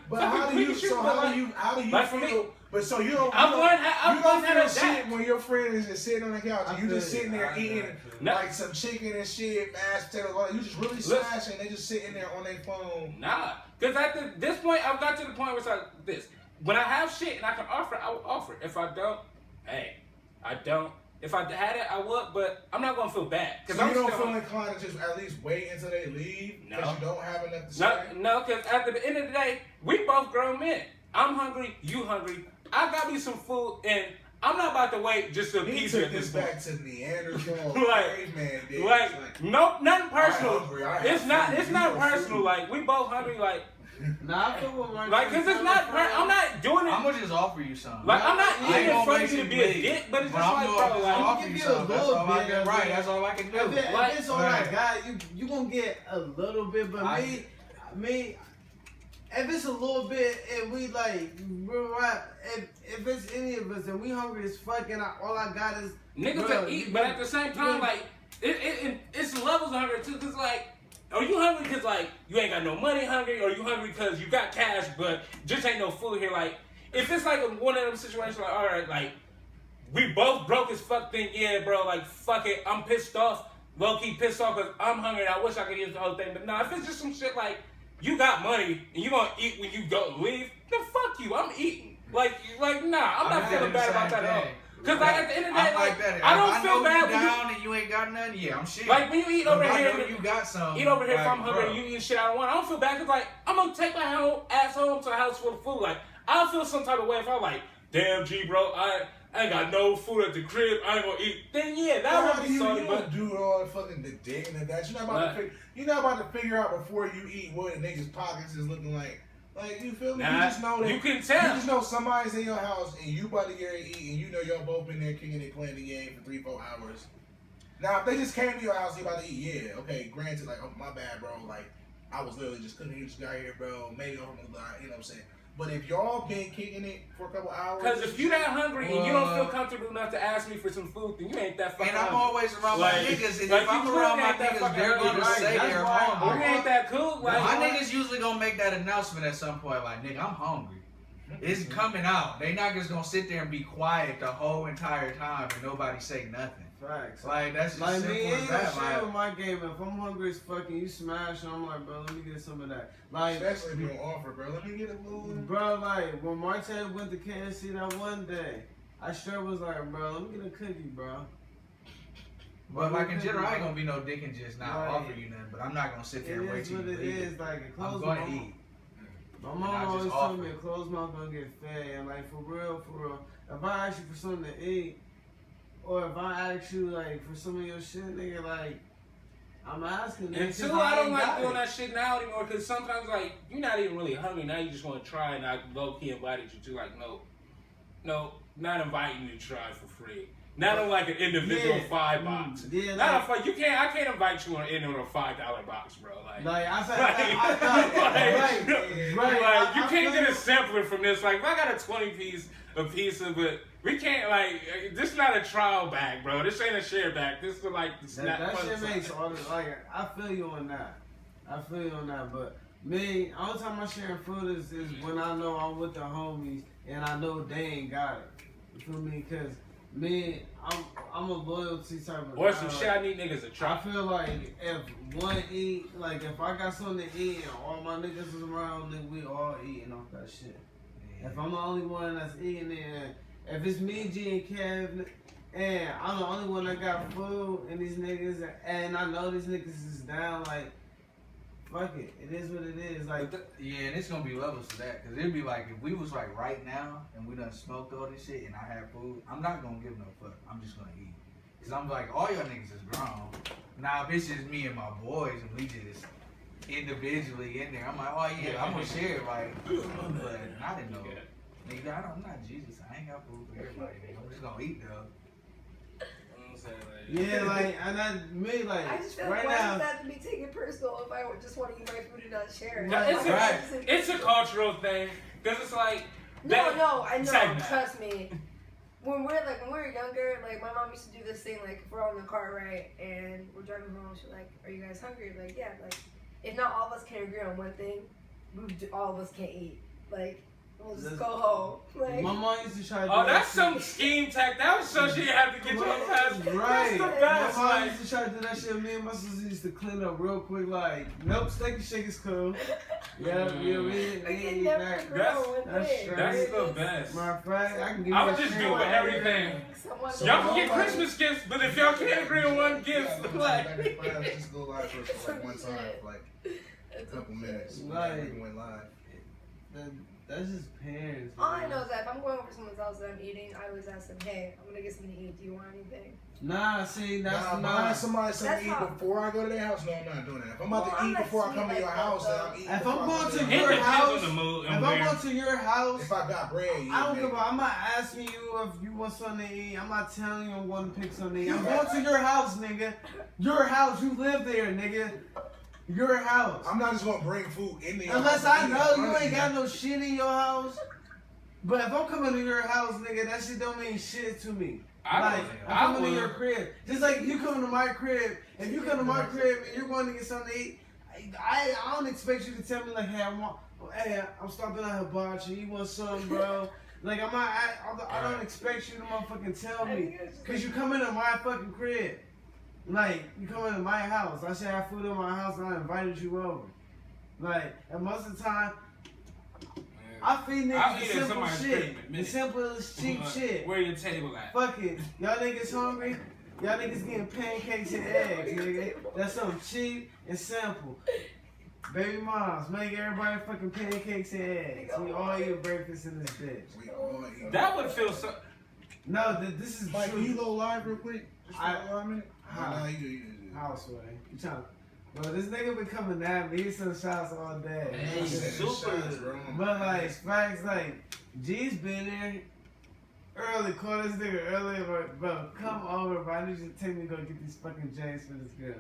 But how do you? So how do you like feel? for me, but so you don't. I've learned how to shit adapt. when your friend is just sitting on the couch and you just sitting there eating No. like some chicken and shit, mashed potatoes. All that. You just really smashing. They just sitting there on their phone. Nah, because at this point, I've got to the point where it's like this. When I have shit and I can offer it, I will offer it. If I don't, hey, I don't. If I had it, I would, but I'm not gonna feel bad. So you don't feel inclined to just at least wait until they leave because you don't have enough to say? No, because at the end of the day, we both grown men. I'm hungry, you hungry. I got me some food, and I'm not about to wait just to appease you at this point. Back to Neanderthal like, days. like, nope, nothing personal. It's not personal. Food. Like we both hungry. Like. Nah, I feel what Mark Like, cause it's not. I'm not doing it. I'm gonna just offer you something. Like, I'm not eating in front of you to be a bleed. dick, but it's But just I'm like, gonna bro, just like, offer give you you a something. That's little all I bit can. of Right, it. that's all I can do. If it's all Right. I got, you gonna get a little bit, but me, if it's a little bit and we like, bro, if it's any of us and we hungry as fuck and all I got is niggas bro, to eat, but at the same time, like, it's levels of hunger too, cause like, are you hungry cause like you ain't got no money hungry, or you hungry cause you got cash but just ain't no food here? Like, if it's like one of them situations, like, all right, like, we both broke as fuck, then yeah, bro, like, fuck it, I'm pissed off, low key pissed off cause I'm hungry and I wish I could eat the whole thing, but nah, if it's just some shit like, you got money and you gonna eat when you go leave, then fuck you, I'm eating. Like nah, I'm not feeling bad about that at all. Cause like at the end of the day, like I don't feel bad when you down and you ain't got nothing. Yeah, I'm shit. Like when you eat over here, you got some. Eat over here like, if I'm hungry and you eat shit I don't want. I don't feel bad cause like I'm gonna take my ass home to a house full of food. Like I'll feel some type of way if I'm like, damn G bro, I ain't got no food at the crib. I ain't gonna eat. Then yeah, that would be something. You don't do all the fucking the digging and that. You're not about to figure out before you eat what a nigga's pockets is looking like. Like, you feel me? Nah, you just know that. you can tell. You just know somebody's in your house and you about to get ready to eat and you know y'all both been there kicking it, playing the game for 3-4 hours. Now, if they just came to your house, you about to eat, yeah, okay, granted, like, oh, my bad, bro. Like, I was literally just cooking, you just got here, bro. Maybe over the line, you know what I'm saying? But if y'all been kicking it for a couple hours. Cause if you that hungry and you don't feel comfortable enough to ask me for some food, then you ain't that fucking And I'm hungry. always around Like- my niggas, and like if I'm you around my ain't that niggas, fucking they're gonna hungry. say That's they're why hungry. we ain't that cool. Like My niggas usually gonna make that announcement at some point, like, nigga, I'm hungry. It's coming out. They not just gonna sit there and be quiet the whole entire time and nobody say nothing. facts. Like, that's just Like simple me, as ain't that. no shit Like, with my game. If I'm hungry as fucking, you smash, I'm like, bro, let me get some of that. Like, Especially if you don't offer, bro. Let me get a little. bro, like when Marte went to KFC that one day, I sure was like, bro, let me get a cookie, bro. but like in general, I ain't gonna be no dick and just not Right. offer you nothing. But I'm not gonna sit It there and wait is till what you it leave. is. Like a I'm closed gonna mouth. eat. My And mom I always just told offer. me a closed mouth don't get fed. And like for real, if I ask you for something to eat, or if I ask you like for some of your shit, nigga, like I'm asking. nigga, And 'cause two, I don't ain't like got doing it. that shit now anymore because sometimes, like, you're not even really hungry. Now you just want to try, and I low-key invited you to, like, no, not inviting you to try for free. Not on, like, an individual Yeah. $5 box. Yeah, Not like- a five. I can't invite you on a $5 box, bro. Like I said, Like, right. you I can't feel get a sampler from this. Like, if I got a 20-piece of pizza, but we can't, like, this is not a trial bag, bro. This ain't a share bag. This is like the snack. That fun shit side. makes all the, like, I feel you on that. But me, all the time I'm sharing food is when I know I'm with the homies and I know they ain't got it. You feel me? Cause Me, I'm a loyalty type of Or guy. some shit I need niggas to I try. feel like if one eat, like if I got something to eat and all my niggas is around, then we all eating off that shit. If I'm the only one that's eating it, if it's me, G, and Kev, and I'm the only one that got food, and these niggas, and I know these niggas is down, like, fuck it. It is what it is. Like, Yeah, and it's gonna be levels to that. Cause it'd be like if we was like right now and we done smoked all this shit and I had food, I'm not gonna give no fuck. I'm just gonna eat. Cause I'm like, all y'all niggas is grown. Now if it's just me and my boys and we just individually in there, I'm like, oh yeah, I'm gonna share it, like, but not in no. Nigga, I'm not Jesus. I ain't got food for everybody. Nigga. I'm just gonna eat though. yeah, like, and me, like, I just feel right like why now. does that have to be taken personal if I would just want to eat my food and not share it? No, it's a- Like, It's a cultural thing. Because it's like. No, I know. Segment. Trust me. When we were younger, like my mom used to do this thing, like if we're on the car, right, and we're driving home, she's like, "Are you guys hungry?" Like, yeah. Like, if not all of us can agree on one thing, all of us can't eat. Like, we'll just go home. Like, My mom used to try to do Oh, that that's shit. some scheme tech. That was so she had to get you on past. Right. That's the My best. mom Like, used to try to do that shit. Me and my sister used to clean up real quick. Like, nope, steak and shake is cool. Yeah, yeah, we we ain't can eat never that. agree That's- on one that's thing. straight. that's It's the just best. Matter of fact, I can give I you would a just shit do on everything. someone Y'all can to- get Christmas gifts, but if y'all can't agree on one gift, like. Just go live for like one time, for like a couple minutes. Right. We went live. That's just parents. All I man. know is that if I'm going over to someone's house that I'm eating, I always ask them, "Hey, I'm gonna get something to eat. Do you want anything?" Nah, see, that's Nah, not. buying somebody something That's to eat how- before I go to their house. No, I'm not doing that. If I'm about Well, to I'm eat not before I sweet come to your like house, that, then I'm though. eating. If before I'm I going come to your It your depends house, on the mood if and I'm where. going to your house, If I got bread, yeah, I don't maybe. give a. I'm not asking you if you want something to eat. I'm not telling you I'm going to pick something to eat. I'm going to your house, nigga. Your house. You live there, nigga. Your house. I'm not just gonna bring food in there. Unless I know you ain't got no shit in your house. But if I'm coming to your house, nigga, that shit don't mean shit to me. Like, I'm coming to your crib. Just like you coming to my crib. If you come to my crib and you're going to get something to eat, I don't expect you to tell me like, hey, I'm stopping at Hibachi. You want something, bro? Like, I don't expect you to motherfucking tell me. Because you come into my fucking crib. Like, you come into my house. I should have food in my house and I invited you over. Like, and most of the time, I feed I'll niggas eat the at simple somebody's crib shit. in a The minute. simplest cheap shit. Where your table at? Fuck it. Y'all niggas hungry? Y'all niggas getting pancakes and eggs, nigga. That's something cheap and simple. Baby moms, make everybody fucking pancakes and eggs. We all eat breakfast in this bitch. We all eat. That would feel so. No, this is Mike, true. can you go live real quick? Just for I- 1 minute? How? Nah, you. Houseway. You trying? Bro, this nigga been coming at me. He's some shots all day. Hey, super. But like, facts like, G's been there early. Call this nigga early, bro. Come over, bro. I need you to take me to go get these fucking J's for this girl.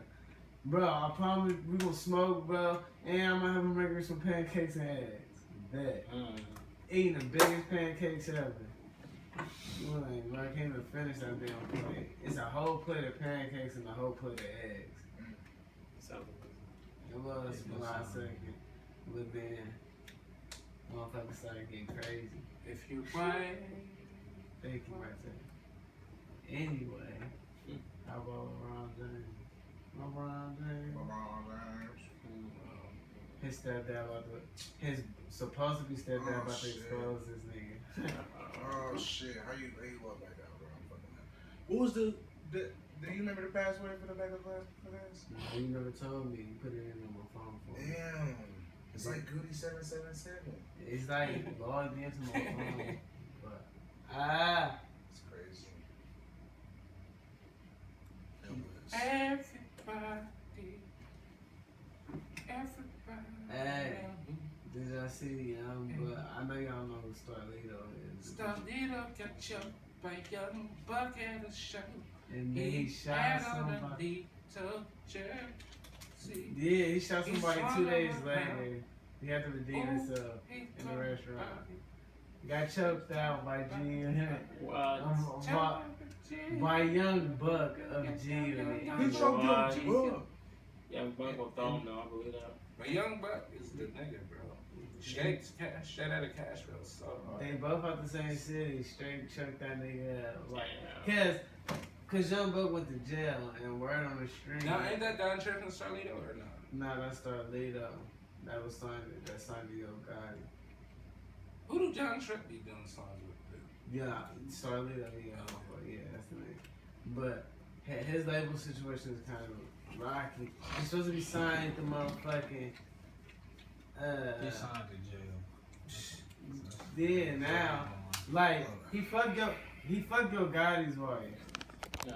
Bro, I promise we gonna smoke, bro. And I'm gonna have him make her some pancakes and eggs. Bet. Eating the biggest pancakes ever. Bro, I can't even finish that damn plate. It's a whole plate of pancakes and a whole plate of eggs. It was for the last second. But then, motherfuckers started getting crazy. If you right. Thank you, right there. Anyway, how about LeBron James? LeBron James. His stepdad about to, his supposed to be stepdad Oh, about to shit. expose this nigga. Oh shit! How you up like that, bro? I'm fucking up. What was the? Do you remember the password for the backup class for this? No, you never told me. You put it in on my phone for me. Damn, it's like Goody 777. It's like logged into my phone. But, It's crazy. Everybody. Hey. Did I see but I know y'all know who Starlito is. Starlito got your by young bucket of show. And then he shot somebody. See, Yeah, he shot somebody 2 days He's later. He had to redeem himself in the restaurant. Got choked out by G What? by Young Buck of G Unit. He choked What? up. Young Buck will throw him though, I believe that. but Young Buck is the nigga, bro. Straight out of Cashville, so hard. They both out the same city. Straight chuck that nigga up. Like, Damn. cause Young Buck went to jail and word on the street. Now, ain't that Don Tripp and Starlito or not? Nah, that's Starlito. That was signed to Yo Gotti. Who do John Tripp be doing songs with? Yeah, Starlito. Yeah, but yeah, that's the name. But his label situation is kind of rocky. He's supposed to be signed to motherfucking. He signed to jail. Yeah, now, like he fucked Yo Gotti's wife. No,